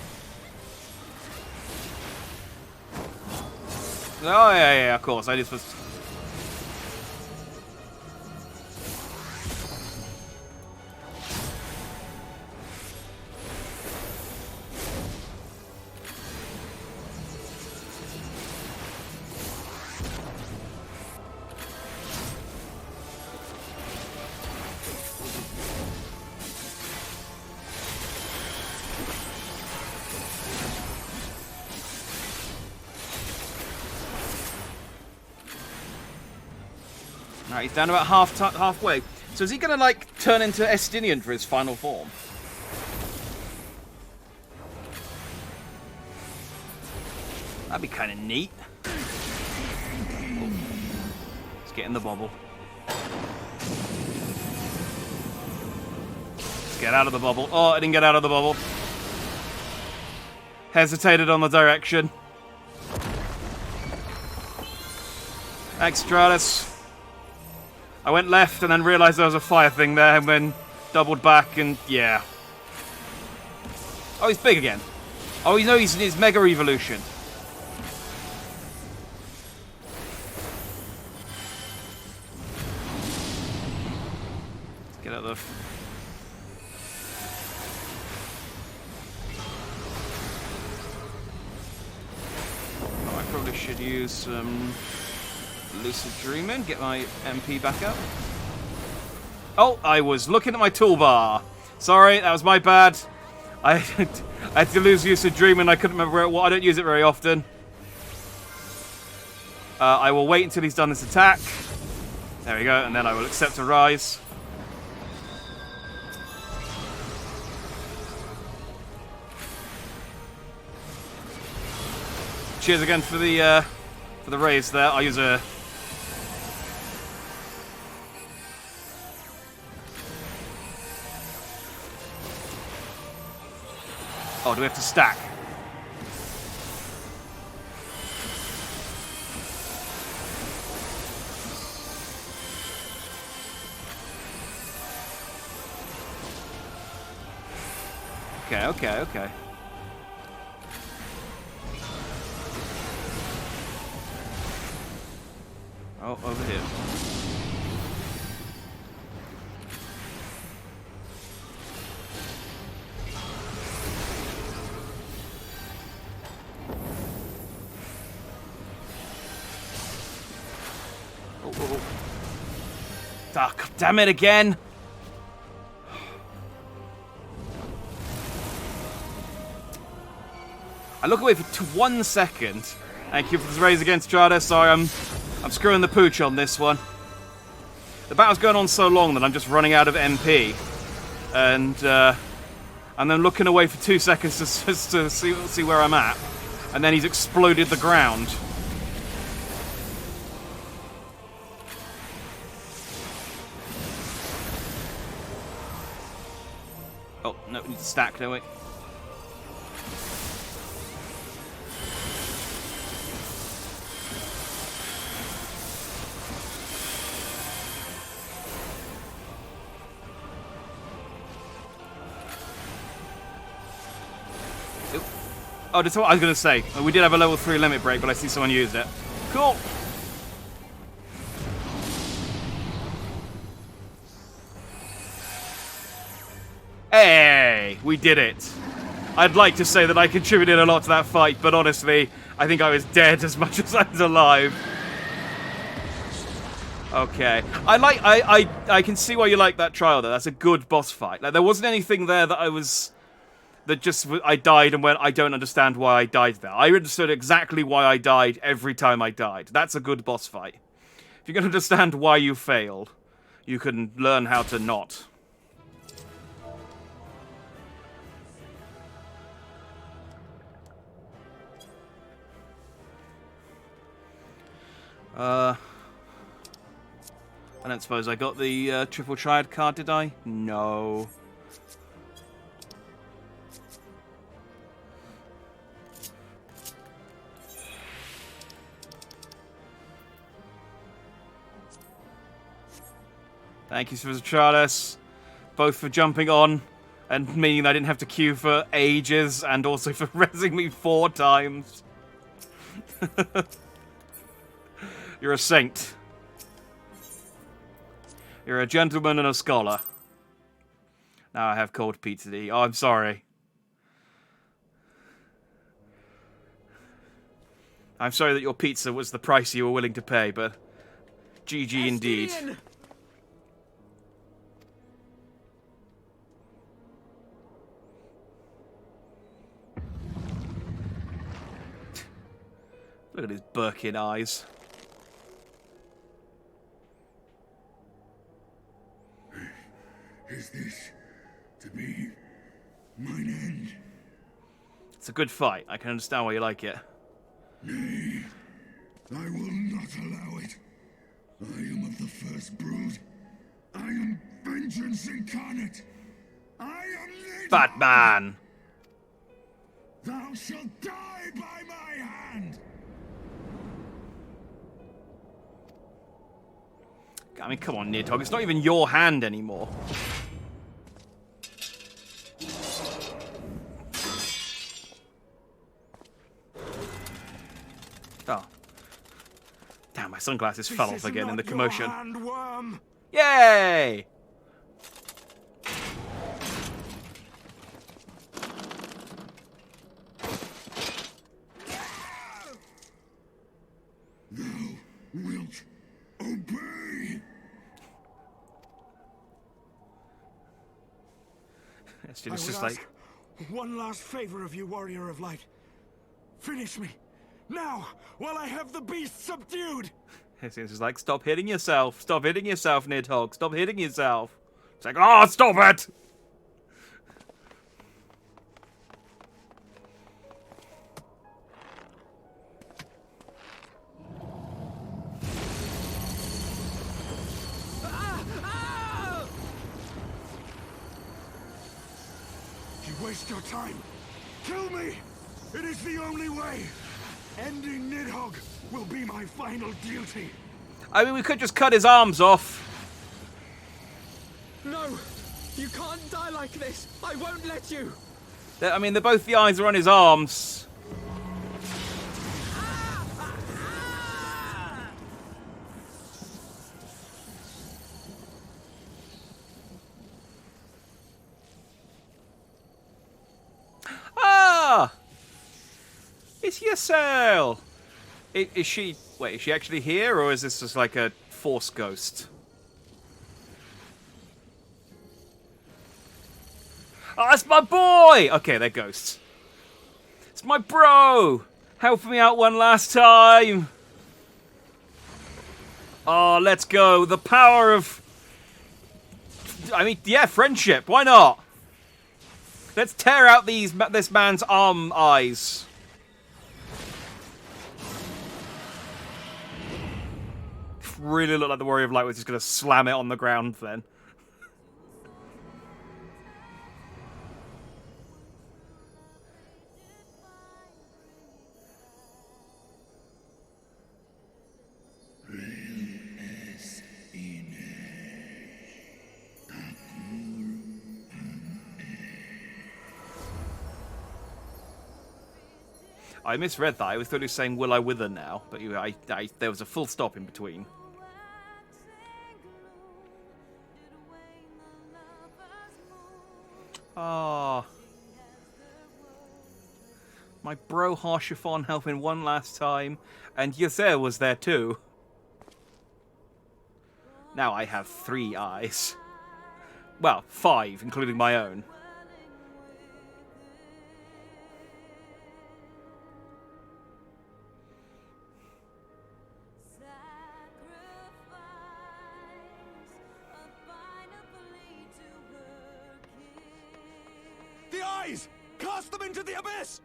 Oh yeah, of course, I just was... Right, he's down about halfway. So is he going to, like, turn into Estinian for his final form? That'd be kind of neat. Oh. Let's get in the bubble. Let's get out of the bubble. Oh, I didn't get out of the bubble. Hesitated on the direction. Extratus. I went left and then realised there was a fire thing there and then doubled back and yeah. Oh, he's big again. Oh, you know he's in his Mega Evolution. Get out of I probably should use some lucid dreaming. Get my MP back up. Oh, I was looking at my toolbar. Sorry, that was my bad. I had to lose lucid dreaming. I couldn't remember where it was. I don't use it very often. I will wait until he's done this attack. There we go, and then I will accept a rise. Cheers again for the raise there. I'll use a... Oh, do we have to stack? Okay. Oh, over here. Oh. Ah, God damn it again! I look away for 1 second. Thank you for this raise against Strata. Sorry, I'm screwing the pooch on this one. The battle's going on so long that I'm just running out of MP. And then looking away for 2 seconds to see where I'm at. And then he's exploded the ground. Oh, no, we need to stack, don't we? Oh, that's what I was going to say. We did have a level 3 limit break, but I see someone used it. Cool. Hey, we did it. I'd like to say that I contributed a lot to that fight, but honestly, I think I was dead as much as I was alive. Okay. I can see why you like that trial, though. That's a good boss fight. Like, there wasn't anything there that I died and went, I don't understand why I died there. I understood exactly why I died every time I died. That's a good boss fight. If you can understand why you failed, you can learn how to not. I don't suppose I got the triple triad card, did I? No. Thank you, Charles, both for jumping on and meaning I didn't have to queue for ages, and also for rezzing me 4 times. You're a saint. You're a gentleman and a scholar. Now I have cold pizza to eat. Oh, I'm sorry. I'm sorry that your pizza was the price you were willing to pay, but GG indeed. Look at his Birkin eyes. Is this to be mine end? It's a good fight. I can understand why you like it. Nay, I will not allow it. I am of the first brood. I am vengeance incarnate. I am Nidhogg. Batman! Thou shalt die by my hand. I mean, come on, Nidhogg. It's not even your hand anymore. Oh. Damn, my sunglasses fell off again in the commotion. Handworm. Yay! It's I would just ask like, one last favor of you, Warrior of Light. Finish me. Now, while I have the beast subdued! it's just like, stop hitting yourself. Stop hitting yourself, Nidhogg. Stop hitting yourself. It's like, oh, stop it! You waste your time. Kill me! It is the only way! Ending Nidhogg will be my final duty. I mean, we could just cut his arms off. No! You can't die like this! I won't let you! I mean, both the eyes are on his arms. Ah! It's Yasel! Is she... Wait, is she actually here, or is this just like a force ghost? Oh, that's my boy! Okay, they're ghosts. It's my bro! Help me out one last time! Oh, let's go. The power of... I mean, yeah, friendship. Why not? Let's tear out this man's arm eyes. Really looked like the Warrior of Light was just going to slam it on the ground then. I misread that. I thought he was saying, will I wither now? But there was a full stop in between. Ah. My bro Harshafon helping one last time. And Yazer was there too. Now I have 3 eyes. Well, 5, including my own. The eyes! Cast them into the abyss!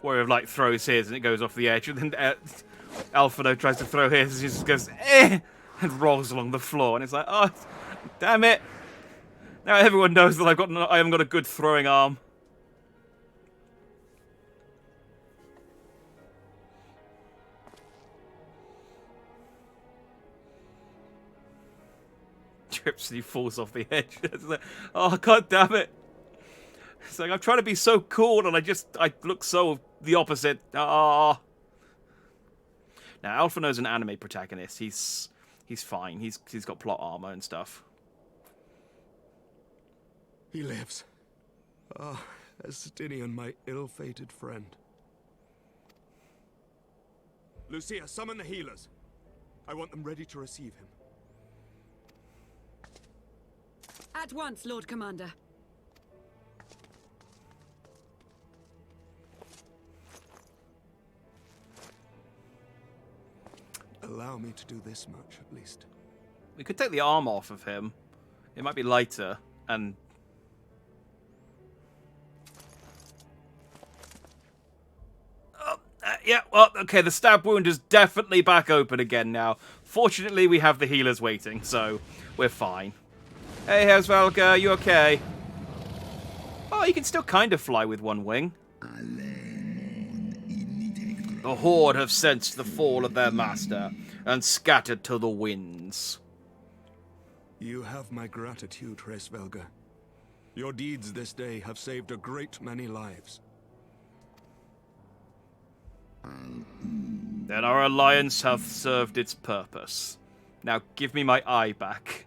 Warrior of Light throws his and it goes off the edge, and then Alphino tries to throw his and he just goes, eh, and rolls along the floor, and it's like, oh, damn it. Now everyone knows that I haven't got a good throwing arm. Trips and he falls off the edge. It's like, oh, god damn it. It's like, I'm trying to be so cool and I look so the opposite. Ah. Now, Alphino's an anime protagonist. He's fine. He's got plot armor and stuff. He lives. Ah, Estinian, my ill-fated friend. Lucia, summon the healers. I want them ready to receive him. At once, Lord Commander. Allow me to do this much, at least. We could take the arm off of him. It might be lighter, and... yeah, well, okay, the stab wound is definitely back open again now. Fortunately, we have the healers waiting, so we're fine. Hey, how's Valga? You okay? Oh, you can still kind of fly with one wing. The Horde have sensed the fall of their master and scattered to the winds. You have my gratitude, Hraesvelga. Your deeds this day have saved a great many lives. Then our alliance hath served its purpose. Now give me my eye back.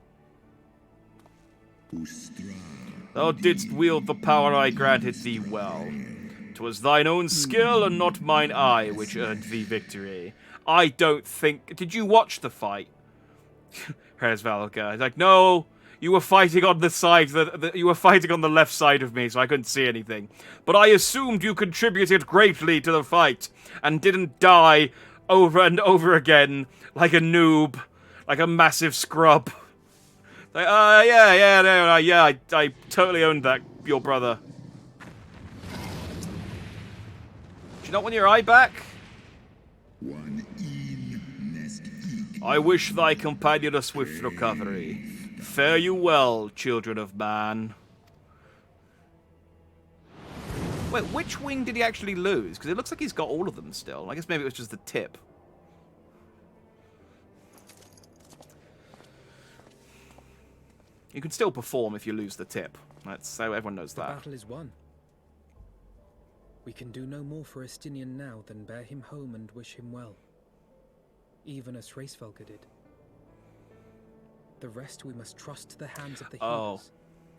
Thou didst wield the power I granted thee well. 'Twas thine own skill and not mine eye which earned thee victory. I don't think... Did you watch the fight? Hersvalga. He's like, no, you were fighting on the side... you were fighting on the left side of me, so I couldn't see anything. But I assumed you contributed greatly to the fight, and didn't die over and over again like a noob, like a massive scrub. Like, yeah, I totally owned that, your brother. Do you not want your eye back? I wish thy companion a swift recovery. Fare you well, children of man. Wait, which wing did he actually lose? Because it looks like he's got all of them still. I guess maybe it was just the tip. You can still perform if you lose the tip. That's how everyone knows that. The battle is won. We can do no more for Estinian now than bear him home and wish him well. Even as Hraesvelgr did. The rest we must trust to the hands of the healers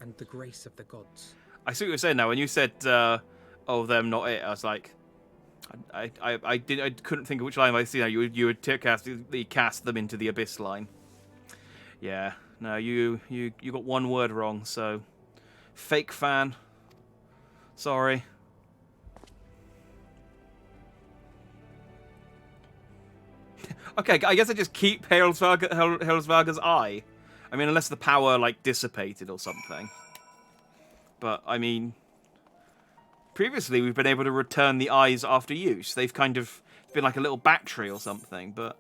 and the grace of the gods. I see what you're saying now. When you said, "Oh, them not it," I was like, I couldn't think of which line I see now. You would cast them into the abyss line. Yeah, no, you got one word wrong. So, fake fan. Sorry. Okay, I guess I just keep Hraesvelgr's eye. I mean, unless the power, like, dissipated or something. But, I mean... Previously, we've been able to return the eyes after use. They've kind of been like a little battery or something, but...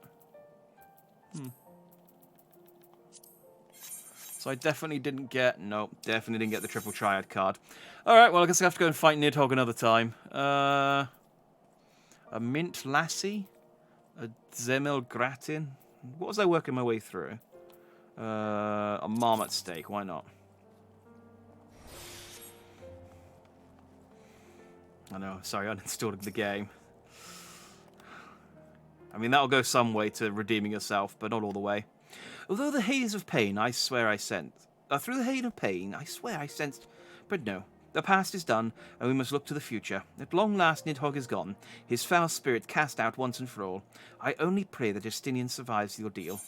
So I definitely didn't get... Nope, definitely didn't get the Triple Triad card. Alright, well, I guess I have to go and fight Nidhogg another time. A Mint Lassie? A Zemel Gratin? What was I working my way through? A Marmot Steak, why not? I know, sorry, uninstalling the game. I mean, that'll go some way to redeeming yourself, but not all the way. Although the haze of pain, I swear I sensed... through the haze of pain, I swear I sensed... But no, the past is done, and we must look to the future. At long last, Nidhogg is gone, his foul spirit cast out once and for all. I only pray that Estinian survives the ordeal.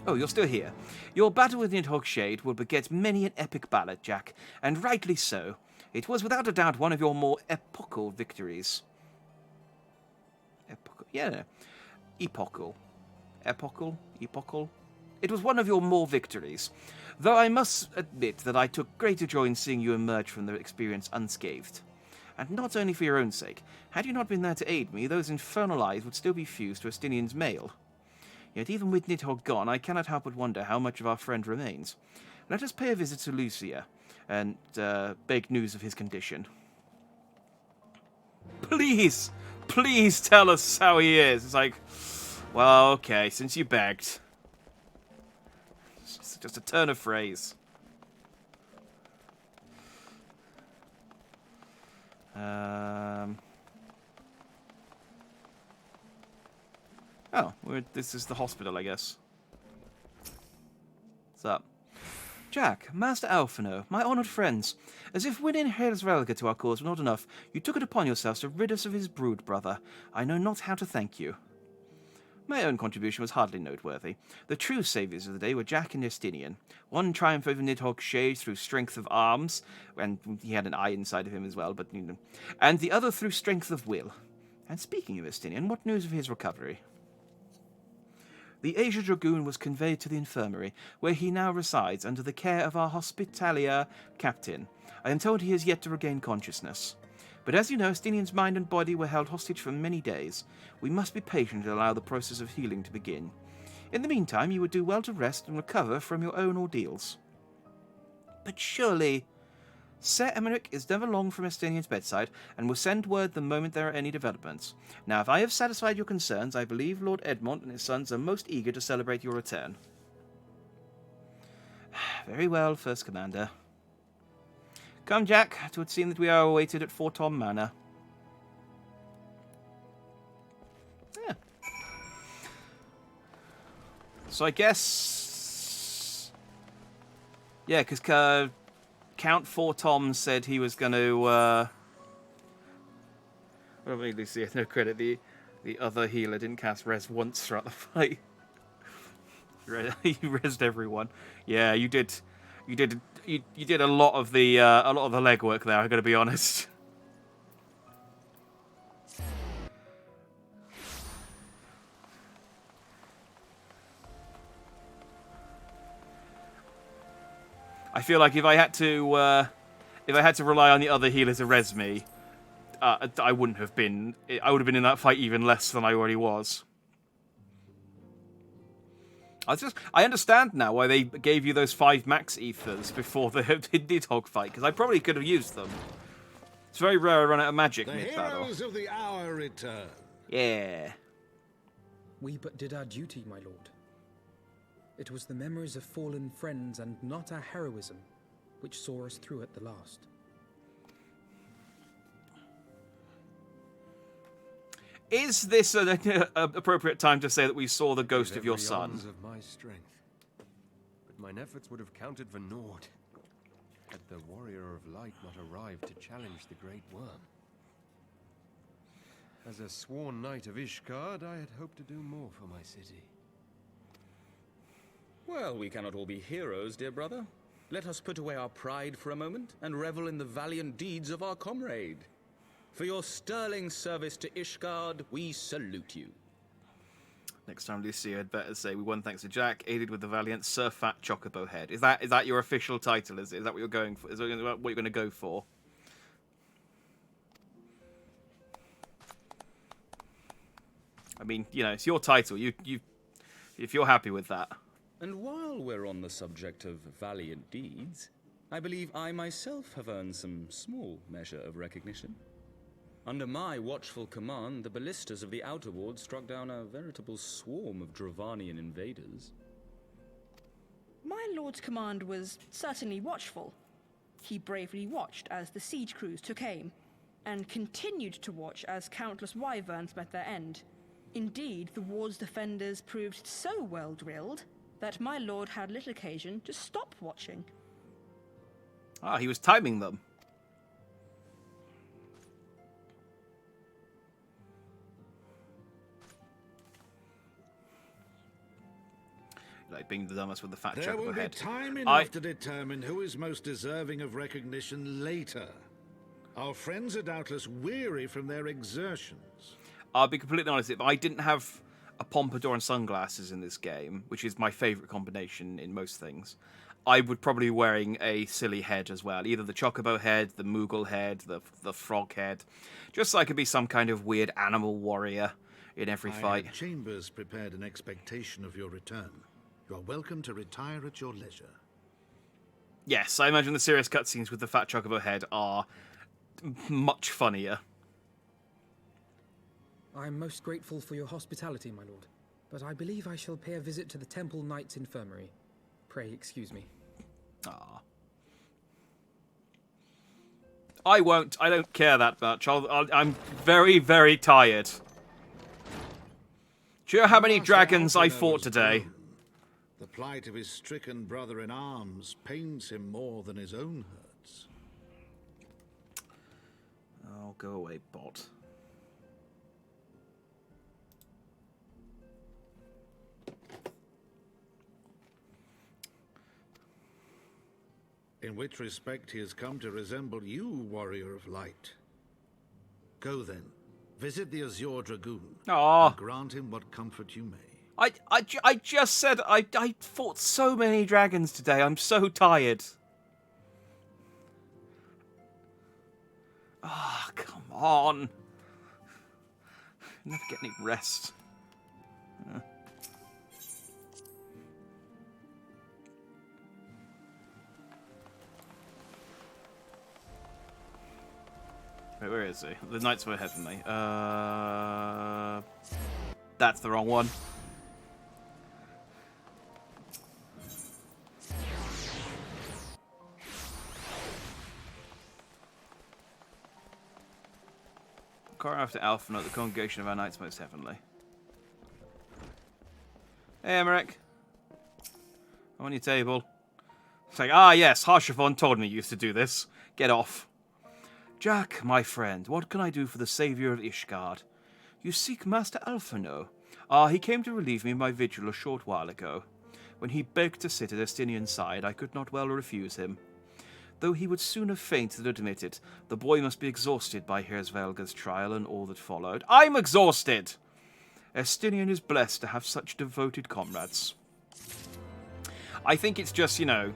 Oh, you're still here. Your battle with Nidhogg Shade will beget many an epic ballad, Jack, and rightly so. It was without a doubt one of your more epochal victories. Epochal? Yeah, no. Epochal. Epochal? Epochal? It was one of your more victories, though I must admit that I took greater joy in seeing you emerge from the experience unscathed. And not only for your own sake. Had you not been there to aid me, those infernal eyes would still be fused to Estinian's mail. Yet even with Nidhogg gone, I cannot help but wonder how much of our friend remains. Let us pay a visit to Lucia, and beg news of his condition. Please! Please tell us how he is! It's like, well, okay, since you begged. It's just a turn of phrase. Oh, this is the hospital, I guess. What's up? Jack, Master Alphino, my honoured friends. As if winning Hraesvelgr to our cause were not enough, you took it upon yourselves to rid us of his brood brother. I know not how to thank you. My own contribution was hardly noteworthy. The true saviours of the day were Jack and Estinian. One triumphed over Nidhogg Shade through strength of arms, and he had an eye inside of him as well, but you know, and the other through strength of will. And speaking of Estinian, what news of his recovery? The Asia Dragoon was conveyed to the infirmary, where he now resides under the care of our Hospitalia captain. I am told he has yet to regain consciousness. But as you know, Estinian's mind and body were held hostage for many days. We must be patient and allow the process of healing to begin. In the meantime, you would do well to rest and recover from your own ordeals. But surely... Sir Emmerich is never long from Estinian's bedside, and will send word the moment there are any developments. Now, if I have satisfied your concerns, I believe Lord Edmond and his sons are most eager to celebrate your return. Very well, First Commander. Come, Jack. It would seem that we are awaited at Fort Tom Manor. Yeah. So I guess... Yeah, because... Count Four Tom said he was going to. Well, maybe see no credit. The other healer didn't cast res once throughout the fight. He resed everyone. Yeah, you did. You did a lot of the legwork there. I got to be honest. I feel like if I had to rely on the other healer to res me, I wouldn't have been. I would have been in that fight even less than I already was. I understand now why they gave you those 5 max ethers before the Nidhogg fight, because I probably could have used them. It's very rare I run out of magic mid-battle. The heroes of the hour return. Yeah. We but did our duty, my lord. It was the memories of fallen friends and not our heroism which saw us through at the last. Is this an appropriate time to say that we saw the ghost of your son? Of my strength. But mine efforts would have counted for naught had the warrior of light not arrived to challenge the great worm. As a sworn knight of Ishgard, I had hoped to do more for my city. Well, we cannot all be heroes, dear brother. Let us put away our pride for a moment and revel in the valiant deeds of our comrade. For your sterling service to Ishgard, we salute you. Next time, Lucy, I'd better say we won thanks to Jack, aided with the valiant Sir Fat Chocobo Head. Is that your official title? Is that what you're going for? Is that what you're going to go for? I mean, you know, it's your title. If you're happy with that. And while we're on the subject of valiant deeds, I believe I myself have earned some small measure of recognition. Under my watchful command, the ballistas of the Outer Ward struck down a veritable swarm of Dravanian invaders. My lord's command was certainly watchful. He bravely watched as the siege crews took aim, and continued to watch as countless wyverns met their end. Indeed, the ward's defenders proved so well drilled that my lord had little occasion to stop watching. Ah, he was timing them. Like being the dumbest with the fat There chocolate will be head. time enough to determine who is most deserving of recognition later. Our friends are doubtless weary from their exertions. I'll be completely honest, if I didn't have a pompadour and sunglasses in this game, which is my favourite combination in most things, I would probably be wearing a silly head as well. Either the chocobo head, the moogle head, the frog head. Just so I could be some kind of weird animal warrior in every fight. I had Chambers prepared in expectation of your return. You are welcome to retire at your leisure. Yes, I imagine the serious cutscenes with the fat chocobo head are much funnier. I am most grateful for your hospitality, my lord, but I believe I shall pay a visit to the Temple Knight's Infirmary. Pray excuse me. Ah. I won't. I don't care that much. I'm very, very tired. Do you know how many dragons I fought today? The plight of his stricken brother-in-arms pains him more than his own hurts. Oh, go away, bot. In which respect he has come to resemble you, warrior of light. Go then, visit the Azure Dragoon, and grant him what comfort you may. I just said I fought so many dragons today. I'm so tired. Ah, come on. Never get any rest. Wait, where is he? The Knights were Heavenly. That's the wrong one. Inquire after Alpha, the congregation of our Knights Most Heavenly. Hey, Emmerich. I'm on your table. It's like, ah, yes, Harshavon told me you used to do this. Get off. Jack, my friend, what can I do for the savior of Ishgard? You seek Master Alphino. Ah, he came to relieve me of my vigil a short while ago. When he begged to sit at Estinian's side, I could not well refuse him. Though he would soon have fainted and admit it, the boy must be exhausted by Hersvelga's trial and all that followed. I'm exhausted! Estinian is blessed to have such devoted comrades. I think it's just, you know,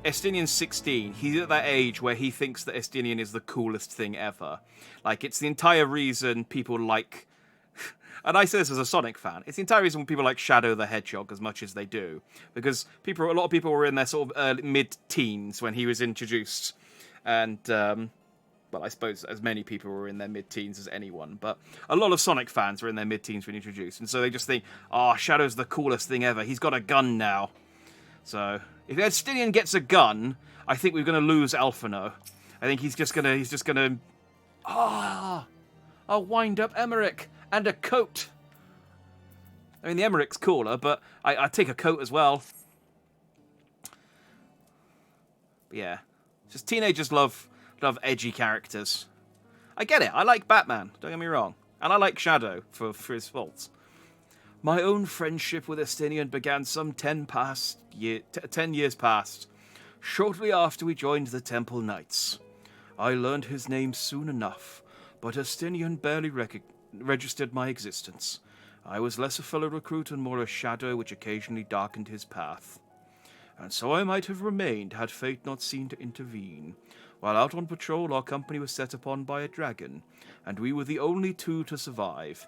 Estinian's 16. He's at that age where he thinks that Estinian is the coolest thing ever. Like, it's the entire reason people like... And I say this as a Sonic fan. It's the entire reason people like Shadow the Hedgehog as much as they do. Because a lot of people were in their sort of mid-teens when he was introduced. And, well, I suppose as many people were in their mid-teens as anyone. But a lot of Sonic fans were in their mid-teens when introduced. And so they just think, oh, Shadow's the coolest thing ever. He's got a gun now. So, if Estinian gets a gun, I think we're going to lose Alphino. I think he's just gonna... Ah! I'll wind up Emmerich! And a coat. I mean, the Emmerich's cooler, but I'd take a coat as well. But yeah. Just teenagers love edgy characters. I get it. I like Batman. Don't get me wrong. And I like Shadow for his faults. My own friendship with Estinian began some 10 years past. Shortly after we joined the Temple Knights. I learned his name soon enough, but Estinian barely registered my existence. I was less a fellow recruit and more a shadow which occasionally darkened his path. And so I might have remained had fate not seemed to intervene. While out on patrol, our company was set upon by a dragon, and we were the only two to survive.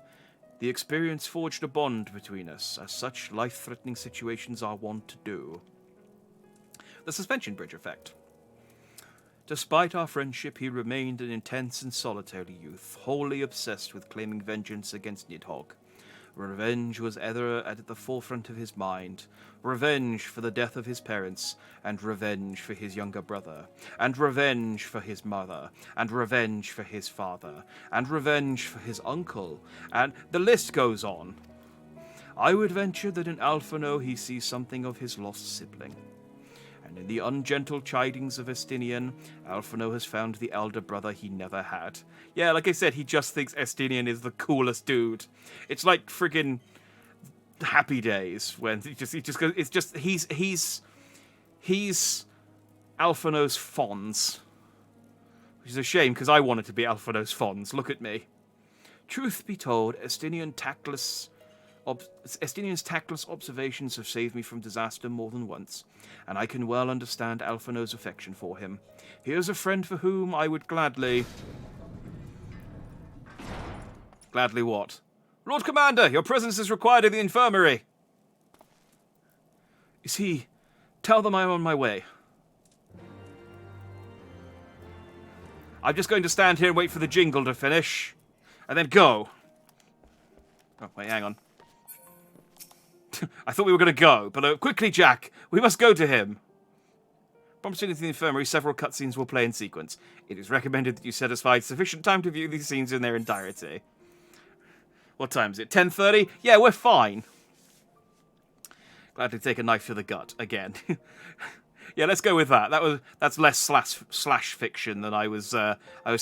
The experience forged a bond between us, as such life-threatening situations are wont to do. The suspension bridge effect. Despite our friendship, he remained an intense and solitary youth, wholly obsessed with claiming vengeance against Nidhogg. Revenge was ever at the forefront of his mind. Revenge for the death of his parents, and revenge for his younger brother, and revenge for his mother, and revenge for his father, and revenge for his uncle, and the list goes on. I would venture that in Alphino he sees something of his lost sibling. And in the ungentle chidings of Estinian, Alphino has found the elder brother he never had. Yeah, like I said, he just thinks Estinian is the coolest dude. It's like friggin' Happy Days when he just goes. It's just he's Alphino's Fonz, which is a shame because I wanted to be Alphino's Fonz. Look at me. Truth be told, Estinian's tactless observations have saved me from disaster more than once, and I can well understand Alphino's affection for him. Here's a friend for whom I would gladly... Gladly what? Lord Commander, your presence is required in the infirmary. Is he... Tell them I'm on my way. I'm just going to stand here and wait for the jingle to finish, and then go. Oh, wait, hang on. I thought we were going to go, but quickly, Jack. We must go to him. Promising to the infirmary, several cutscenes will play in sequence. It is recommended that you set aside sufficient time to view these scenes in their entirety. What time is it? 10:30? Yeah, we're fine. Glad to take a knife to the gut again. Yeah, let's go with that. That's less slash fiction than I was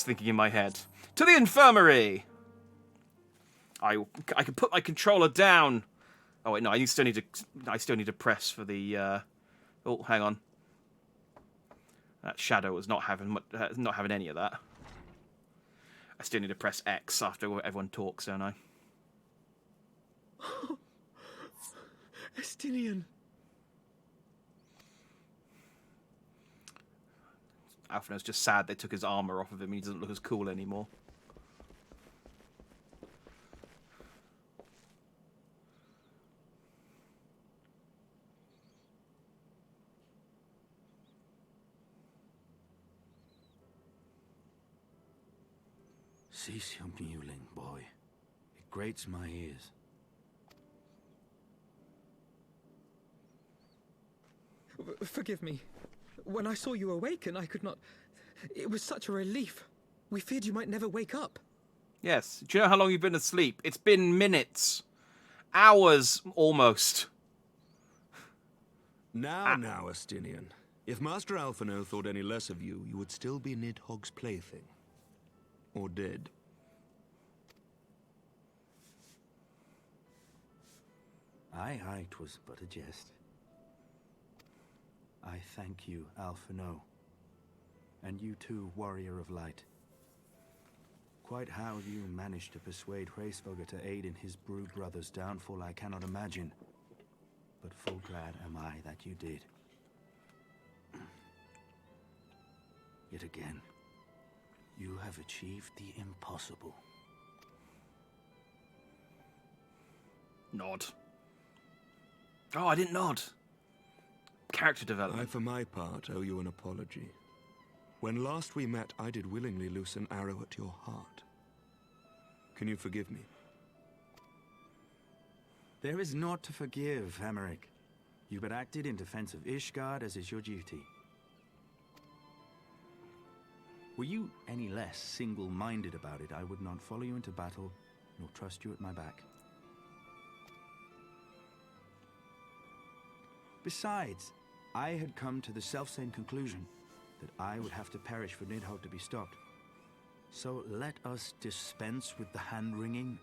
thinking in my head. To the infirmary. I can put my controller down. Oh wait, no, I still need to press for the. Oh, hang on. That shadow was not having any of that. I still need to press X after everyone talks, don't I? Estinian. Alphino's just sad they took his armor off of him. He doesn't look as cool anymore. Cease your mewling, boy. It grates my ears. Forgive me. When I saw you awaken, I could not... It was such a relief. We feared you might never wake up. Yes. Do you know how long you've been asleep? It's been minutes. Hours, almost. Now, Estinian. If Master Alphino thought any less of you, you would still be Nidhogg's plaything. Or dead. Aye, 'twas but a jest. I thank you, Alphino. And you too, Warrior of Light. Quite how you managed to persuade Hraesvelgr to aid in his brood brother's downfall I cannot imagine. But full glad am I that you did. Yet again, you have achieved the impossible. Nod. Oh, I didn't nod. Character I, development. for my part, owe you an apology. When last we met, I did willingly loose an arrow at your heart. Can you forgive me? There is naught to forgive, Hameric. You but acted in defense of Ishgard as is your duty. Were you any less single-minded about it, I would not follow you into battle, nor trust you at my back. Besides, I had come to the self-same conclusion that I would have to perish for Nidhogg to be stopped. So let us dispense with the hand-wringing.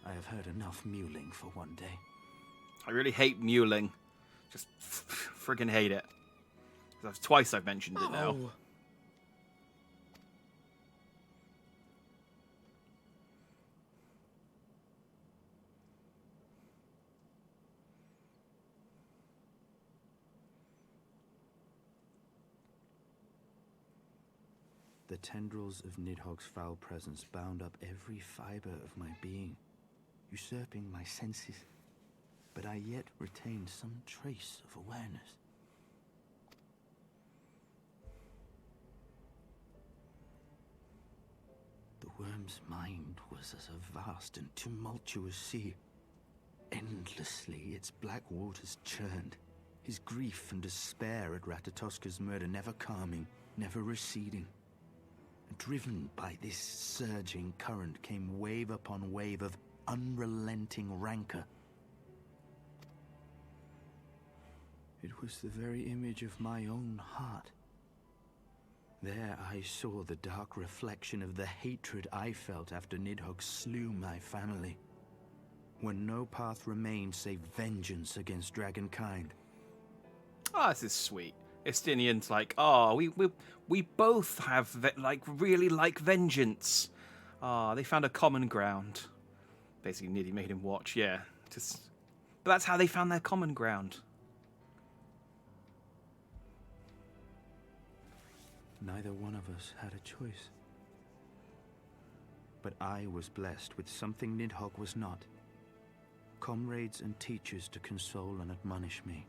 I have heard enough mewling for one day. I really hate mewling. Just friggin' hate it. That's twice I've mentioned it now. Oh. The tendrils of Nidhogg's foul presence bound up every fiber of my being, usurping my senses, but I yet retained some trace of awareness. The worm's mind was as a vast and tumultuous sea. Endlessly its black waters churned, his grief and despair at Ratatoska's murder never calming, never receding. Driven by this surging current came wave upon wave of unrelenting rancor. It was the very image of my own heart. There I saw the dark reflection of the hatred I felt after Nidhogg slew my family, when no path remained save vengeance against dragonkind. Oh, this is sweet. Estinian's like, oh, we both have really like vengeance. Ah, they found a common ground. Basically, nearly made him watch. Yeah, but that's how they found their common ground. Neither one of us had a choice. But I was blessed with something Nidhogg was not. Comrades and teachers to console and admonish me.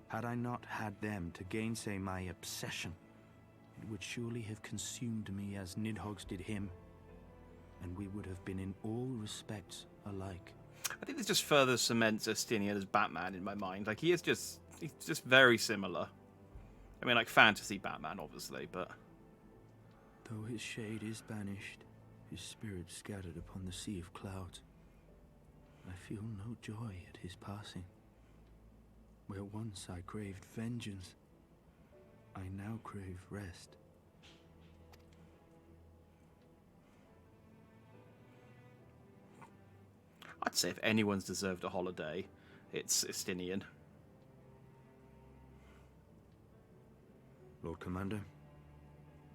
Had I not had them to gainsay my obsession, it would surely have consumed me as Nidhogg's did him, and we would have been in all respects alike. I think this just further cements Estinian as Batman in my mind. Like, he's just very similar. I mean, like, fantasy Batman, obviously, but... Though his shade is banished, his spirit scattered upon the sea of clouds, I feel no joy at his passing. Where once I craved vengeance, I now crave rest. I'd say if anyone's deserved a holiday, it's Estinian. Lord Commander,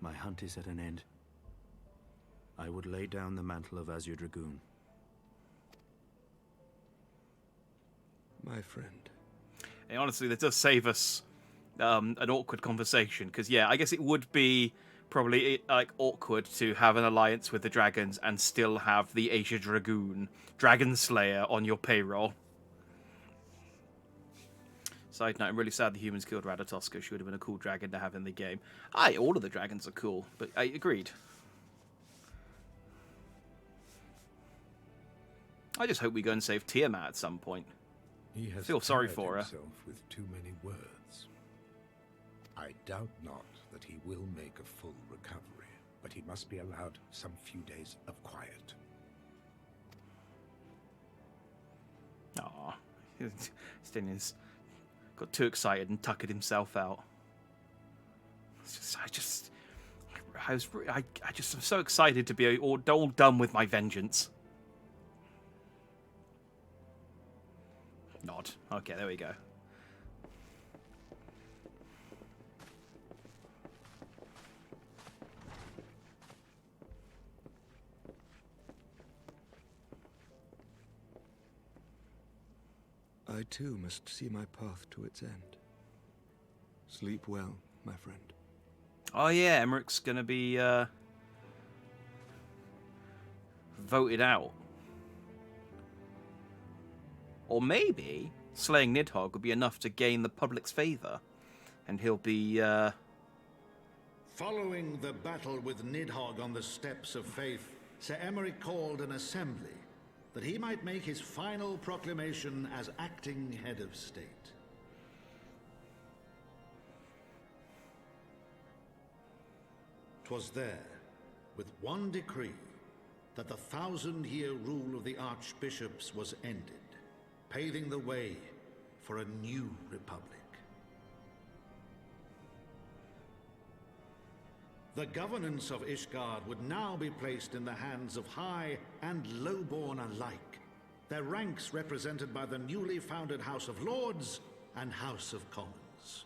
my hunt is at an end. I would lay down the mantle of Azure Dragoon. My friend. And honestly, that does save us an awkward conversation, because, yeah, I guess it would be probably awkward to have an alliance with the dragons and still have the Azure Dragoon, Dragon Slayer, on your payroll. Side note, I'm really sad the humans killed Ratatoska. She would have been a cool dragon to have in the game. Aye, all of the dragons are cool, but I agreed. I just hope we go and save Tiamat at some point. He has Feel sorry tired for her. himself with too many words. I doubt not that he will make a full recovery, but he must be allowed some few days of quiet. Estinian's got too excited and tuckered himself out. I just am so excited to be all done with my vengeance. Nod. Okay, there we go. I too must see my path to its end. Sleep well, my friend. Oh yeah, Emmerich's gonna be voted out. Or maybe slaying Nidhogg would be enough to gain the public's favour, and he'll be Following the battle with Nidhogg on the Steps of Faith, Sir Emmerich called an assembly that he might make his final proclamation as acting head of state. 'Twas there, with one decree, that the 1,000-year rule of the archbishops was ended, paving the way for a new republic. The governance of Ishgard would now be placed in the hands of high and lowborn alike, their ranks represented by the newly founded House of Lords and House of Commons.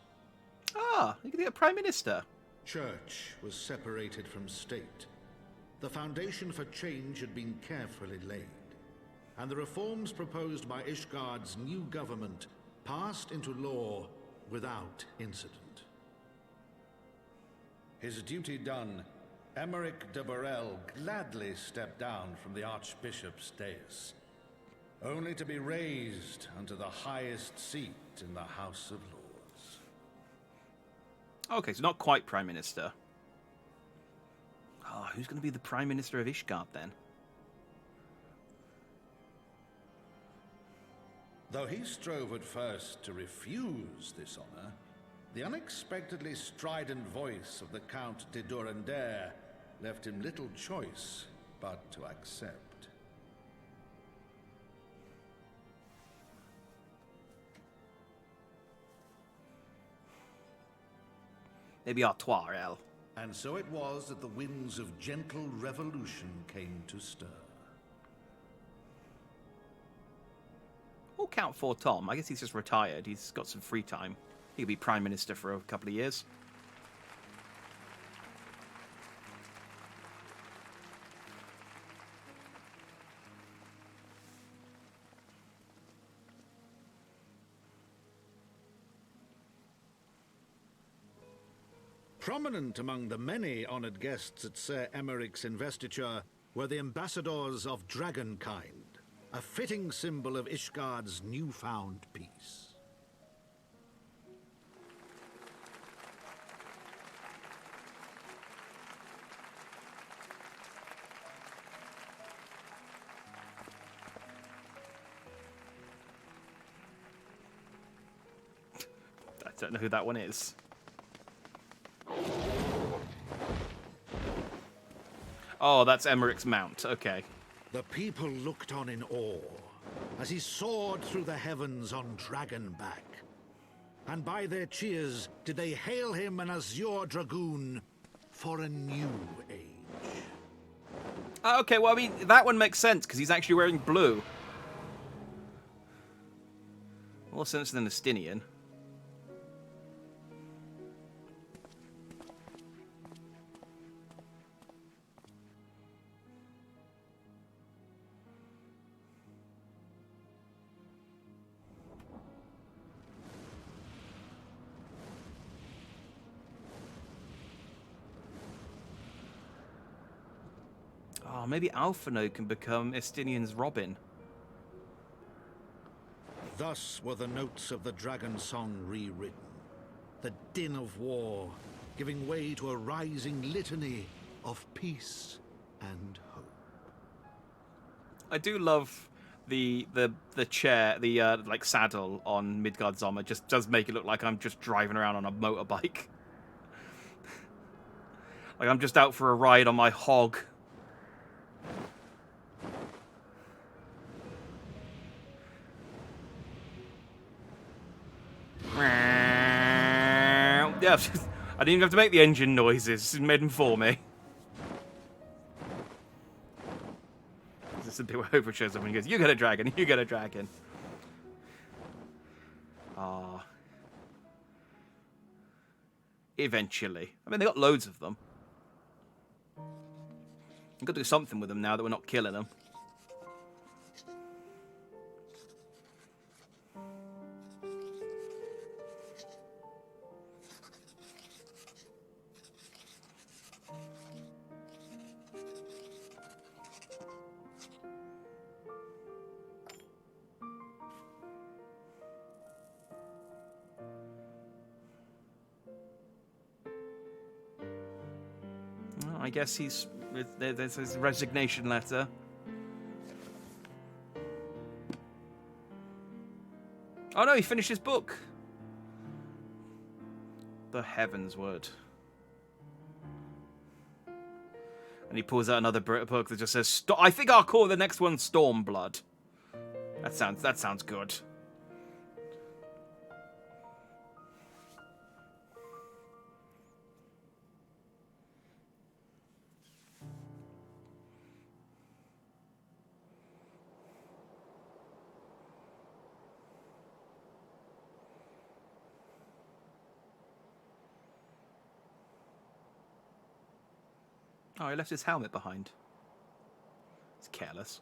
Ah, you can be a Prime Minister. Church was separated from state. The foundation for change had been carefully laid, and the reforms proposed by Ishgard's new government passed into law without incident. His duty done, Emmerich de Burrell gladly stepped down from the Archbishop's dais, only to be raised unto the highest seat in the House of Lords. Okay, so not quite Prime Minister. Oh, who's going to be the Prime Minister of Ishgard then? Though he strove at first to refuse this honor, the unexpectedly strident voice of the Count de Durandare left him little choice but to accept. Maybe Artois, El. And so it was that the winds of gentle revolution came to stir. Or Count for Tom. I guess he's just retired. He's got some free time. He could be Prime Minister for a couple of years. Prominent among the many honored guests at Sir Emmerich's investiture were the ambassadors of Dragonkind, a fitting symbol of Ishgard's newfound peace. I don't know who that one is. Oh, that's Emmerich's mount. Okay. The people looked on in awe as he soared through the heavens on Dragonback. And by their cheers did they hail him an azure dragoon for a new age. Okay, well, I mean, that one makes sense, because he's actually wearing blue. More sense than Estinian. Oh, maybe Alphino can become Estinian's Robin. Thus were the notes of the dragon song rewritten, the din of war giving way to a rising litany of peace and hope. I do love the chair, the like saddle on Midgard's armor. Just does make it look like I'm just driving around on a motorbike. Like I'm just out for a ride on my hog. Yeah, I didn't even have to make the engine noises. It made them for me. This is the bit where Hoover shows up and he goes, "You get a dragon, you get a dragon." Ah. Eventually. I mean, they got loads of them. We've got to do something with them now that we're not killing them. I guess there's his resignation letter. Oh no, he finished his book. The Heavensward. And he pulls out another book that just says, I think I'll call the next one Stormblood. That sounds good. Oh, he left his helmet behind. It's careless.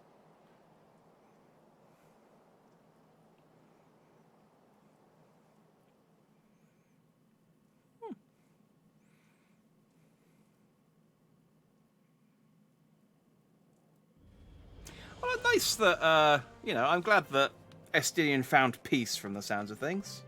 Well, nice that, I'm glad that Estinian found peace from the sounds of things.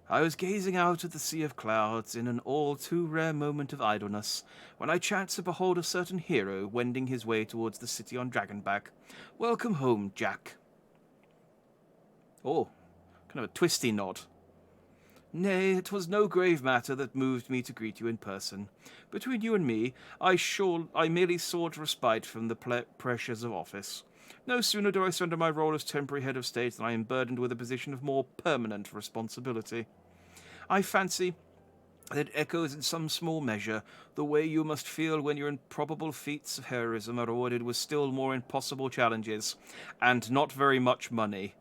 I was gazing out at the sea of clouds in an all too rare moment of idleness, when I chanced to behold a certain hero wending his way towards the city on Dragonback. Welcome home, Jack. Oh, kind of a twisty nod. Nay, it was no grave matter that moved me to greet you in person. Between you and me, I merely sought respite from the pressures of office. No sooner do I surrender my role as temporary head of state than I am burdened with a position of more permanent responsibility. I fancy that it echoes in some small measure the way you must feel when your improbable feats of heroism are rewarded with still more impossible challenges, and not very much money.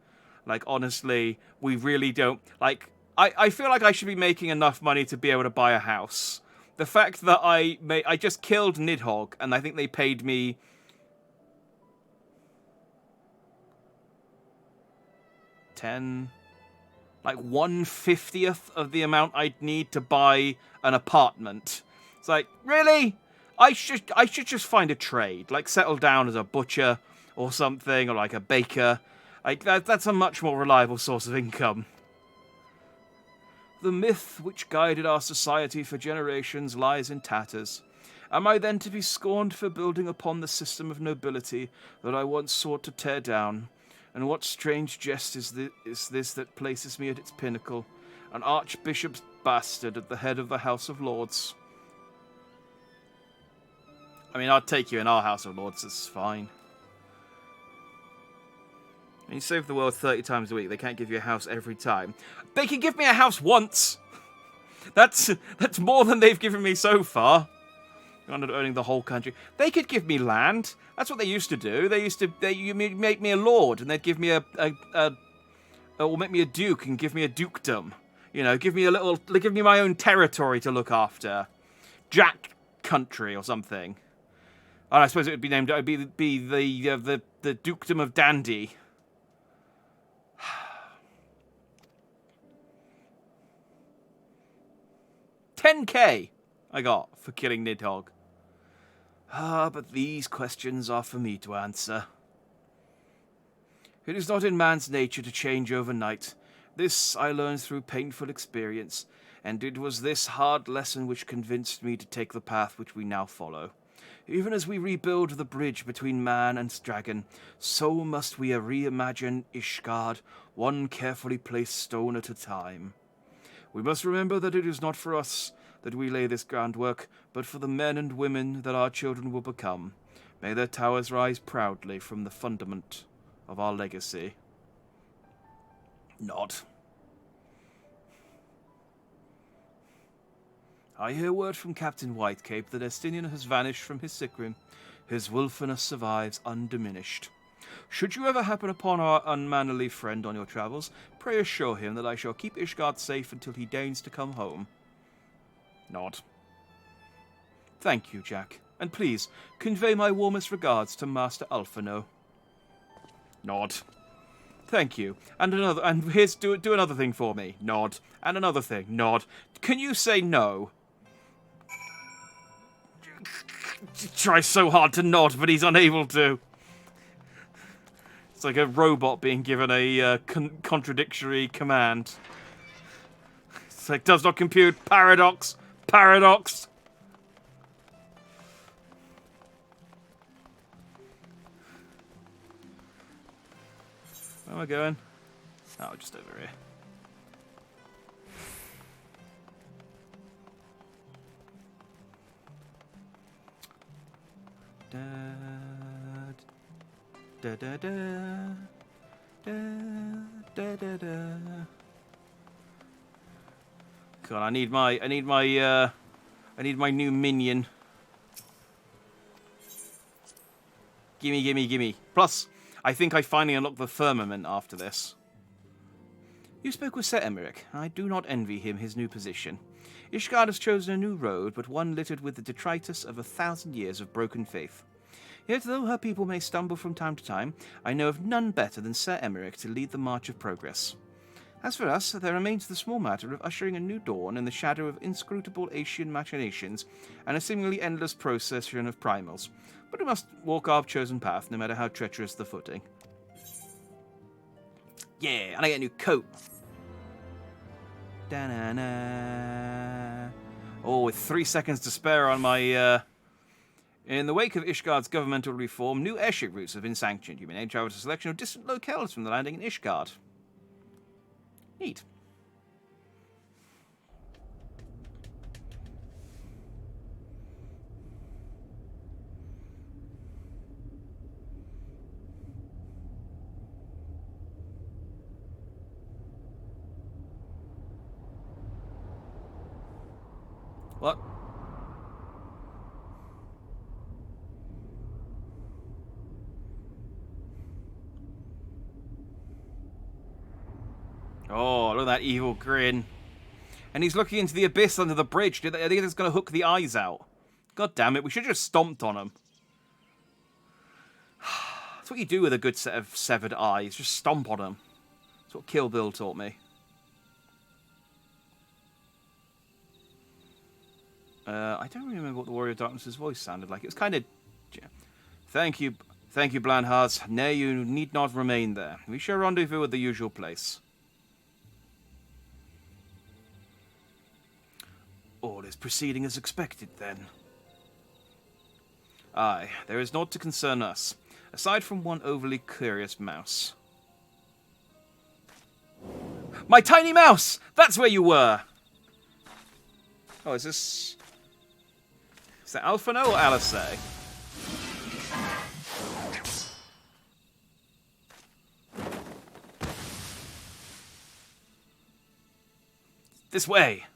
Like, honestly, we really don't... I feel like I should be making enough money to be able to buy a house. The fact that I just killed Nidhogg, and I think they paid me... like 1/50th of the amount I'd need to buy an apartment. It's like, really? I should just find a trade, like settle down as a butcher or something, or like a baker. Like that's a much more reliable source of income. The myth which guided our society for generations lies in tatters. Am I then to be scorned for building upon the system of nobility that I once sought to tear down? And what strange jest is this that places me at its pinnacle, an archbishop's bastard at the head of the House of Lords? I mean, I'd take you in our House of Lords, it's fine. And you save the world 30 times a week, they can't give you a house every time. They can give me a house once! That's more than they've given me so far. Kind of owning the whole country. They could give me land. That's what they used to do. You make me a lord, and they'd give me or make me a duke and give me a dukedom. You know, give me my own territory to look after. Jack country or something. And I suppose it would be named. It would be the dukedom of Dandy. $10,000 I got for killing Nidhogg. But these questions are for me to answer. It is not in man's nature to change overnight. This I learned through painful experience, and it was this hard lesson which convinced me to take the path which we now follow. Even as we rebuild the bridge between man and dragon, so must we reimagine Ishgard, one carefully placed stone at a time. We must remember that it is not for us that we lay this groundwork, but for the men and women that our children will become. May their towers rise proudly from the fundament of our legacy. Nod. I hear word from Captain Whitecape that Estinian has vanished from his sick room. His wilfulness survives undiminished. Should you ever happen upon our unmannerly friend on your travels, pray assure him that I shall keep Ishgard safe until he deigns to come home. Nod. Thank you, Jack. And please, convey my warmest regards to Master Alphino. Nod. Thank you. And here's do another thing for me. Nod. And another thing. Nod. Can you say no? Tries so hard to nod, but he's unable to. It's like a robot being given a contradictory command. It's like, does not compute. Paradox. Paradox. Where am I going? Oh, just over here. Da da da da da da da da. God, I need my new minion. Gimme, gimme, gimme. Plus, I think I finally unlocked the firmament after this. You spoke with Sir Emmerich. I do not envy him his new position. Ishgard has chosen a new road, but one littered with the detritus of 1,000 years of broken faith. Yet, though her people may stumble from time to time, I know of none better than Sir Emmerich to lead the march of progress. As for us, there remains the small matter of ushering a new dawn in the shadow of inscrutable Asian machinations and a seemingly endless procession of primals. But we must walk our chosen path, no matter how treacherous the footing. Yeah, and I get a new coat. Da-na-na. Oh, with 3 seconds to spare on my... In the wake of Ishgard's governmental reform, new airship routes have been sanctioned. You may now travel to a selection of distant locales from the landing in Ishgard. Neat. What? Oh, look at that evil grin. And he's looking into the abyss under the bridge. I think it's going to hook the eyes out. God damn it, we should have just stomped on him. That's what you do with a good set of severed eyes. Just stomp on them. That's what Kill Bill taught me. I don't really remember what the Warrior of Darkness's voice sounded like. It was kind of... Thank you, Blandhards. Nay, you need not remain there. We shall rendezvous at the usual place. All is proceeding as expected, then. Aye, there is naught to concern us, aside from one overly curious mouse. My tiny mouse! That's where you were! Oh, is this... Is that Alphino or Alice? This way!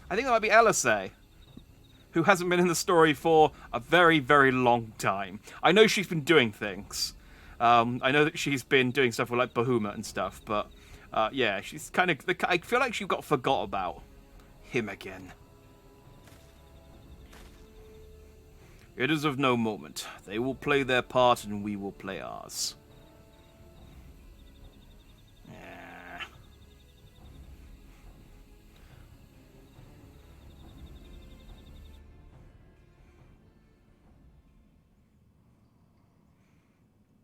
I think that might be Alice, who hasn't been in the story for a very, very long time. I know she's been doing things. I know that she's been doing stuff with, like, Bahuma and stuff, but, yeah, she's kind of... I feel like she got forgot about. Him again. It is of no moment. They will play their part, and we will play ours.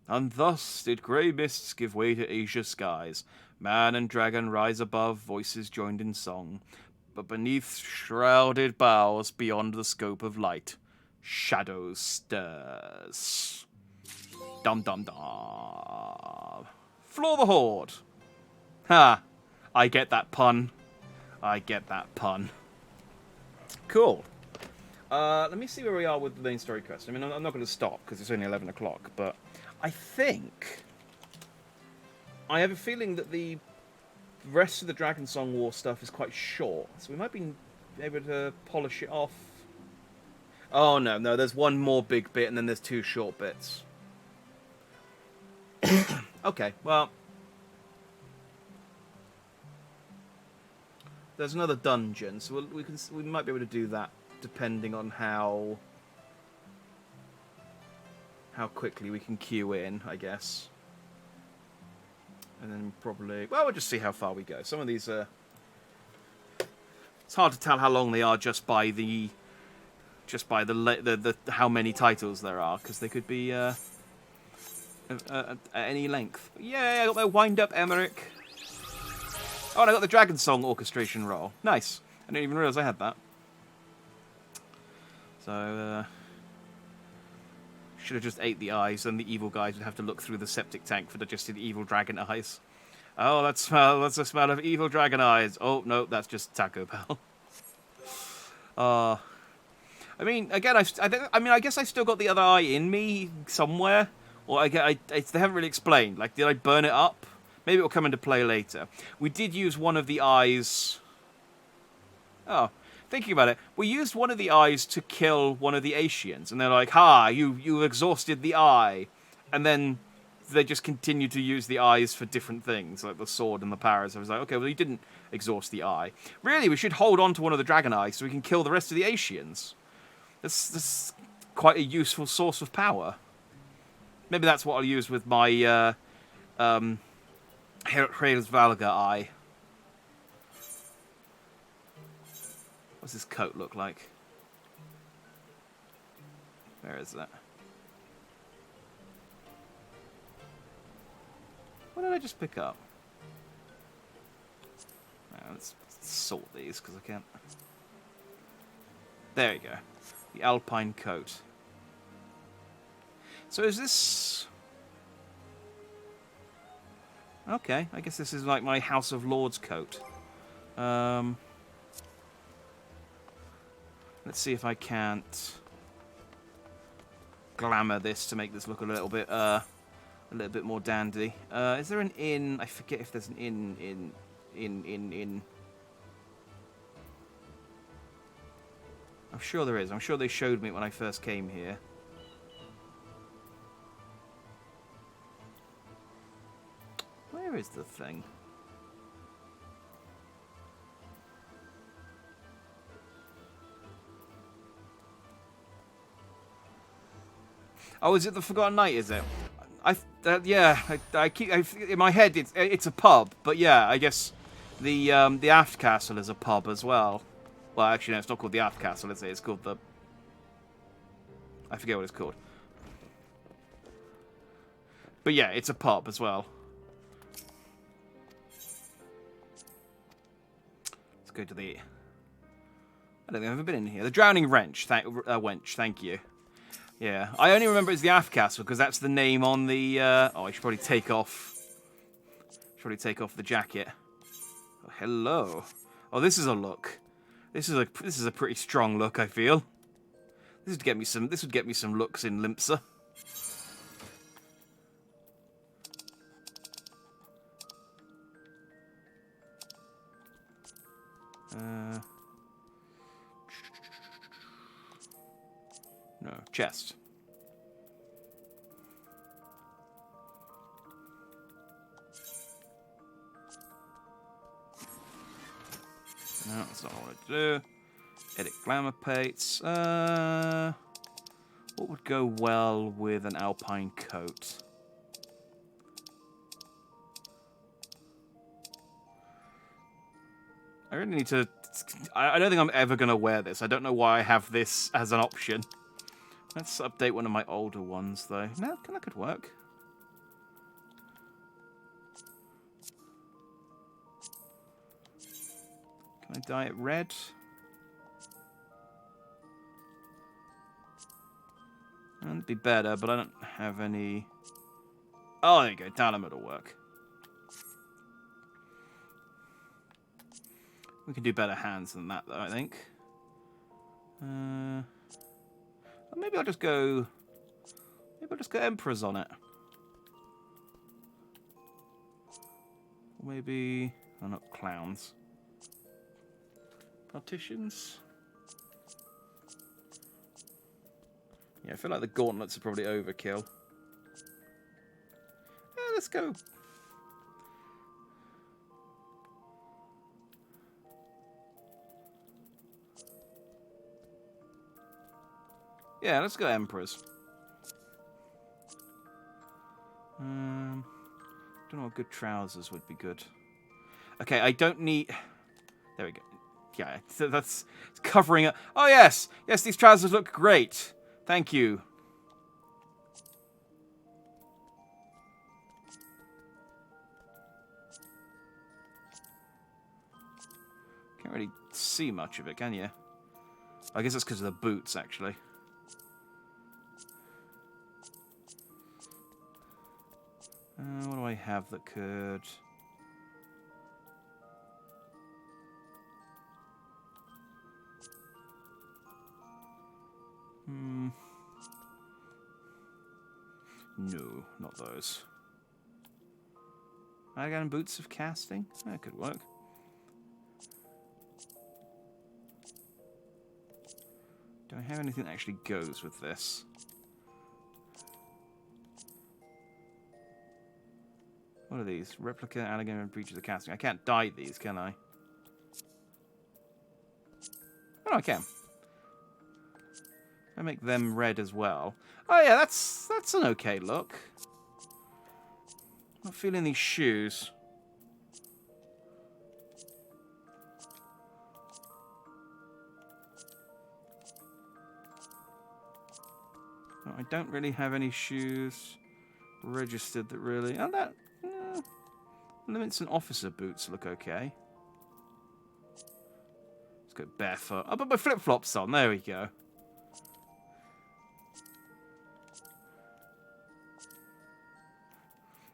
And thus did grey mists give way to azure skies. Man and dragon rise above, voices joined in song. But beneath shrouded boughs, beyond the scope of light, shadows stirs. Dum dum dum. Floor the Horde. Ha! I get that pun. I get that pun. Cool. Let me see where we are with the main story quest. I mean, I'm not going to stop because it's only 11 o'clock, but I think I have a feeling that the rest of the Dragon Song War stuff is quite short, so we might be able to polish it off. Oh, no, there's one more big bit and then there's 2 short bits. Okay, well, there's another dungeon, so we might be able to do that depending on how quickly we can queue in, I guess. And then probably, well, we'll just see how far we go. Some of these are, it's hard to tell how long they are just by the how many titles there are, because they could be at any length. But yeah, I got my wind up, Emmerich. Oh, and I got the Dragon Song orchestration roll. Nice. I didn't even realise I had that. So, should have just ate the eyes, and the evil guys would have to look through the septic tank for digested evil dragon eyes. Oh, that's the smell of evil dragon eyes. Oh, no, that's just Taco Bell. I mean, again, I guess I still got the other eye in me somewhere. Or they haven't really explained. Like, did I burn it up? Maybe it will come into play later. We did use one of the eyes. Oh, thinking about it, we used one of the eyes to kill one of the Asians, and they're like, "Ha! You exhausted the eye," and then they just continued to use the eyes for different things, like the sword and the powers. I was like, okay, well, you didn't exhaust the eye. Really, we should hold on to one of the dragon eyes so we can kill the rest of the Asians. That's quite a useful source of power. Maybe that's what I'll use with my Hrail's Valga eye. What's his coat look like? Where is that? What did I just pick up? Let's sort these, because I can't. There you go. The Alpine coat. So is this... Okay, I guess this is like my House of Lords coat. Let's see if I can't glamour this to make this look a little bit more dandy. Is there an inn? I forget if there's an inn. I'm sure there is. I'm sure they showed me it when I first came here. Where is the thing? Oh, is it the Forgotten Knight, is it? Yeah, I keep in my head it's a pub, but yeah, I guess the Aft Castle is a pub as well. Well, actually, no, it's not called the Aft Castle, is it? It's called the... I forget what it's called. But yeah, it's a pub as well. Let's go to the... I don't think I've ever been in here. The Drowning Wench, thank you. Yeah, I only remember it's the Aft Castle because that's the name on the... Oh, I should probably take off... the jacket. Oh, hello. Oh, this is a look. This is a pretty strong look, I feel. This would get me some looks in Limpsa. No, chest. No, that's not what I want to do. Edit glamour pates. What would go well with an alpine coat? I really need to... I don't think I'm ever going to wear this. I don't know why I have this as an option. Let's update one of my older ones, though. No, that could work. Can I dye it red? That'd be better, but I don't have any... Oh, there you go. Dynamite will work. We can do better hands than that, though, I think. Maybe I'll just go... Maybe I'll just go Emperors on it. Or maybe... Oh, not clowns. Partitions? Yeah, I feel like the gauntlets are probably overkill. Yeah, let's go. Yeah, let's go Emperors. Don't know what good trousers would be good. Okay, I don't need... There we go. Yeah, so that's it's covering it. Oh, yes! Yes, these trousers look great. Thank you. Can't really see much of it, can you? I guess that's because of the boots, actually. What do I have that could... No, not those. Again, boots of casting? That could work. Do I have anything that actually goes with this? What are these? Replica, alligator, and breach of the casting. I can't dye these, can I? Oh, I can. I make them red as well. Oh yeah, that's an okay look. Not feeling these shoes. No, I don't really have any shoes registered that really... Oh, that... Limits and officer boots look okay. Let's go barefoot. I'll put my flip-flops on. There we go.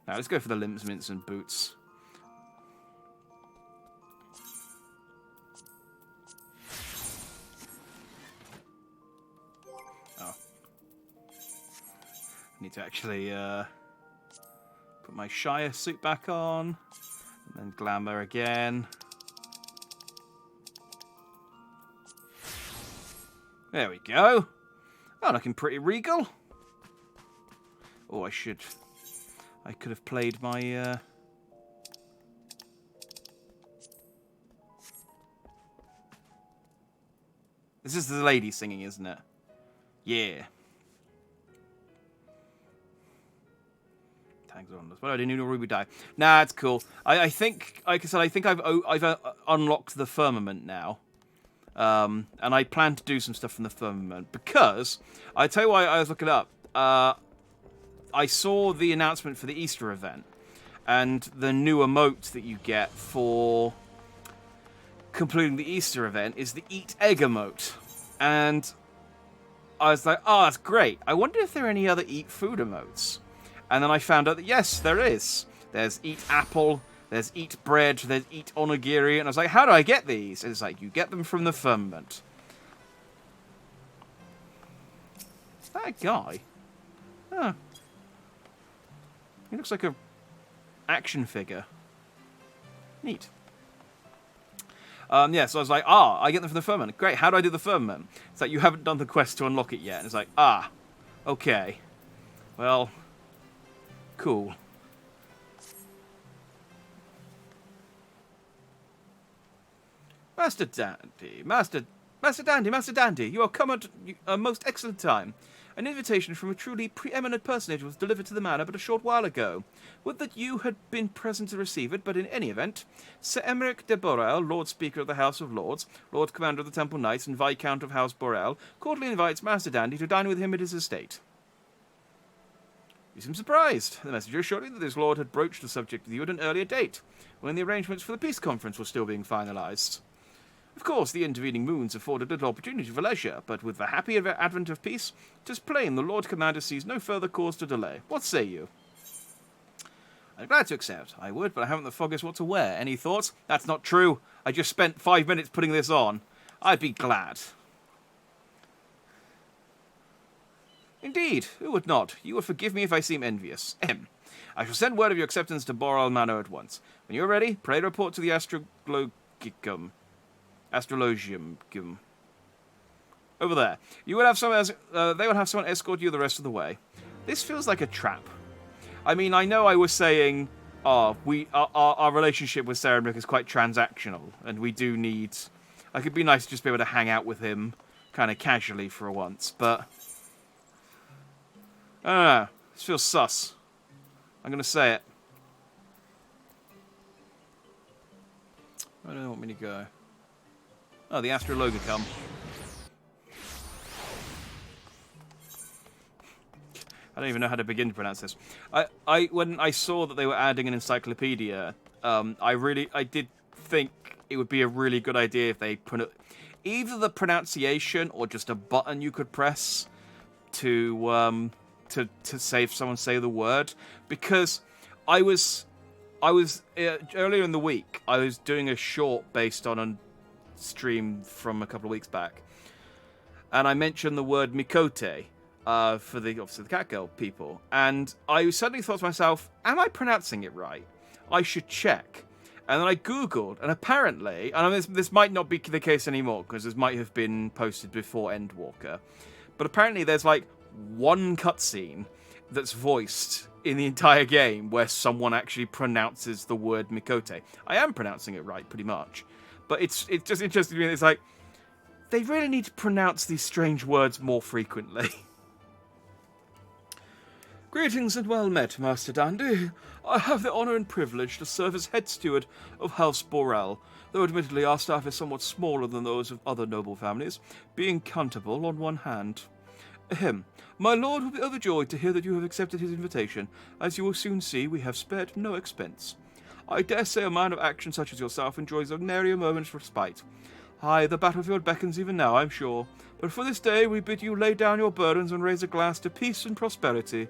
Now let's go for the limbs, mints, and boots. Oh. I need to actually put my Shire suit back on. And then glamour again. There we go. Oh, looking pretty regal. Oh, I could have played my... This is the lady singing, isn't it? Yeah. Tags on this. Well, I didn't even know Ruby die. Nah, it's cool. I think, like I said, I think I've unlocked the firmament now. And I plan to do some stuff from the firmament. Because, I tell you why I was looking up. I saw the announcement for the Easter event and the new emote that you get for completing the Easter event is the Eat Egg emote. And I was like, oh, that's great. I wonder if there are any other Eat Food emotes. And then I found out that, yes, there is. There's Eat Apple, there's Eat Bread, there's Eat Onigiri. And I was like, how do I get these? And it's like, you get them from the firmament. Is that a guy? Huh. He looks like a action figure. Neat. Yeah, so I was like, I get them from the firmament. Great, how do I do the firmament? It's like, you haven't done the quest to unlock it yet. And it's like, okay. Well, cool. Master Dandy, you are come at a most excellent time. An invitation from a truly preeminent personage was delivered to the manor but a short while ago. Would that you had been present to receive it, but in any event, Sir Emeric de Borel, Lord Speaker of the House of Lords, Lord Commander of the Temple Knights, and Viscount of House Borel, cordially invites Master Dandy to dine with him at his estate. You seem surprised. The messenger assured me that his lord had broached the subject with you at an earlier date, when the arrangements for the peace conference were still being finalised. Of course, the intervening moons afforded little opportunity for leisure, but with the happy advent of peace, 'tis plain the Lord Commander sees no further cause to delay. What say you? I'm glad to accept. I would, but I haven't the foggiest what to wear. Any thoughts? That's not true. I just spent 5 minutes putting this on. I'd be glad. Indeed, who would not? You will forgive me if I seem envious. Ahem. I shall send word of your acceptance to Boral Manor at once. When you are ready, pray to report to the Astrologium. Over there. You will have they will have someone escort you the rest of the way. This feels like a trap. I mean, I know I was saying, our relationship with Sarah is quite transactional, and we do need. Like, it'd be nice to just be able to hang out with him, kind of casually for once. But I don't know. This feels sus. I'm gonna say it. Where do they want me to go? Oh, the Astrologa come. I don't even know how to begin to pronounce this. When I saw that they were adding an encyclopedia, I did think it would be a really good idea if they put either the pronunciation or just a button you could press to say if someone say the word, because I was earlier in the week I was doing a short based on a stream from a couple of weeks back, and I mentioned the word Mikote for the Catgirl people, and I suddenly thought to myself, am I pronouncing it right? I should check. And then I googled, and apparently, and this might not be the case anymore because this might have been posted before Endwalker, but apparently there's like one cutscene that's voiced in the entire game where someone actually pronounces the word Mikote. I am pronouncing it right, pretty much, but it's just interesting to me. It's like they really need to pronounce these strange words more frequently. Greetings and well met, Master Dandy. I have the honour and privilege to serve as head steward of House Borel, though admittedly our staff is somewhat smaller than those of other noble families, being countable on one hand. Ahem. My lord will be overjoyed to hear that you have accepted his invitation. As you will soon see, we have spared no expense. I dare say a man of action such as yourself enjoys a nary a moment's respite. Aye, the battlefield beckons even now, I'm sure. But for this day we bid you lay down your burdens and raise a glass to peace and prosperity.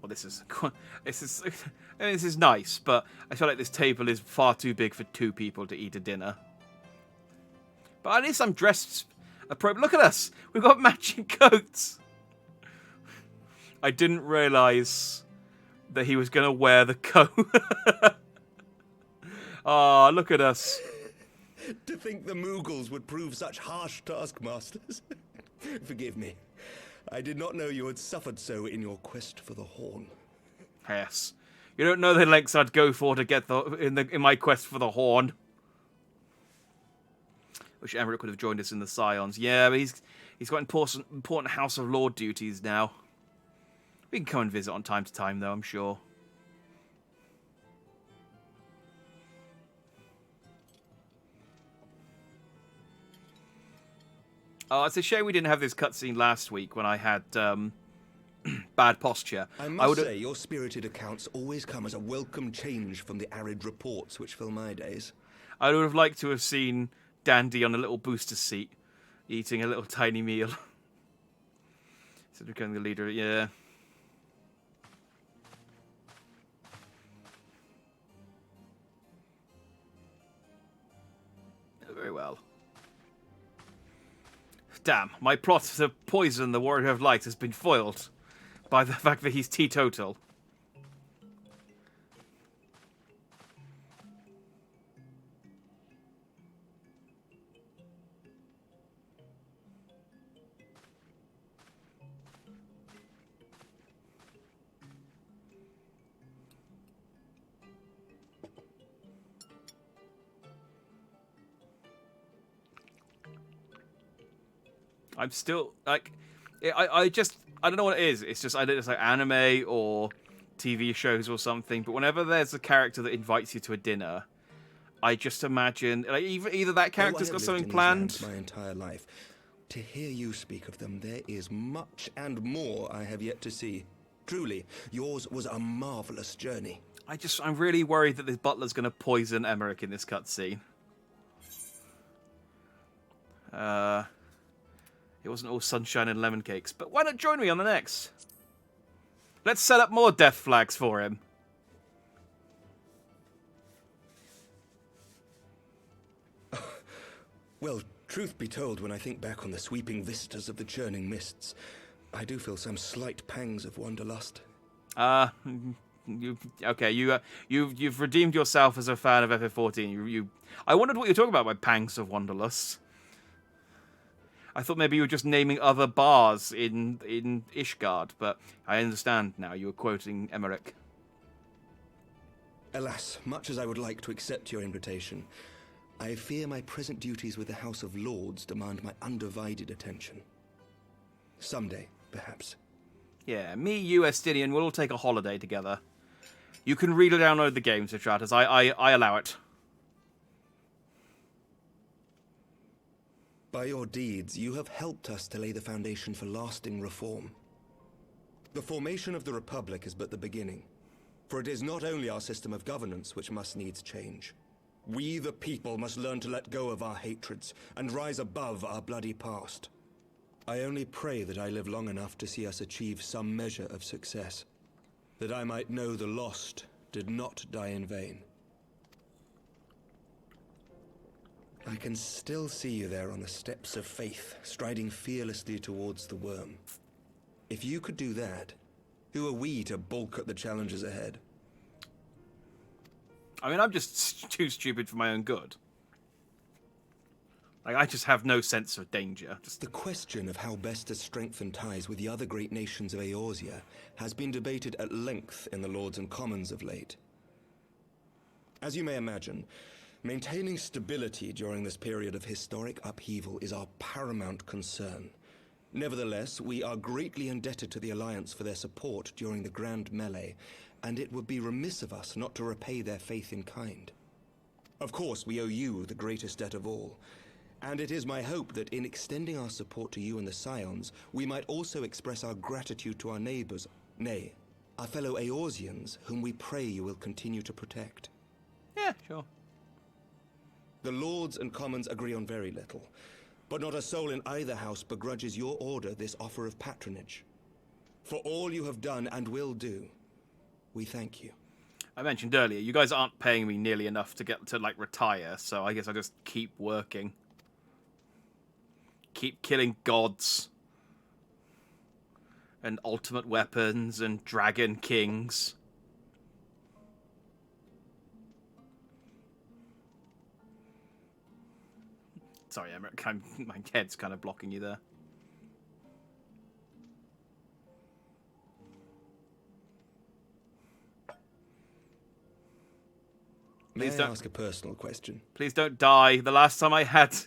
Well, this is nice, but I feel like this table is far too big for two people to eat a dinner. But at least I'm dressed appropriate. Look at us! We've got matching coats! I didn't realise that he was going to wear the coat. Ah, look at us. To think the Moogles would prove such harsh taskmasters. Forgive me. I did not know you had suffered so in your quest for the horn. Yes. You don't know the lengths I'd go for to get in my quest for the horn. Wish Emmerich would have joined us in the Scions. Yeah, but he's got important House of Lord duties now. We can come and visit on time to time, though, I'm sure. Oh, it's a shame we didn't have this cutscene last week when I had bad posture. I must say, your spirited accounts always come as a welcome change from the arid reports which fill my days. I would have liked to have seen Dandy on a little booster seat, eating a little tiny meal. Instead of becoming the leader, yeah. Very well. Damn, my plot to poison the Warrior of Light has been foiled by the fact that he's teetotal. I'm still, like, I don't know what it is. It's just, I don't know, it's like anime or TV shows or something, but whenever there's a character that invites you to a dinner, I just imagine, like, either that character's got something planned. My entire life. To hear you speak of them, there is much and more I have yet to see. Truly, yours was a marvelous journey. I'm really worried that this butler's going to poison Emmerich in this cutscene. It wasn't all sunshine and lemon cakes, but why not join me on the next? Let's set up more death flags for him. Well, truth be told, when I think back on the sweeping vistas of the churning mists, I do feel some slight pangs of wanderlust. You've redeemed yourself as a fan of FF14. I wondered what you were talking about by pangs of wanderlust. I thought maybe you were just naming other bars in Ishgard, but I understand now. You were quoting Emmerich. Alas, much as I would like to accept your invitation, I fear my present duties with the House of Lords demand my undivided attention. Someday, perhaps. Yeah, me, you, Estinian, we'll all take a holiday together. You can read or download the game, Citratus. I allow it. By your deeds, you have helped us to lay the foundation for lasting reform. The formation of the Republic is but the beginning, for it is not only our system of governance which must needs change. We, the people, must learn to let go of our hatreds and rise above our bloody past. I only pray that I live long enough to see us achieve some measure of success, that I might know the lost did not die in vain. I can still see you there on the steps of faith, striding fearlessly towards the worm. If you could do that, who are we to balk at the challenges ahead? I mean, I'm just too stupid for my own good. Like, I just have no sense of danger. The question of how best to strengthen ties with the other great nations of Eorzea has been debated at length in the Lords and Commons of late. As you may imagine, maintaining stability during this period of historic upheaval is our paramount concern. Nevertheless, we are greatly indebted to the Alliance for their support during the Grand Melee, and it would be remiss of us not to repay their faith in kind. Of course, we owe you the greatest debt of all, and it is my hope that in extending our support to you and the Scions, we might also express our gratitude to our neighbors, nay, our fellow Eorzeans, whom we pray you will continue to protect. Yeah, sure. The Lords and Commons agree on very little, but not a soul in either house begrudges your order this offer of patronage. For all you have done and will do, we thank you. I mentioned earlier, you guys aren't paying me nearly enough to get to, like, retire, so I guess I just keep working. Keep killing gods. And ultimate weapons and dragon kings. Sorry, Emmerich, my head's kind of blocking you there. Please don't ask a personal question. Please don't die. The last time I had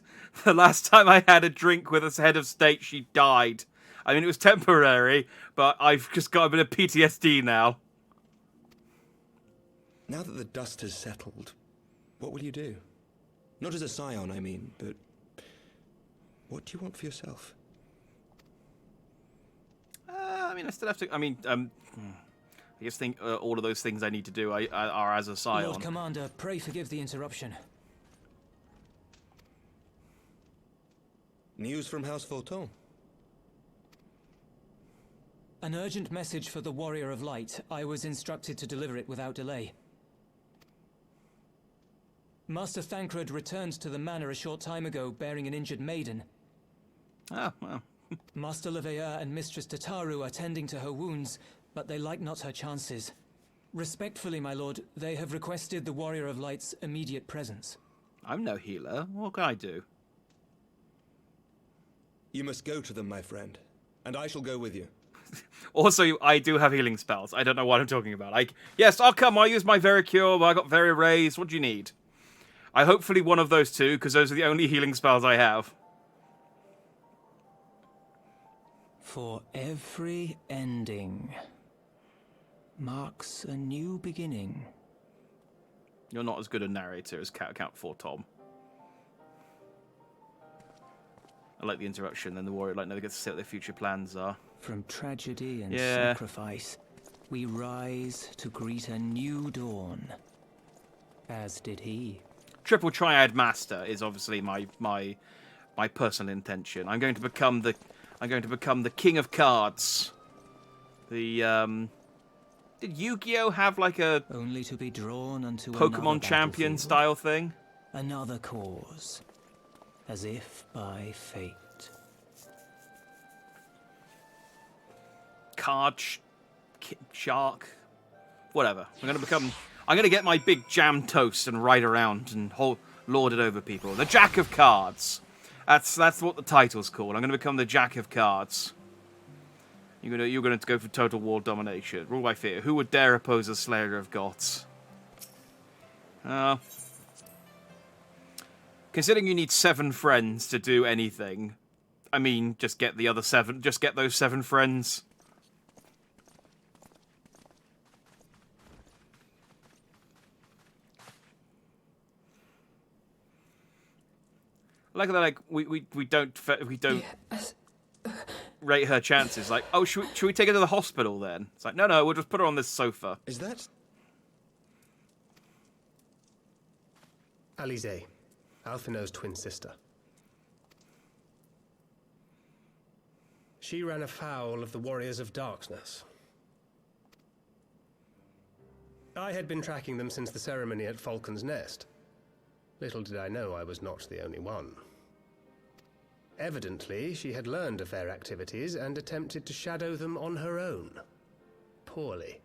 a drink with a head of state, she died. I mean, it was temporary, but I've just got a bit of PTSD now. Now that the dust has settled, what will you do? Not as a scion, I mean, but what do you want for yourself? I mean, I still have to. I mean, I just think all of those things I need to do are as a scion. Lord Commander, pray forgive the interruption. News from House Fulton. An urgent message for the Warrior of Light. I was instructed to deliver it without delay. Master Thancred returned to the manor a short time ago, bearing an injured maiden. Ah, well. Master Leveilleur and Mistress Tataru are tending to her wounds, but they like not her chances. Respectfully, my lord, they have requested the Warrior of Light's immediate presence. I'm no healer. What can I do? You must go to them, my friend, and I shall go with you. Also, I do have healing spells. I don't know what I'm talking about. Yes, I'll come. I'll use my Vericure. I got Very Raise. What do you need? I hopefully one of those two, because those are the only healing spells I have. For every ending marks a new beginning. You're not as good a narrator as Count 4 Tom. I like the interruption, then the warrior never gets to say what their future plans are. From tragedy and sacrifice, we rise to greet a new dawn. As did he. Triple Triad Master is obviously my personal intention. I'm going to become the King of Cards. The Did Yu-Gi-Oh have like a only to be drawn unto Pokemon champion style thing? Another cause, as if by fate. Card shark, whatever. I'm gonna get my big jam toast and ride around and lord it over people. The Jack of Cards. That's what the title's called. I'm gonna become the Jack of Cards. You're gonna go for total world domination. Rule by fear. Who would dare oppose a slayer of gods? Considering you need 7 friends to do anything, I mean, just get the other 7. Just get those 7 friends. Like we don't rate her chances. Like, oh, should we take her to the hospital then? It's like, no, we'll just put her on this sofa. Is that Alize, Alphinaud's twin sister? She ran afoul of the Warriors of Darkness. I had been tracking them since the ceremony at Falcon's Nest. Little did I know I was not the only one. Evidently, she had learned of their activities and attempted to shadow them on her own. Poorly.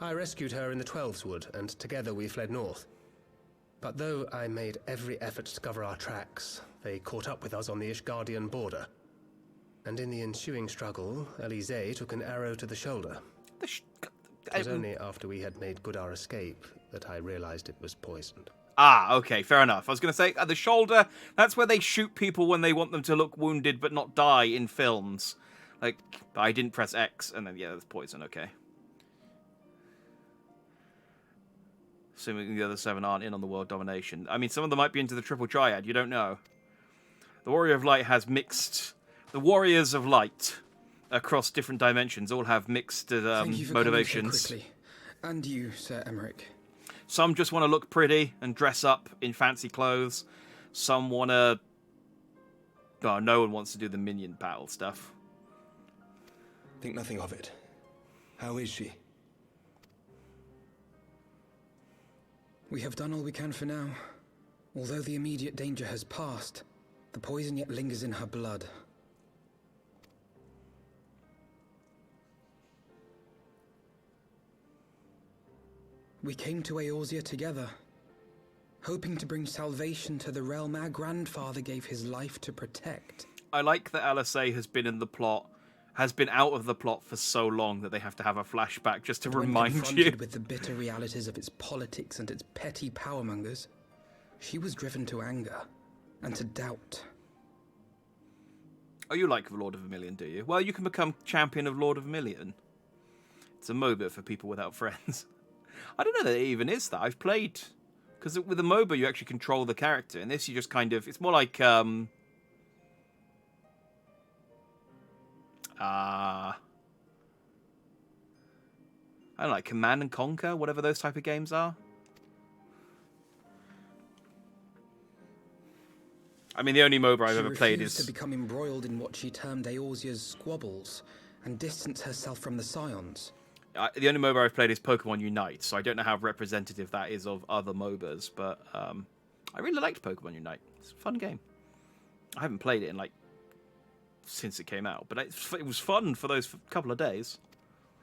I rescued her in the Twelveswood, and together we fled north. But though I made every effort to cover our tracks, they caught up with us on the Ishgardian border. And in the ensuing struggle, Alize took an arrow to the shoulder. It was only after we had made good our escape that I realized it was poisoned. Ah, okay, fair enough. I was going to say, at the shoulder, that's where they shoot people when they want them to look wounded but not die in films. Like, I didn't press X, and then, yeah, that's poison, okay. Assuming the other 7 aren't in on the world domination. I mean, some of them might be into the Triple Triad, you don't know. The Warrior of Light has mixed... The Warriors of Light, across different dimensions, all have mixed Thank you for motivations. coming so quickly. And you, Sir Emmerich. Some just want to look pretty and dress up in fancy clothes. Some want to... Oh, no one wants to do the minion battle stuff. Think nothing of it. How is she? We have done all we can for now. Although the immediate danger has passed, the poison yet lingers in her blood. We came to Eorzea together, hoping to bring salvation to the realm our grandfather gave his life to protect. I like that Alice has been in the plot, has been out of the plot for so long that they have to have a flashback just to remind you. Confronted with the bitter realities of its politics and its petty powermongers, she was driven to anger and to doubt. Oh, you like Lord of Vermilion, do you? Well, you can become champion of Lord of Vermilion. It's a MOBA for people without friends. I don't know that it even is that. I've played... Because with a MOBA, you actually control the character. In this, you just kind of... It's more like... I don't know, like Command and Conquer, whatever those type of games are. I mean, the only MOBA I've ever played is... She refused to become embroiled in what she termed Eorzea's squabbles and distance herself from the Scions. The only MOBA I've played is Pokemon Unite, so I don't know how representative that is of other MOBAs, but I really liked Pokemon Unite. It's a fun game. I haven't played it in, like, since it came out, but it was fun for those couple of days.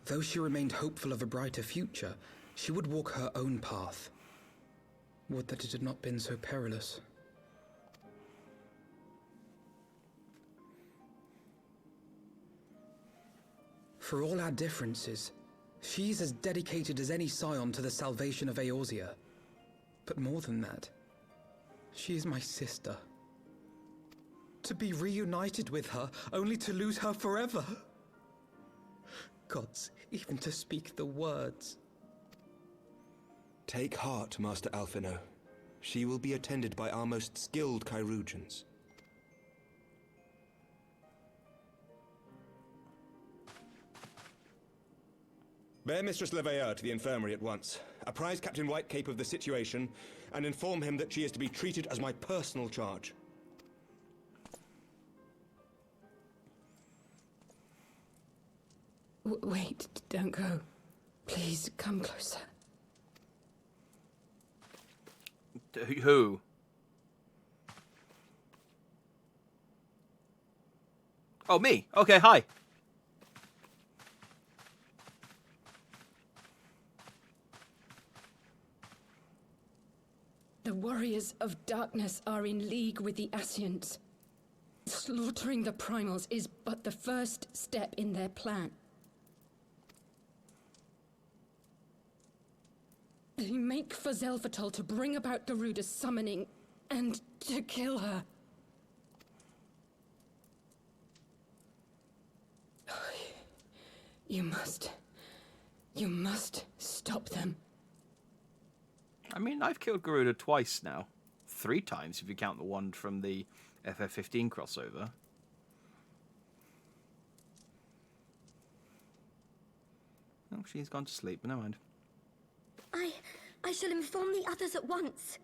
Though she remained hopeful of a brighter future, she would walk her own path. Would that it had not been so perilous. For all our differences, she's as dedicated as any Scion to the salvation of Eorzea. But more than that, she is my sister. To be reunited with her, only to lose her forever. Gods, even to speak the words. Take heart, Master Alphinaud. She will be attended by our most skilled Chirurgeons. Bear Mistress Leveilleur to the infirmary at once. Apprise Captain Whitecape of the situation, and inform him that she is to be treated as my personal charge. Wait, don't go. Please, come closer. Who? Oh, me. Okay, hi. The warriors of darkness are in league with the Ascients. Slaughtering the primals is but the first step in their plan. They make for Zelvatol to bring about Garuda's summoning and to kill her. You must stop them. I mean, I've killed Garuda twice now. 3 times if you count the one from the FF15 crossover. Oh, she's gone to sleep, but never mind. I shall inform the others at once.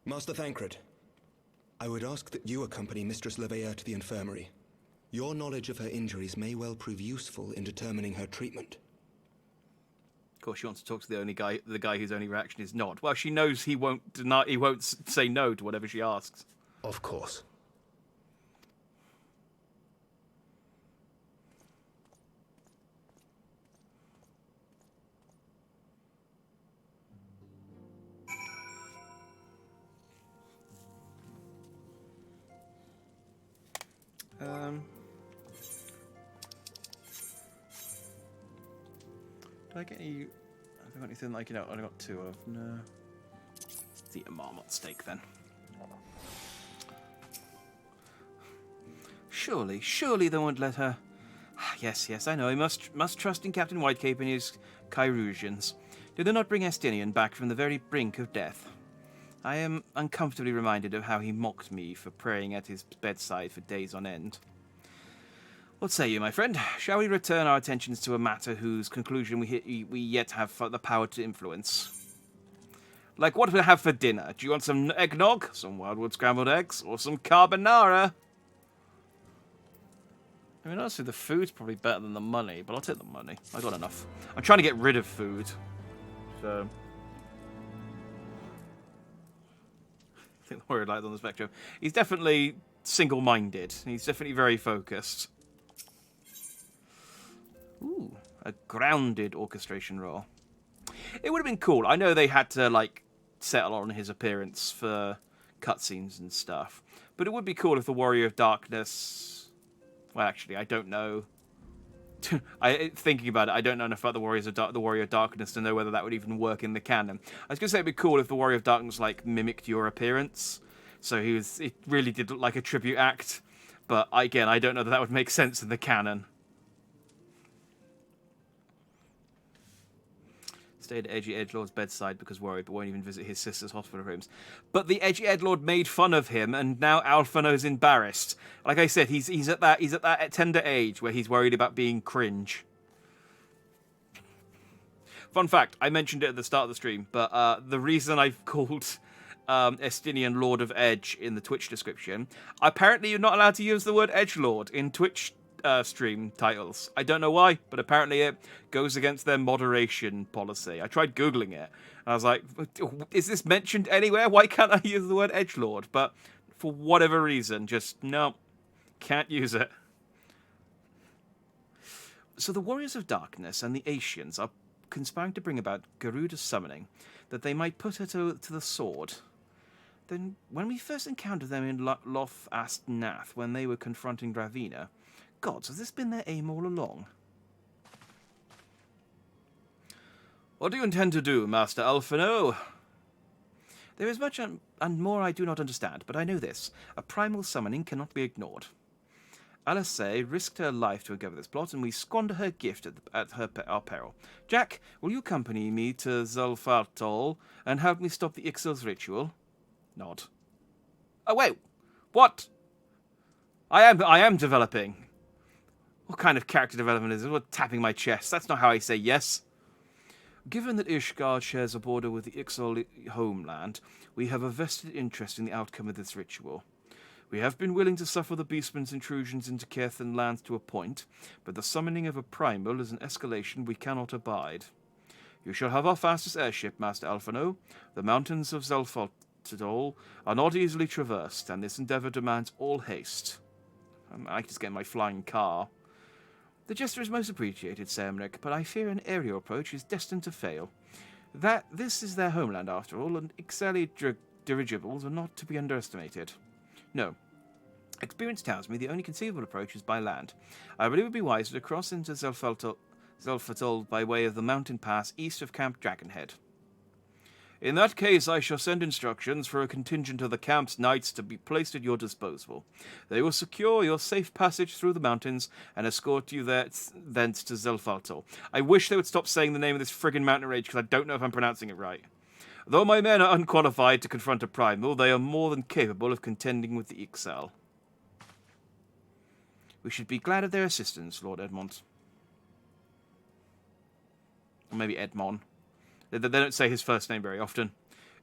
Master Thancred, I would ask that you accompany Mistress Leveilleur to the infirmary. Your knowledge of her injuries may well prove useful in determining her treatment. Of course, she wants to talk to the guy whose only reaction is nod. Well, she knows he won't say no to whatever she asks. Of course. Did I get any? Have I got anything like, I got 2 of. No. Let's eat a marmot steak then. Surely they won't let her. Yes, I know. I must trust in Captain Whitecape and his Chirurgians. Did they not bring Estinian back from the very brink of death? I am uncomfortably reminded of how he mocked me for praying at his bedside for days on end. What say you, my friend? Shall we return our attentions to a matter whose conclusion we yet have the power to influence? Like what we'll have for dinner? Do you want some eggnog, some wildwood scrambled eggs, or some carbonara? I mean, honestly, the food's probably better than the money, but I'll take the money. I got enough. I'm trying to get rid of food, so... I think the warrior lies on the spectrum. He's definitely single-minded. He's definitely very focused. Ooh, a grounded orchestration roll. It would have been cool. I know they had to, like, settle on his appearance for cutscenes and stuff. But it would be cool if the Warrior of Darkness... Well, actually, I don't know. Thinking about it, I don't know enough about the Warrior of Darkness to know whether that would even work in the canon. I was going to say it'd be cool if the Warrior of Darkness, like, mimicked your appearance. So it really did look like a tribute act. But, again, I don't know that would make sense in the canon. Stayed at Edgy Edgelord's bedside because worried, but won't even visit his sister's hospital rooms. But the Edgy Edgelord made fun of him, and now Alphino's embarrassed. Like I said, he's at that tender age where he's worried about being cringe. Fun fact: I mentioned it at the start of the stream, but the reason I've called Estinian Lord of Edge in the Twitch description, apparently you're not allowed to use the word Edgelord in Twitch stream titles. I don't know why, but apparently it goes against their moderation policy. I tried Googling it, and I was like, is this mentioned anywhere? Why can't I use the word Edgelord? But for whatever reason, just, no, can't use it. So the Warriors of Darkness and the Ascians are conspiring to bring about Garuda's summoning, that they might put her to the sword. Then, when we first encountered them in Loth Ast Nath, when they were confronting Ravina, gods, has this been their aim all along? What do you intend to do, Master Alphino? There is much and more I do not understand, but I know this. A primal summoning cannot be ignored. Alice risked her life to uncover this plot, and we squander her gift at our peril. Jack, will you accompany me to Zelvatol and help me stop the Ixil's ritual? Nod. Oh, wait. What? I am developing. What kind of character development is it? What, tapping my chest? That's not how I say yes. Given that Ishgard shares a border with the Ixal homeland, we have a vested interest in the outcome of this ritual. We have been willing to suffer the Beastman's intrusions into Caerthan lands to a point, but the summoning of a primal is an escalation we cannot abide. You shall have our fastest airship, Master Alphino. The mountains of Zelfaltadol are not easily traversed, and this endeavour demands all haste. I can just get my flying car. The gesture is most appreciated, Samric, but I fear an aerial approach is destined to fail. This is their homeland, after all, and Ixali dirigibles are not to be underestimated. No. Experience tells me the only conceivable approach is by land. I believe it would be wiser to cross into Zelfatol by way of the mountain pass east of Camp Dragonhead. In that case, I shall send instructions for a contingent of the camp's knights to be placed at your disposal. They will secure your safe passage through the mountains and escort you thence to Zelfatol. I wish they would stop saying the name of this friggin' mountain range, because I don't know if I'm pronouncing it right. Though my men are unqualified to confront a primal, they are more than capable of contending with the Ixal. We should be glad of their assistance, Lord Edmond. Or maybe Edmond. They don't say his first name very often.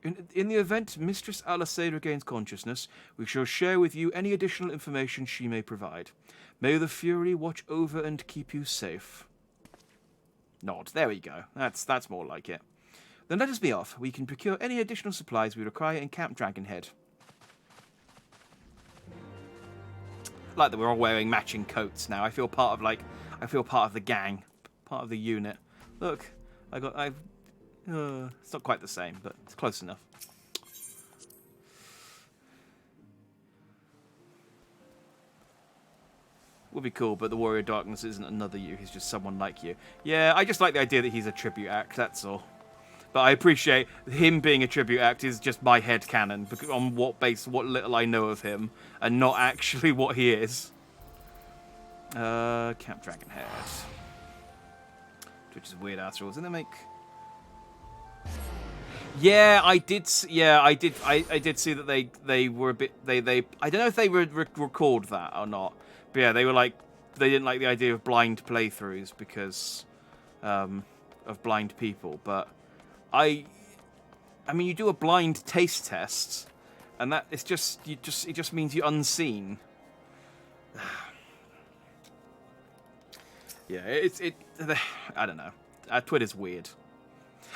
In the event Mistress Alasay regains consciousness, we shall share with you any additional information she may provide. May the Fury watch over and keep you safe. Nod. There we go. That's more like it. Then let us be off. We can procure any additional supplies we require in Camp Dragonhead. Like that we're all wearing matching coats now. I feel part of the gang, part of the unit. Look, it's not quite the same, but it's close enough. Would be cool, but the Warrior of Darkness isn't another you. He's just someone like you. Yeah, I just like the idea that he's a tribute act. That's all. But I appreciate him being a tribute act is just my headcanon on what little I know of him, and not actually what he is. Camp Dragonhead. Which is weird ass rules. Didn't they make? Yeah, I did see that they were a bit they I don't know if they recalled that or not. But yeah, they didn't like the idea of blind playthroughs because of blind people, but I mean, you do a blind taste test, and that it just means you're unseen. Yeah, I don't know. Twitter's weird.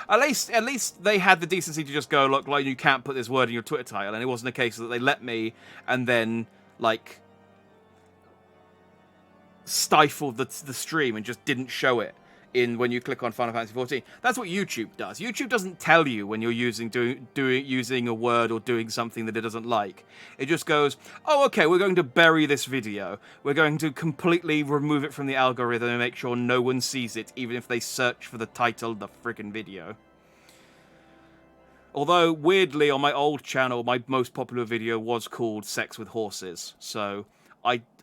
At least they had the decency to just go, look, like, you can't put this word in your Twitter title, and it wasn't a case that they let me and then like stifled the stream and just didn't show it in when you click on Final Fantasy XIV. That's what YouTube does. YouTube doesn't tell you when you're using a word or doing something that it doesn't like. It just goes, oh, okay, we're going to bury this video. We're going to completely remove it from the algorithm and make sure no one sees it, even if they search for the title of the friggin' video. Although, weirdly, on my old channel, my most popular video was called Sex with Horses, so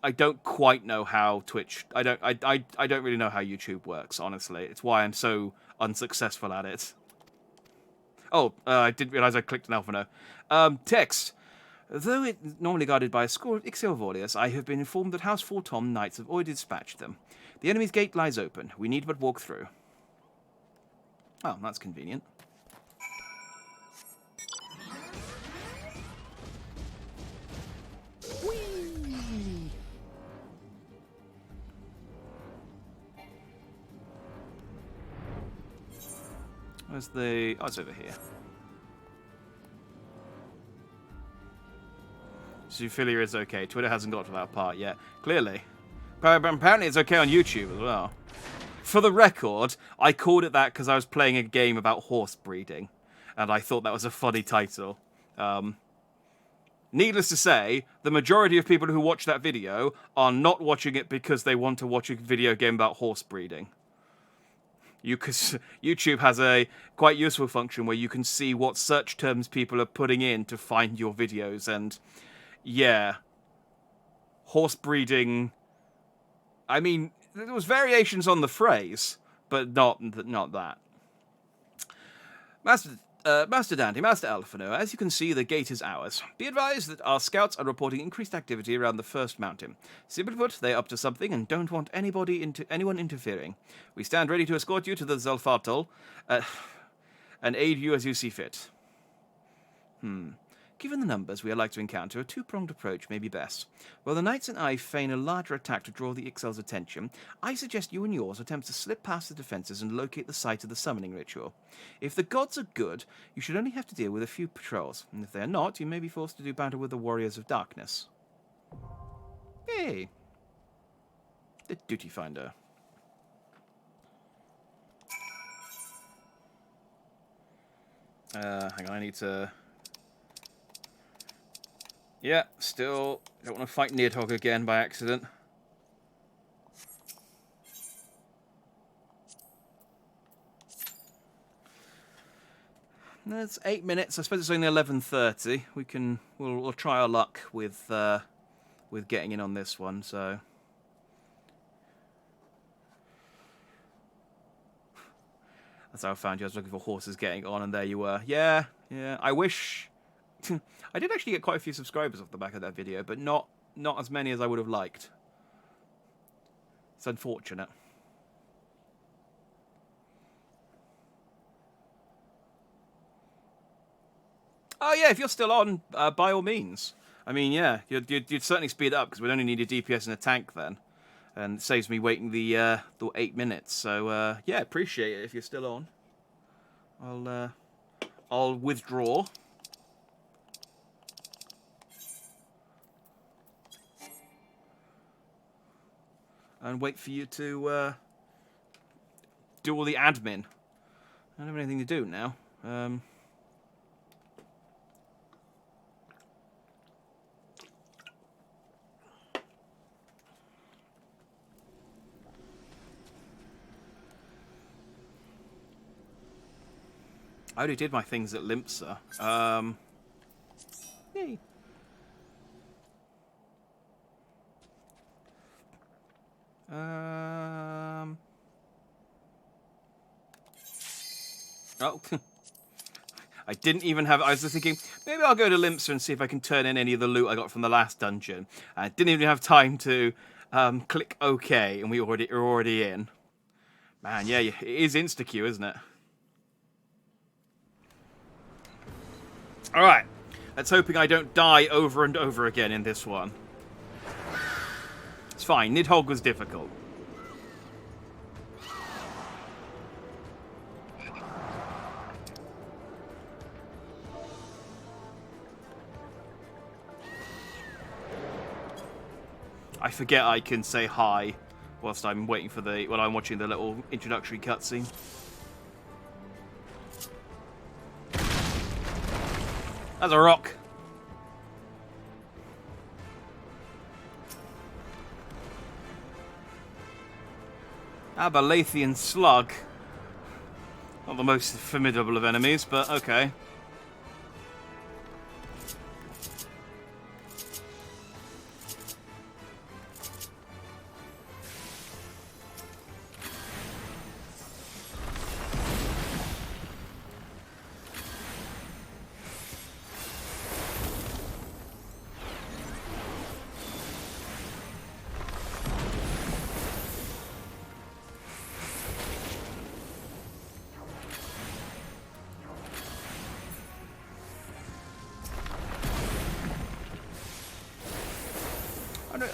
I don't quite know how Twitch. I don't really know how YouTube works. Honestly, it's why I'm so unsuccessful at it. Oh, I didn't realize I clicked an Alphino. Text. Though it normally guarded by a score of Ixal warriors, I have been informed that House Fortom knights have already dispatched them. The enemy's gate lies open. We need but walk through. Oh, that's convenient. Where's the... Oh, it's over here. Zoophilia is okay. Twitter hasn't got to that part yet. Clearly. Apparently it's okay on YouTube as well. For the record, I called it that because I was playing a game about horse breeding. And I thought that was a funny title. Needless to say, the majority of people who watch that video are not watching it because they want to watch a video game about horse breeding. YouTube has a quite useful function where you can see what search terms people are putting in to find your videos, and yeah, horse breeding. I mean, there was variations on the phrase, but not that. Master Master Dandy, Master Alphino, as you can see, the gate is ours. Be advised that our scouts are reporting increased activity around the first mountain. Simply put, they are anyone up to something and don't want anyone interfering. We stand ready to escort you to the Zelfatl, and aid you as you see fit. Given the numbers we are likely to encounter, a two-pronged approach may be best. While the knights and I feign a larger attack to draw the Ixal's attention, I suggest you and yours attempt to slip past the defences and locate the site of the summoning ritual. If the gods are good, you should only have to deal with a few patrols, and if they are not, you may be forced to do battle with the Warriors of Darkness. Hey! The Duty Finder. Hang on, I need to... Yeah, still don't want to fight Nidhogg again by accident. That's 8 minutes. I suppose it's only 11:30. We'll try our luck with getting in on this one. So that's how I found you. I was looking for horses getting on, and there you were. Yeah. I wish. I did actually get quite a few subscribers off the back of that video, but not as many as I would have liked. It's unfortunate. Oh yeah, if you're still on, by all means. I mean, yeah, you'd certainly speed up because we'd only need a DPS and a tank then, and it saves me waiting the 8 minutes. So yeah, appreciate it if you're still on. I'll withdraw. And wait for you to do all the admin. I don't have anything to do now. I already did my things at Limpsa. Yay. Oh. I didn't even have... I was just thinking, maybe I'll go to Limpsa and see if I can turn in any of the loot I got from the last dungeon. I didn't even have time to click OK, and we're already in. Man, yeah, it is insta-queue, isn't it? Alright. Let's hoping I don't die over and over again in this one. It's fine. Nidhogg was difficult. I forget I can say hi whilst I'm waiting for while I'm watching the little introductory cutscene. That's a rock. Abalathian slug. Not the most formidable of enemies, but okay.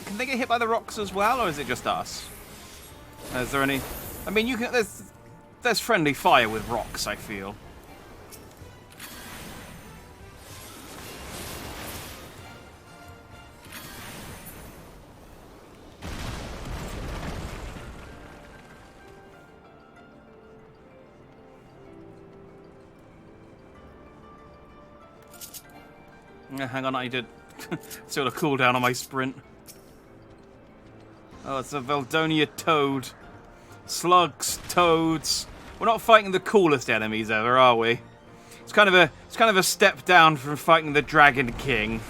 Can they get hit by the rocks as well, or is it just us? Is there any... I mean, you can... There's friendly fire with rocks, I feel. Hang on, I did sort of cooldown on my sprint. Oh, it's a Veldonia toad. Slugs, toads. We're not fighting the coolest enemies ever, are we? It's kind of a step down from fighting the Dragon King.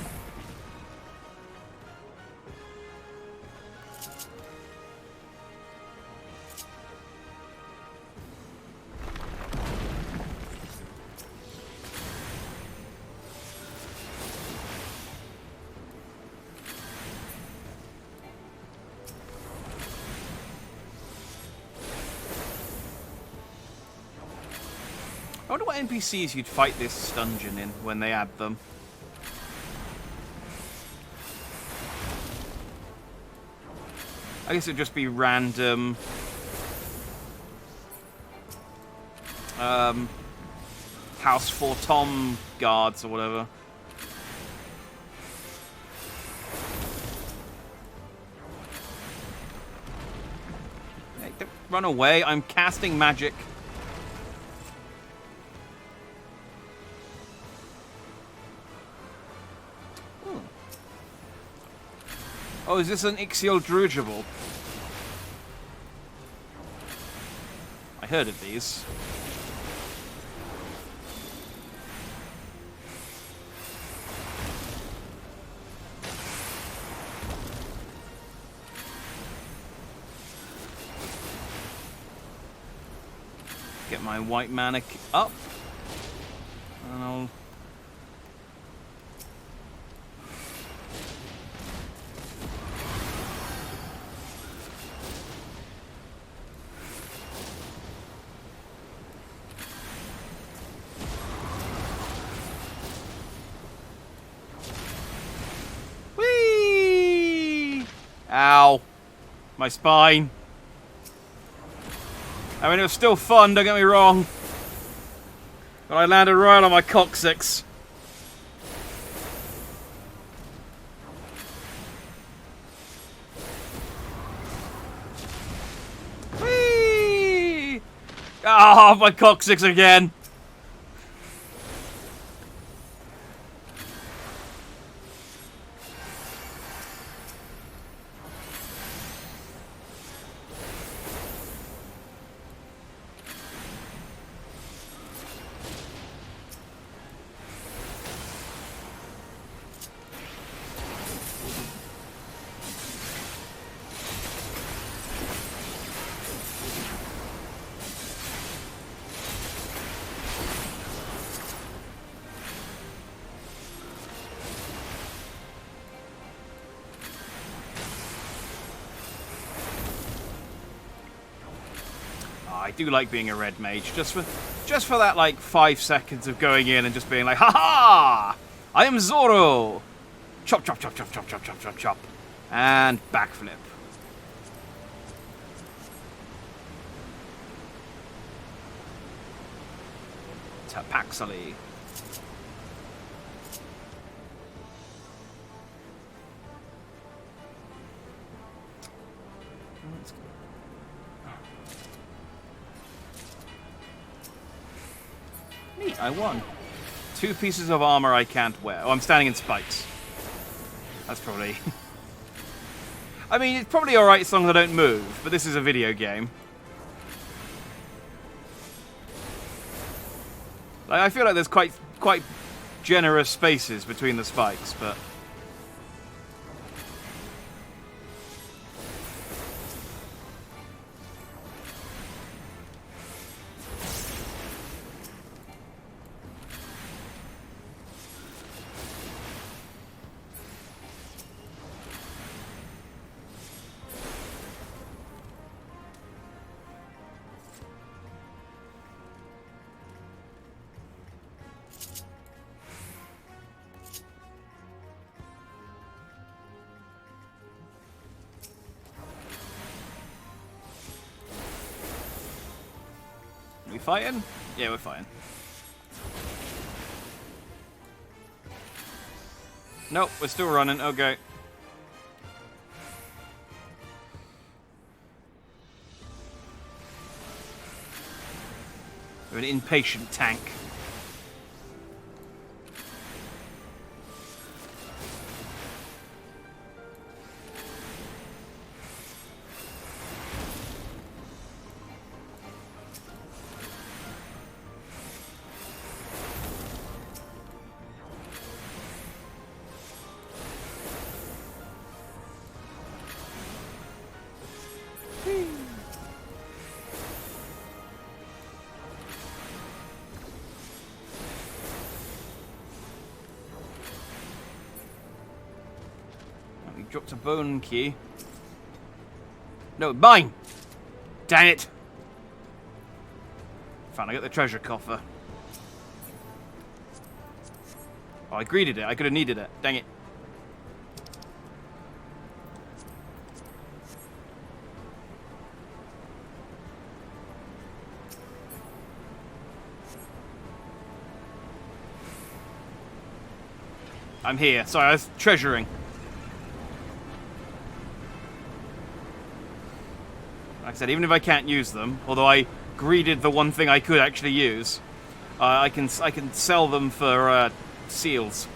wonder what NPCs you'd fight this dungeon in when they add them. I guess it'd just be random House 4 Tom guards or whatever. Hey, don't run away, I'm casting magic. Oh, is this an Ixial Druidable? I heard of these. Get my white mana up. And I'll... Ow. My spine. I mean, it was still fun, don't get me wrong. But I landed right on my coccyx. Whee! Ah, my coccyx again. I do like being a red mage, just for that like 5 seconds of going in and just being like, ha ha! I am Zoro! Chop, chop, chop, chop, chop, chop, chop, chop, chop. And backflip. Tapaxally. Neat, I won. 2 pieces of armor I can't wear. Oh, I'm standing in spikes. That's probably... I mean, it's probably alright as long as I don't move, but this is a video game. Like, I feel like there's quite generous spaces between the spikes, but... We fighting? Yeah, we're fighting. Nope, we're still running. Okay. We're an impatient tank. Dropped a bone key. No, mine! Dang it! Fine, I got the treasure coffer. I greeted it. I could have needed it. Dang it. I'm here. Sorry, I was treasuring. Like I said, even if I can't use them, although I greeded the one thing I could actually use, I can sell them for seals.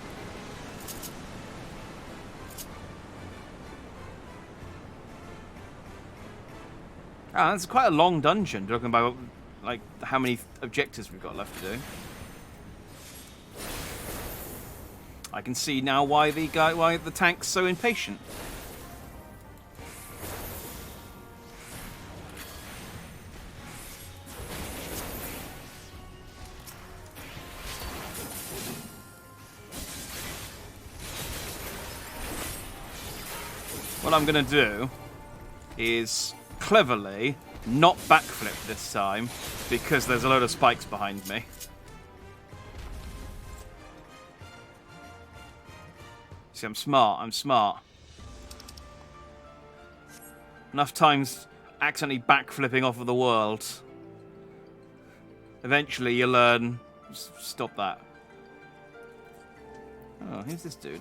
Ah, that's quite a long dungeon. Talking about like how many objectives we've got left to do. I can see now why the tank's so impatient. What I'm gonna do is cleverly not backflip this time because there's a load of spikes behind me. See, I'm smart. Enough times accidentally backflipping off of the world. Eventually you learn. Stop that. Oh, who's this dude?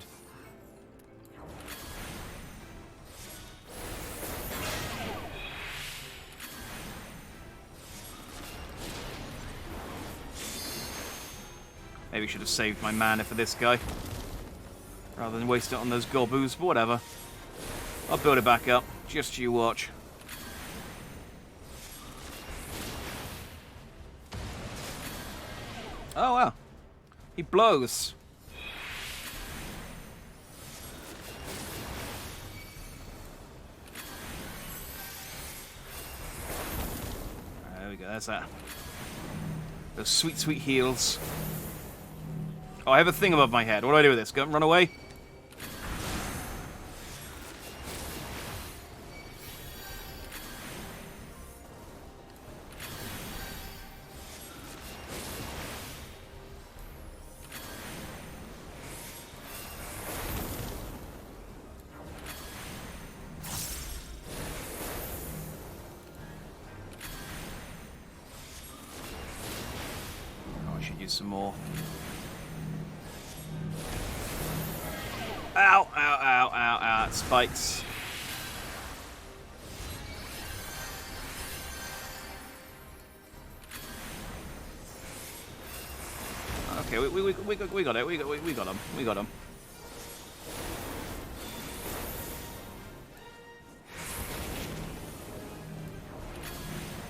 Maybe should have saved my mana for this guy. Rather than waste it on those gobboos, but whatever. I'll build it back up. Just you watch. Oh, wow. He blows. There we go, that's that. Those sweet, sweet heals. Oh, I have a thing above my head. What do I do with this? Go and run away? Oh, I should use some more. Ow, ow, ow, ow, ow. Spikes. Okay, we got it. We got him. We got him.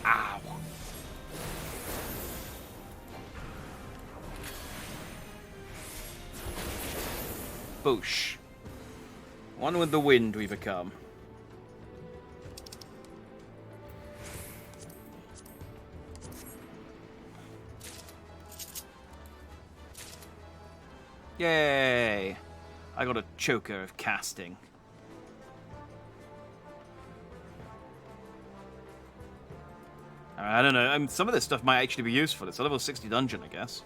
Ow. Boosh. One with the wind we become. Yay! I got a choker of casting. I don't know. Some of this stuff might actually be useful. It's a level 60 dungeon, I guess.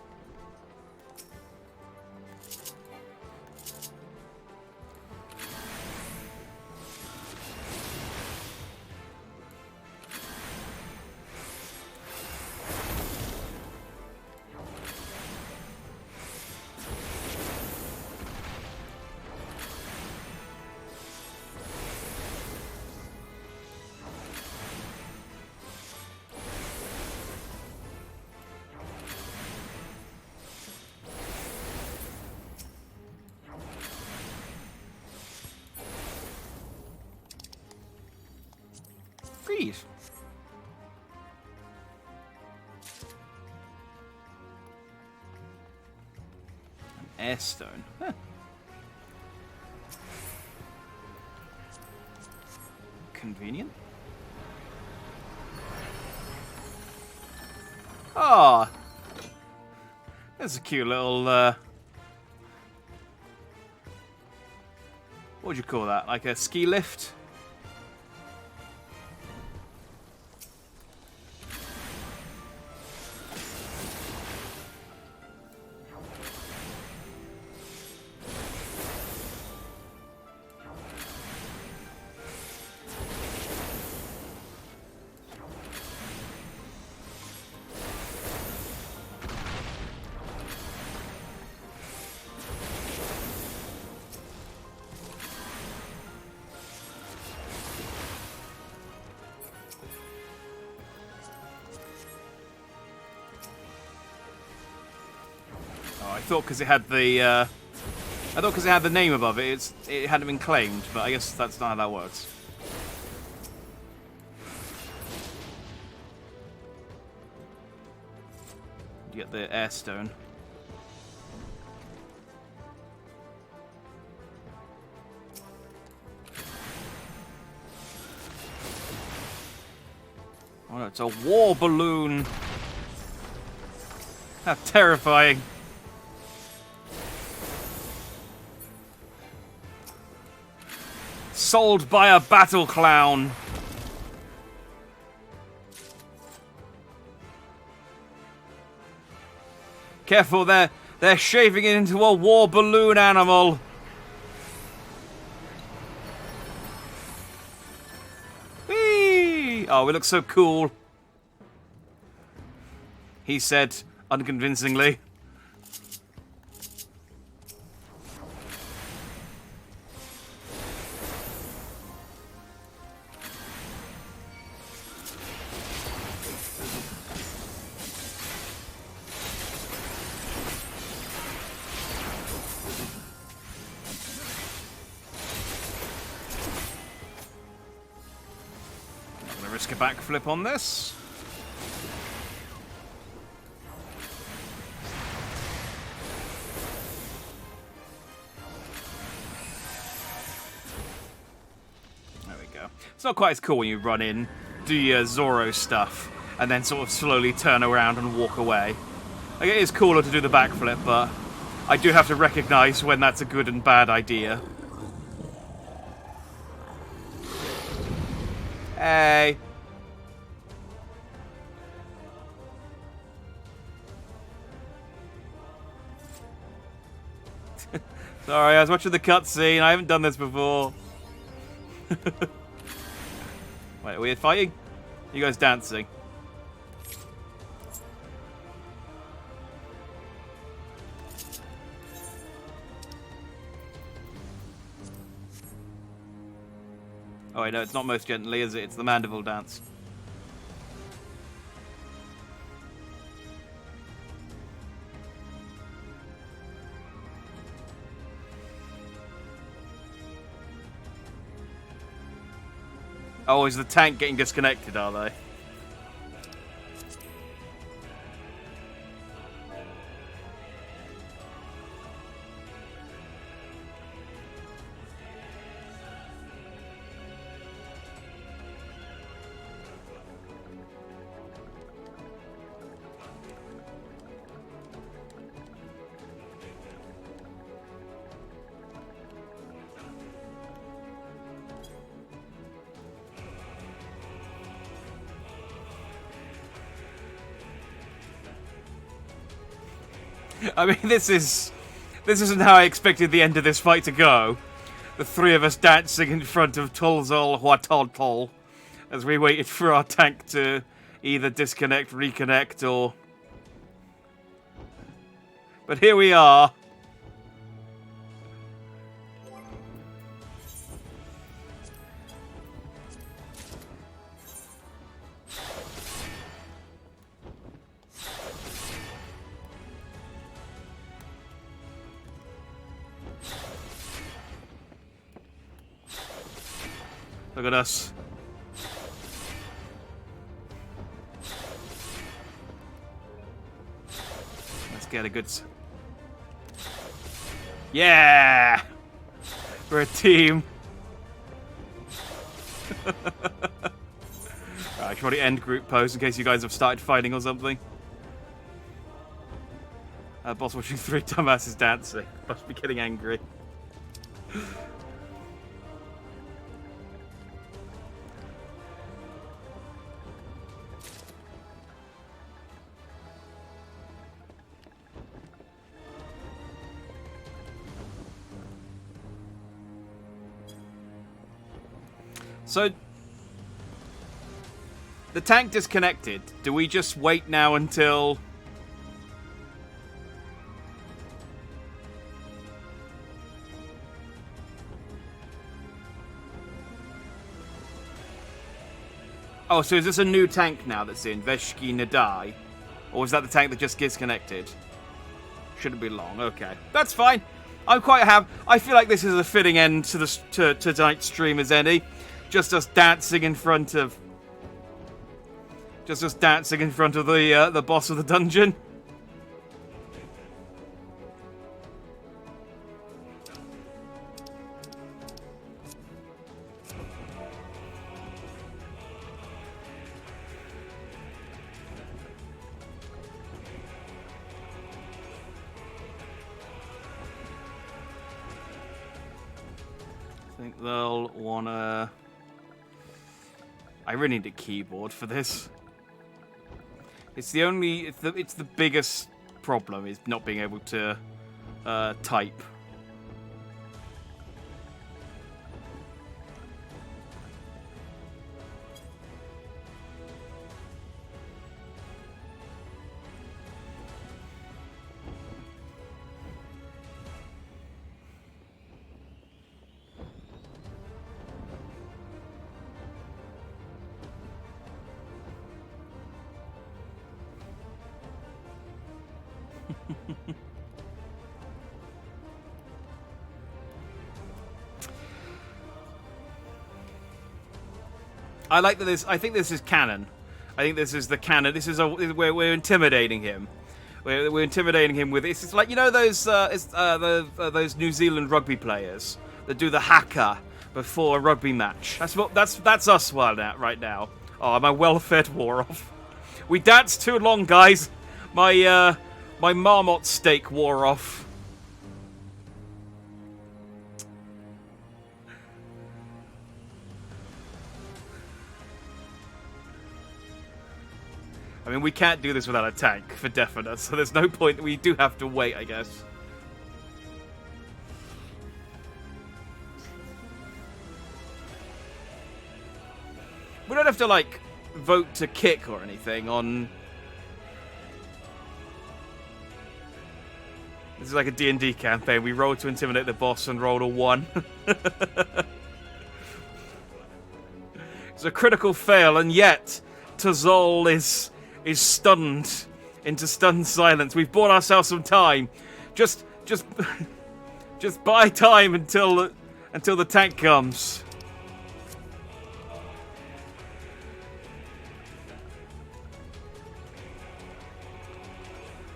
Freeze. An air stone. Huh. Convenient. Ah, oh, that's a cute little. What would you call that? Like a ski lift? thought because it had the name above it, it hadn't been claimed. But I guess that's not how that works. You get the air stone. Oh no, it's a war balloon. How terrifying. Sold by a battle clown. Careful, they're shaving it into a war balloon animal. Whee! Oh, we look so cool. He said, unconvincingly. Risk a backflip on this. There we go. It's not quite as cool when you run in, do your Zorro stuff, and then sort of slowly turn around and walk away. Like, it is cooler to do the backflip, but I do have to recognize when that's a good and bad idea. Hey. Sorry, I was watching the cutscene. I haven't done this before. Wait, are we fighting? You guys dancing? Oh wait, no, it's not most gently, is it? It's the mandible dance. Oh, is the tank getting disconnected, are they? I mean, this isn't how I expected the end of this fight to go. The three of us dancing in front of Tulzol Huatoltol as we waited for our tank to either disconnect, reconnect, or... But here we are. Look at us. Let's get a good... Yeah! We're a team. Alright, I should probably end group pose in case you guys have started fighting or something. Boss watching three dumbasses dancing. Must be getting angry. So, the tank disconnected. Do we just wait now until... Oh, so is this a new tank now that's in Veshki Nadai? Or was that the tank that just disconnected? Shouldn't be long. Okay, that's fine. I'm quite happy. I feel like this is a fitting end to tonight's stream as any. Just us dancing in front of. Just us dancing in front of the boss of the dungeon. I think they'll wanna. I really need a keyboard for this. It's the only. It's the biggest problem is not being able to type. I like that this. I think this is canon. I think this is the canon. This is where we're intimidating him. We're intimidating him with. It's like, you know, those New Zealand rugby players that do the haka before a rugby match. That's us right now. Oh, my welfare wore off. We danced too long, guys. My marmot steak wore off. I mean, we can't do this without a tank, for definite, so there's no point. We do have to wait, I guess. We don't have to, like, vote to kick or anything on... This is like a D&D campaign. We roll to intimidate the boss and roll a 1. It's a critical fail, and yet Tazol is stunned into stunned silence. We've bought ourselves some time. Just buy time until the tank comes.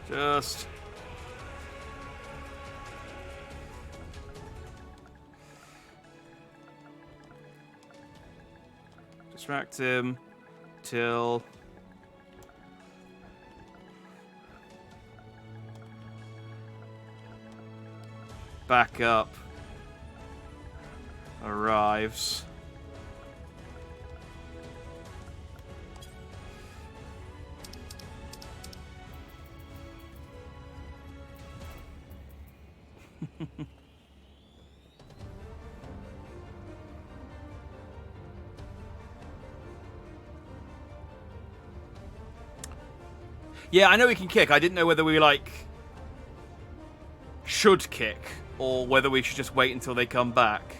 Just distract him till backup arrives. Yeah, I know we can kick. I didn't know whether we, like, should kick or whether we should just wait until they come back.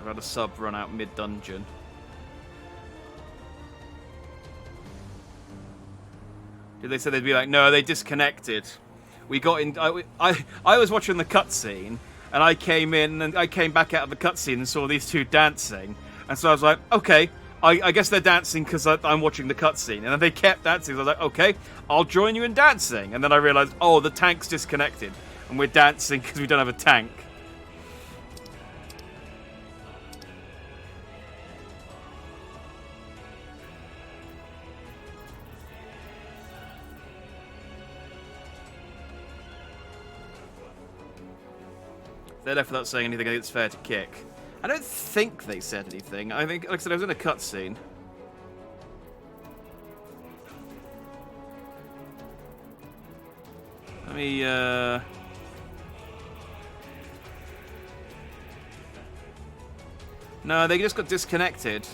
I've had a sub run out mid-dungeon. Did they say they'd be like, no, they disconnected. We got in. I was watching the cutscene, and I came in, and I came back out of the cutscene and saw these two dancing, and so I was like, okay, I guess they're dancing because I'm watching the cutscene, and then they kept dancing. So I was like, okay, I'll join you in dancing, and then I realized, oh, the tank's disconnected, and we're dancing because we don't have a tank. They left without saying anything. I think it's fair to kick. I don't think they said anything. I think, like I said, I was in a cutscene. Let me, No, they just got disconnected.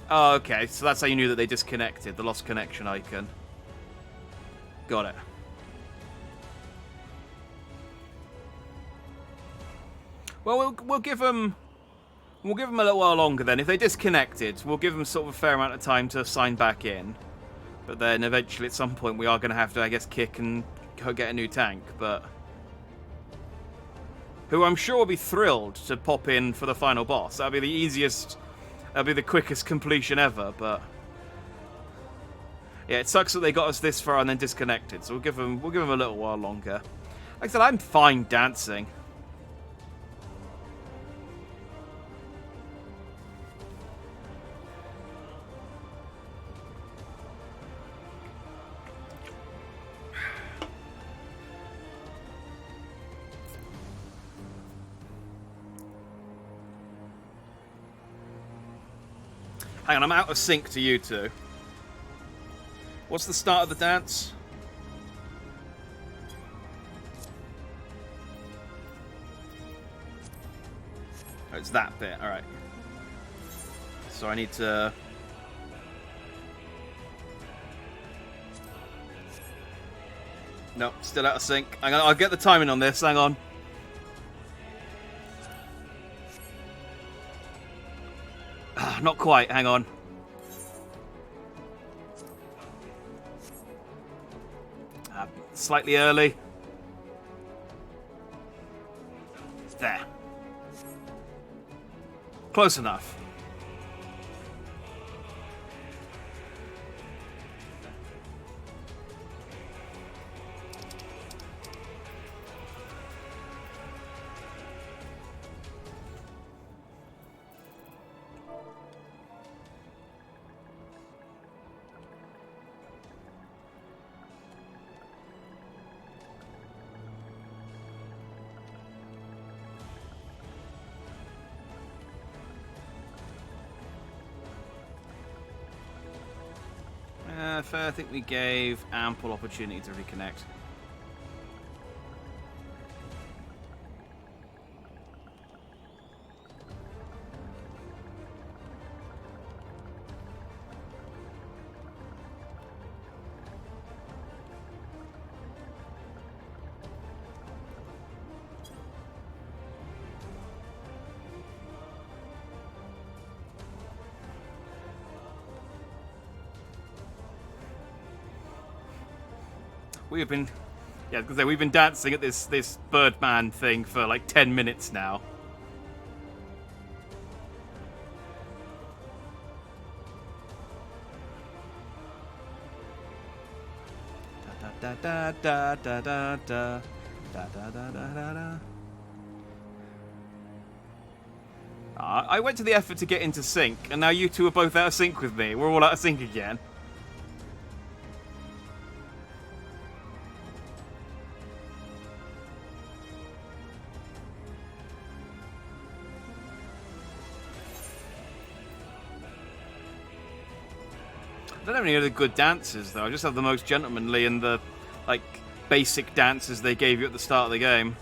Oh, okay. So that's how you knew that they disconnected. The lost connection icon. Got it. Well, we'll give them... We'll give them a little while longer then. If they disconnected, we'll give them sort of a fair amount of time to sign back in. But then eventually at some point we are going to have to, I guess, kick and go get a new tank. But who I'm sure will be thrilled to pop in for the final boss. That'll be the easiest... That'll be the quickest completion ever, but... Yeah, it sucks that they got us this far and then disconnected. So we'll give them a little while longer. Like I said, I'm fine dancing. Hang on, I'm out of sync to you two. What's the start of the dance? Oh, it's that bit, alright. So I need to... Nope, still out of sync. I'll get the timing on this, hang on. Not quite, hang on. Slightly early. There. Close enough. Fair. I think we gave ample opportunity to reconnect. We've been, yeah, because we've been dancing at this Birdman thing for like 10 minutes now. Da da da da da da da da da da da. I went to the effort to get into sync, and now you two are both out of sync with me. We're all out of sync again. I don't have any other good dances, though. I just have the most gentlemanly and the, like, basic dances they gave you at the start of the game.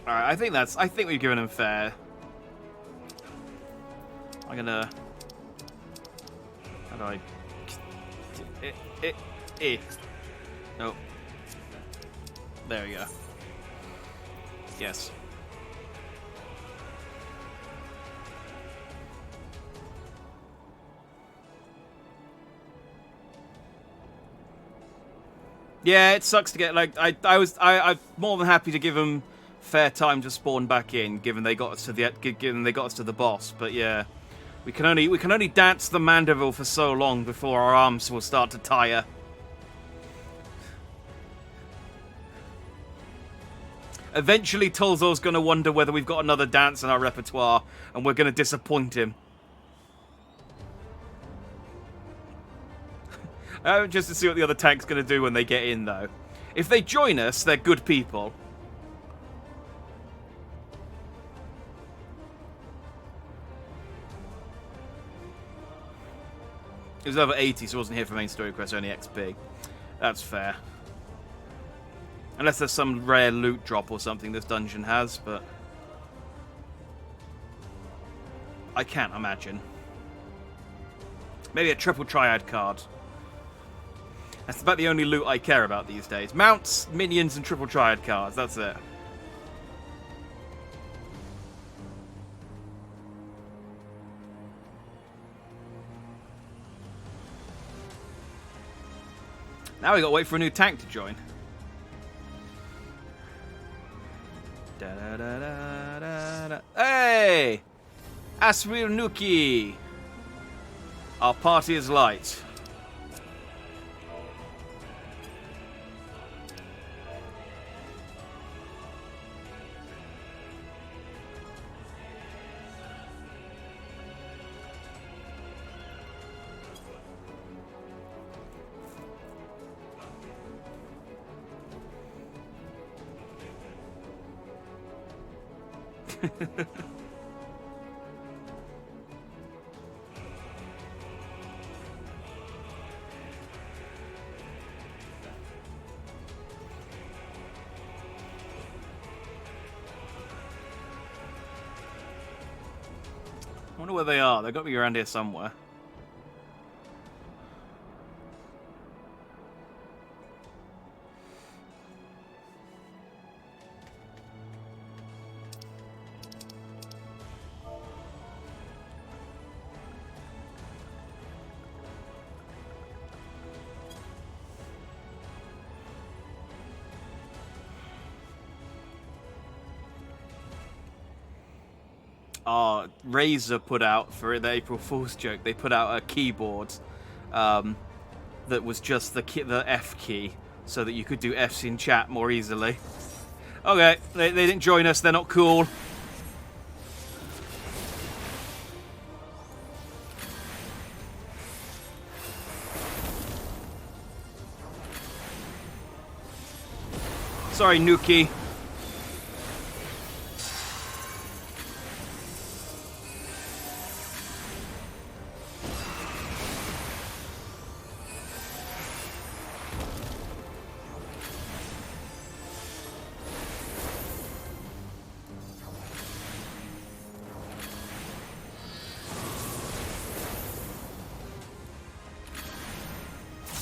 Alright, I think we've given him fair. I'm gonna... How do I... Oh. There we go. Yes. Yeah, it sucks to get, like, I'm more than happy to give them fair time to spawn back in, given they got us to the boss. But yeah, we can only dance the Mandeville for so long before our arms will start to tire. Eventually, Tolzor's going to wonder whether we've got another dance in our repertoire, and we're going to disappoint him. Just to see what the other tank's going to do when they get in, though. If they join us, they're good people. He was over 80, so he wasn't here for main story quest, only XP. That's fair. Unless there's some rare loot drop or something this dungeon has, but I can't imagine. Maybe a triple triad card. That's about the only loot I care about these days. Mounts, minions, and triple triad cards. That's it. Now we gotta wait for a new tank to join. Da -da -da -da -da -da. Hey! Aswir Nuki! Our party is light. I wonder where they are. They've got to be around here somewhere. Razer put out, for the April Fool's joke, they put out a keyboard that was just the F key, so that you could do Fs in chat more easily. Okay, they didn't join us, they're not cool. Sorry, Nuki.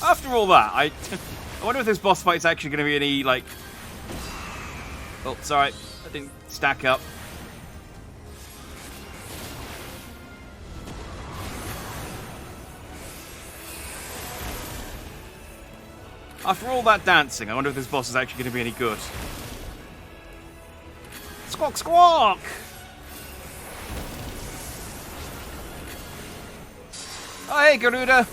After all that, I wonder if this boss fight's actually going to be any, like... Oh, sorry. I didn't stack up. After all that dancing, I wonder if this boss is actually going to be any good. Squawk, squawk! Oh, hey, Garuda!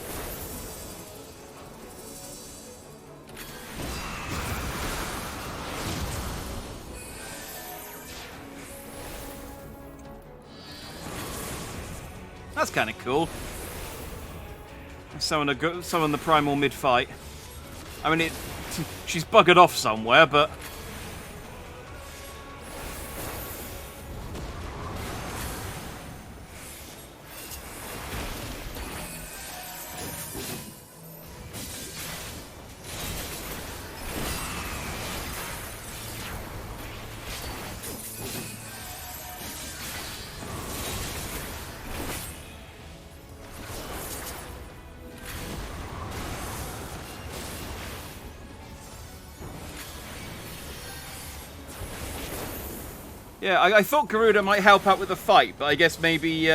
That's kind of cool. Summon the primal mid-fight. I mean, she's buggered off somewhere, but... Yeah, I thought Garuda might help out with the fight, but I guess maybe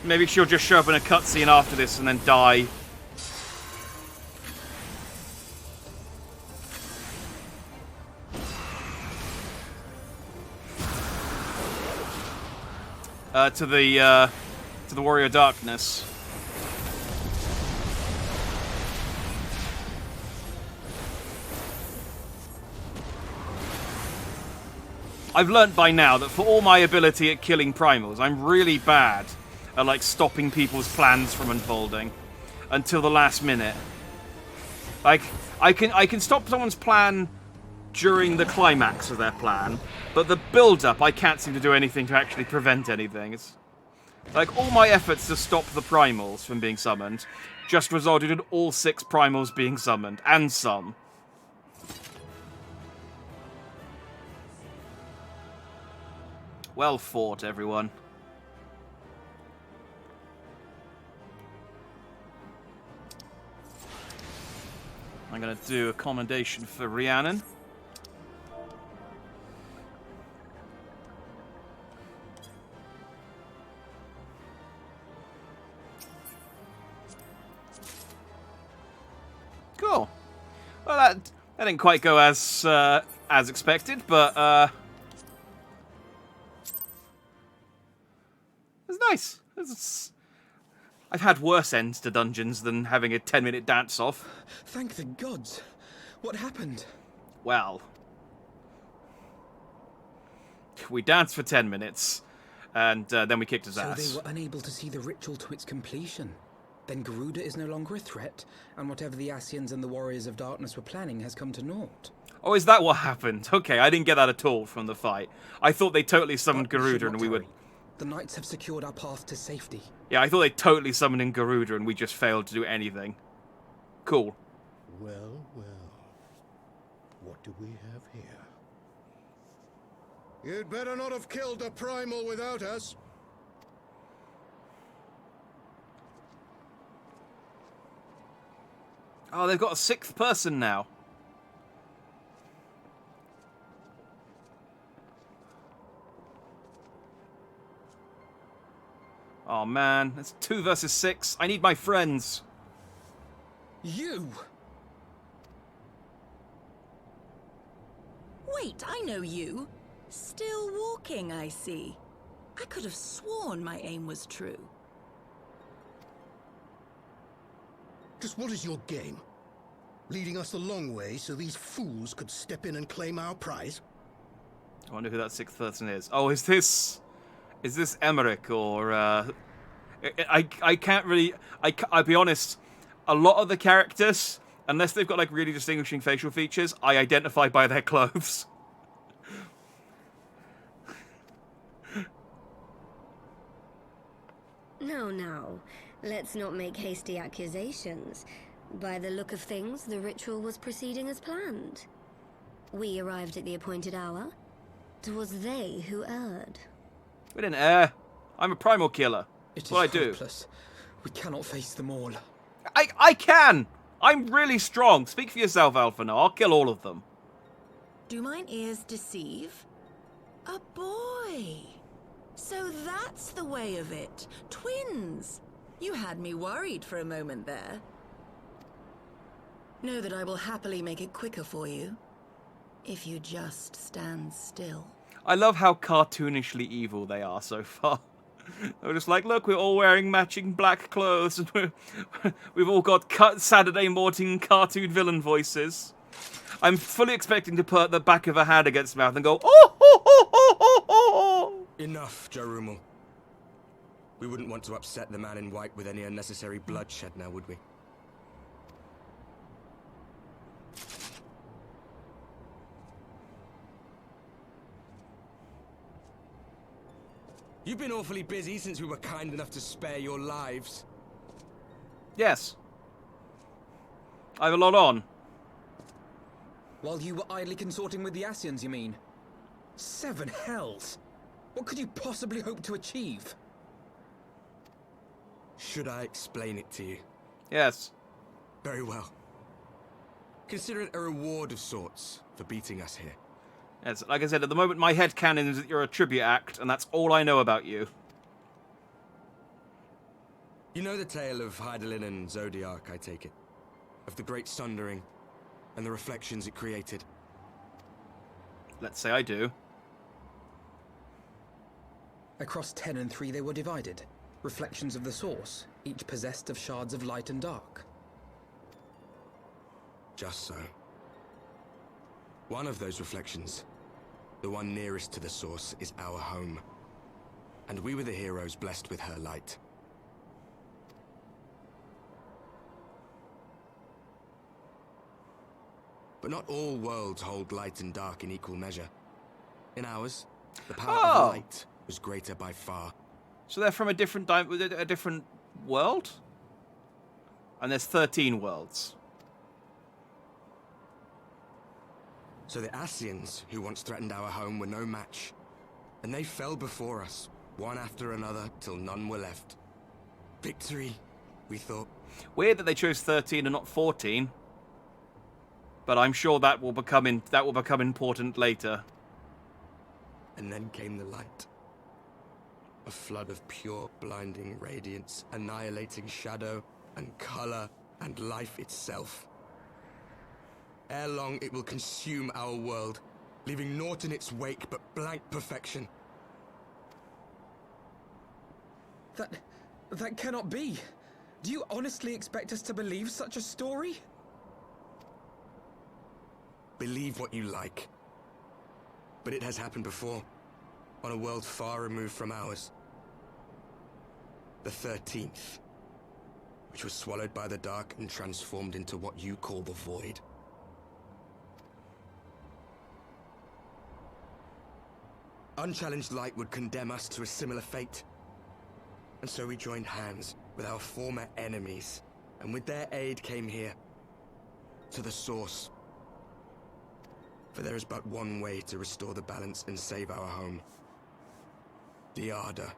maybe she'll just show up in a cutscene after this and then die. To the Warrior Darkness. I've learnt by now that for all my ability at killing primals, I'm really bad at, like, stopping people's plans from unfolding until the last minute. Like, I can stop someone's plan during the climax of their plan, but the build-up, I can't seem to do anything to actually prevent anything. It's Like, all my efforts to stop the primals from being summoned just resulted in all 6 primals being summoned, and some. Well fought, everyone. I'm going to do a commendation for Rhiannon. Cool. Well, that didn't quite go as expected, but it's nice. I've had worse ends to dungeons than having a 10-minute dance-off. Thank the gods. What happened? Well, we danced for 10 minutes, and then we kicked his ass. So they were unable to see the ritual to its completion. Then Garuda is no longer a threat, and whatever the Ascians and the Warriors of Darkness were planning has come to naught. Oh, is that what happened? Okay, I didn't get that at all from the fight. I thought they totally summoned Garuda and we would... The knights have secured our path to safety. Yeah, I thought they totally summoned in Garuda and we just failed to do anything. Cool. Well, well. What do we have here? You'd better not have killed the primal without us. Oh, they've got a 6th person now. Oh man, it's 2 versus 6. I need my friends. You! Wait, I know you. Still walking, I see. I could have sworn my aim was true. Just what is your game? Leading us the long way so these fools could step in and claim our prize? I wonder who that 6th person is. Oh, is this Emmerich or I can't really I'll be honest, a lot of the characters, unless they've got like really distinguishing facial features, I identify by their clothes. No. Let's not make hasty accusations. By the look of things, the ritual was proceeding as planned. We arrived at the appointed hour. 'Twas they who erred. We didn't err. I'm a primal killer. That's what I do. Hopeless. We cannot face them all. I can! I'm really strong. Speak for yourself, Alphana. I'll kill all of them. Do mine ears deceive? A boy! So that's the way of it. Twins! You had me worried for a moment there. Know that I will happily make it quicker for you. If you just stand still. I love how cartoonishly evil they are so far. They're just like, look, we're all wearing matching black clothes, and we've all got Saturday morning cartoon villain voices. I'm fully expecting to put the back of a hand against his mouth and go, oh, ho, ho, ho, ho, ho. Enough, Jarumul. We wouldn't want to upset the man in white with any unnecessary bloodshed now, would we? You've been awfully busy since we were kind enough to spare your lives. Yes. I have a lot on. While you were idly consorting with the Ascians, you mean? 7 hells! What could you possibly hope to achieve? Should I explain it to you? Yes. Very well. Consider it a reward of sorts for beating us here. Yes, like I said, at the moment my headcanon is that you're a tribute act, and that's all I know about you. You know the tale of Hydaelyn and Zodiac, I take it? Of the Great Sundering, and the reflections it created? Let's say I do. Across 10 and 3 they were divided. Reflections of the source, each possessed of shards of light and dark. Just so. One of those reflections, the one nearest to the source, is our home. And we were the heroes blessed with her light. But not all worlds hold light and dark in equal measure. In ours, the power of light was greater by far. So they're from a different world? And there's 13 worlds. So the Ascians, who once threatened our home, were no match. And they fell before us, one after another, till none were left. Victory, we thought. Weird that they chose 13 and not 14. But I'm sure that will become important later. And then came the light. A flood of pure, blinding radiance, annihilating shadow and color and life itself. Ere long, it will consume our world, leaving naught in its wake but blank perfection. That cannot be. Do you honestly expect us to believe such a story? Believe what you like. But it has happened before, on a world far removed from ours. The 13th, which was swallowed by the dark and transformed into what you call the Void. Unchallenged light would condemn us to a similar fate. And so we joined hands with our former enemies, and with their aid came here, to the Source. For there is but one way to restore the balance and save our home. The Ardor.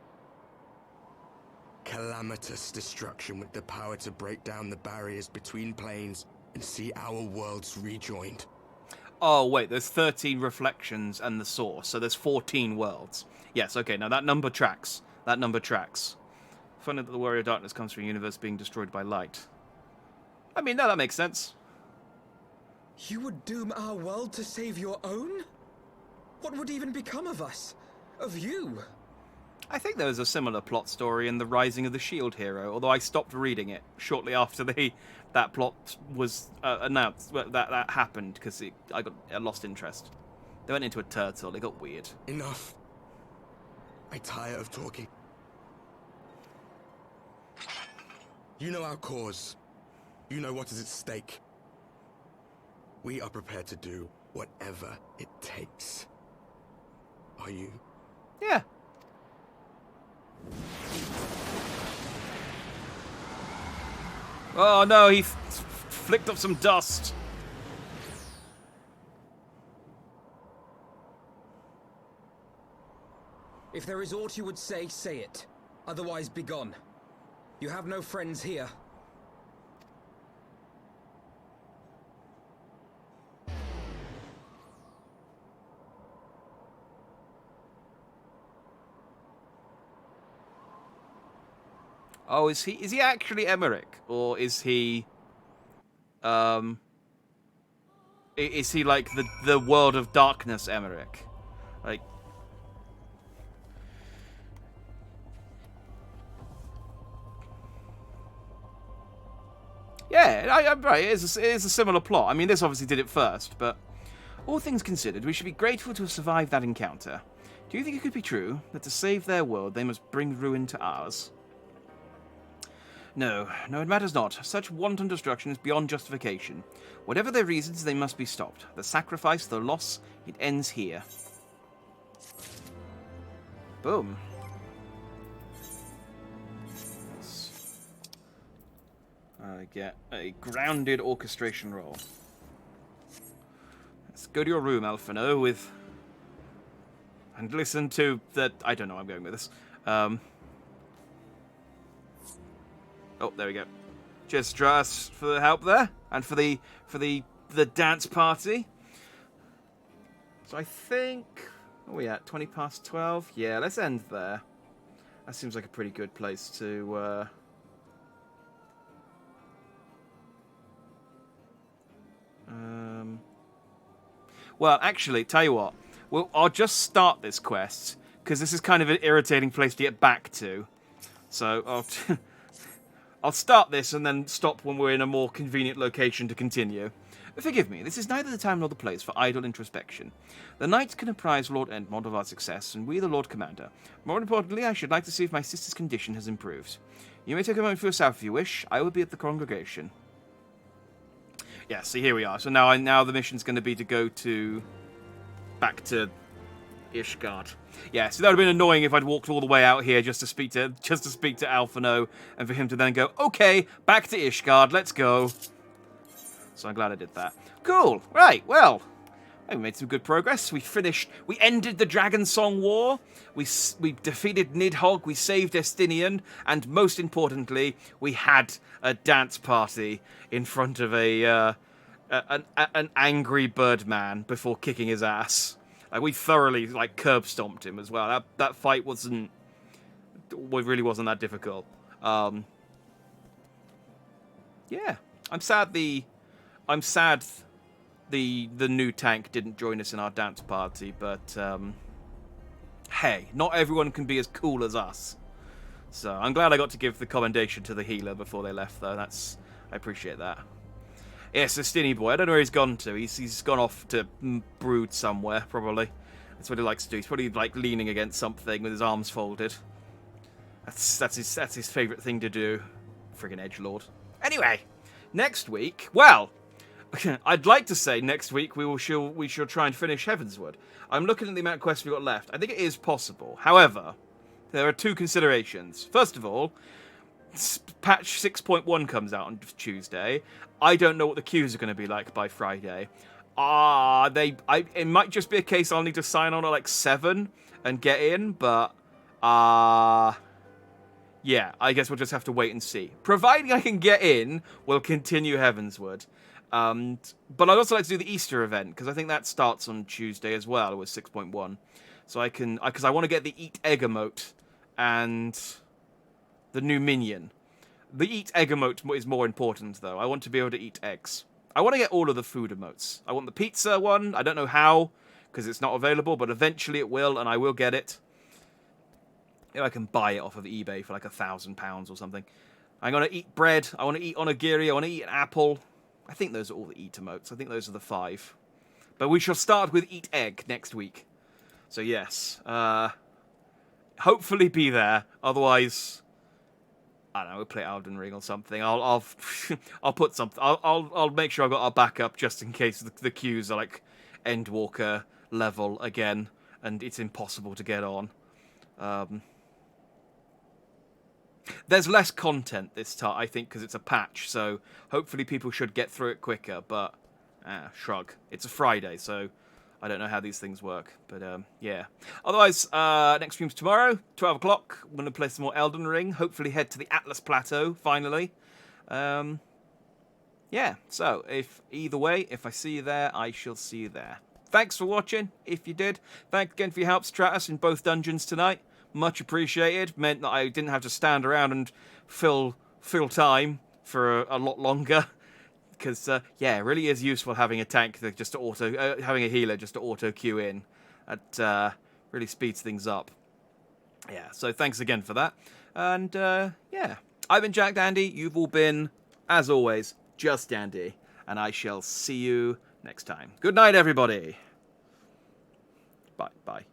Calamitous destruction with the power to break down the barriers between planes and see our worlds rejoined. Oh, wait, there's 13 reflections and the Source, so there's 14 worlds. Yes, okay, now that number tracks. That number tracks. Funny that the Warrior of Darkness comes from a universe being destroyed by light. I mean, no, that makes sense. You would doom our world to save your own? What would even become of us? Of you? I think there was a similar plot story in The Rising of the Shield Hero, although I stopped reading it shortly after that plot was announced, that happened, because I lost interest. They went into a turtle, it got weird. Enough. I tire of talking. You know our cause. You know what is at stake. We are prepared to do whatever it takes. Are you? Yeah. Oh no, he flicked up some dust. If there is aught you would say it. Otherwise, begone. You have no friends here. Oh, is he actually Emmerich, or is he like the World of Darkness Emmerich? Like, yeah, right. It is a similar plot. I mean, this obviously did it first, but all things considered, we should be grateful to have survived that encounter. Do you think it could be true that to save their world, they must bring ruin to ours? No, it matters not. Such wanton destruction is beyond justification. Whatever their reasons, they must be stopped. The sacrifice, the loss, it ends here. Boom. I get a grounded orchestration roll. Let's go to your room, Alphino, and listen to the... I don't know where I'm going with this. Oh, there we go. Cheers, Strauss, for the help there, and for the dance party. So I think, what are we at? 20 past 12. Yeah, let's end there. That seems like a pretty good place to. Well, actually, tell you what. I'll just start this quest because this is kind of an irritating place to get back to. So I'll start this and then stop when we're in a more convenient location to continue. Forgive me, this is neither the time nor the place for idle introspection. The Knights can apprise Lord Edmond of our success, and we the Lord Commander. More importantly, I should like to see if my sister's condition has improved. You may take a moment for yourself if you wish. I will be at the congregation. Yeah, see, here we are. So now the mission's going to be to go back to Ishgard. Yeah, so that would have been annoying if I'd walked all the way out here just to speak to Alphino, and for him to then go, okay, back to Ishgard, let's go. So I'm glad I did that. Cool. Right, well, we made some good progress. We ended the Dragon Song War. We defeated Nidhogg. We saved Estinian. And most importantly, we had a dance party in front of an angry Birdman before kicking his ass. Like, we thoroughly curb stomped him as well. That fight really wasn't that difficult. Yeah, I'm sad the new tank didn't join us in our dance party, but hey, not everyone can be as cool as us. So I'm glad I got to give the commendation to the healer before they left, though. I appreciate that. Yes, the Stinny boy. I don't know where he's gone to. He's gone off to brood somewhere, probably. That's what he likes to do. He's probably leaning against something with his arms folded. That's his favourite thing to do. Friggin' Edgelord. Anyway, next week, well, I'd like to say next week we shall try and finish Heavensward. I'm looking at the amount of quests we've got left. I think it is possible. However, there are two considerations. First of all, patch 6.1 comes out on Tuesday. I don't know what the queues are going to be like by Friday. It might just be a case I'll need to sign on at 7 and get in, but yeah, I guess we'll just have to wait and see. Providing I can get in, we'll continue Heavensward. But I'd also like to do the Easter event, because I think that starts on Tuesday as well, with 6.1. So because I want to get the Eat Egg emote and the new minion. The Eat Egg emote is more important, though. I want to be able to eat eggs. I want to get all of the food emotes. I want the pizza one. I don't know how, because it's not available, but eventually it will, and I will get it. If I can buy it off of eBay for £1,000 or something. I'm going to eat bread. I want to eat onigiri. I want to eat an apple. I think those are all the Eat emotes. I think those are the 5. But we shall start with Eat Egg next week. So yes. Hopefully be there. Otherwise, I don't know, we'll play Elden Ring or something. I'll put something. I'll make sure I've got our backup just in case the queues are Endwalker level again, and it's impossible to get on. There's less content this time, I think, because it's a patch, so hopefully people should get through it quicker, but shrug. It's a Friday, so I don't know how these things work, but yeah. Otherwise, next stream's tomorrow, 12 o'clock. I'm going to play some more Elden Ring, hopefully head to the Atlas Plateau, finally. Yeah, so either way, if I see you there, I shall see you there. Thanks for watching, if you did. Thanks again for your help, Stratus, in both dungeons tonight. Much appreciated. Meant that I didn't have to stand around and fill time for a lot longer. Because yeah, it really is useful having a tank that just to having a healer just to auto queue in. That really speeds things up. Yeah, so thanks again for that. And yeah, I've been Jack Dandy. You've all been, as always, just Dandy. And I shall see you next time. Good night, everybody. Bye.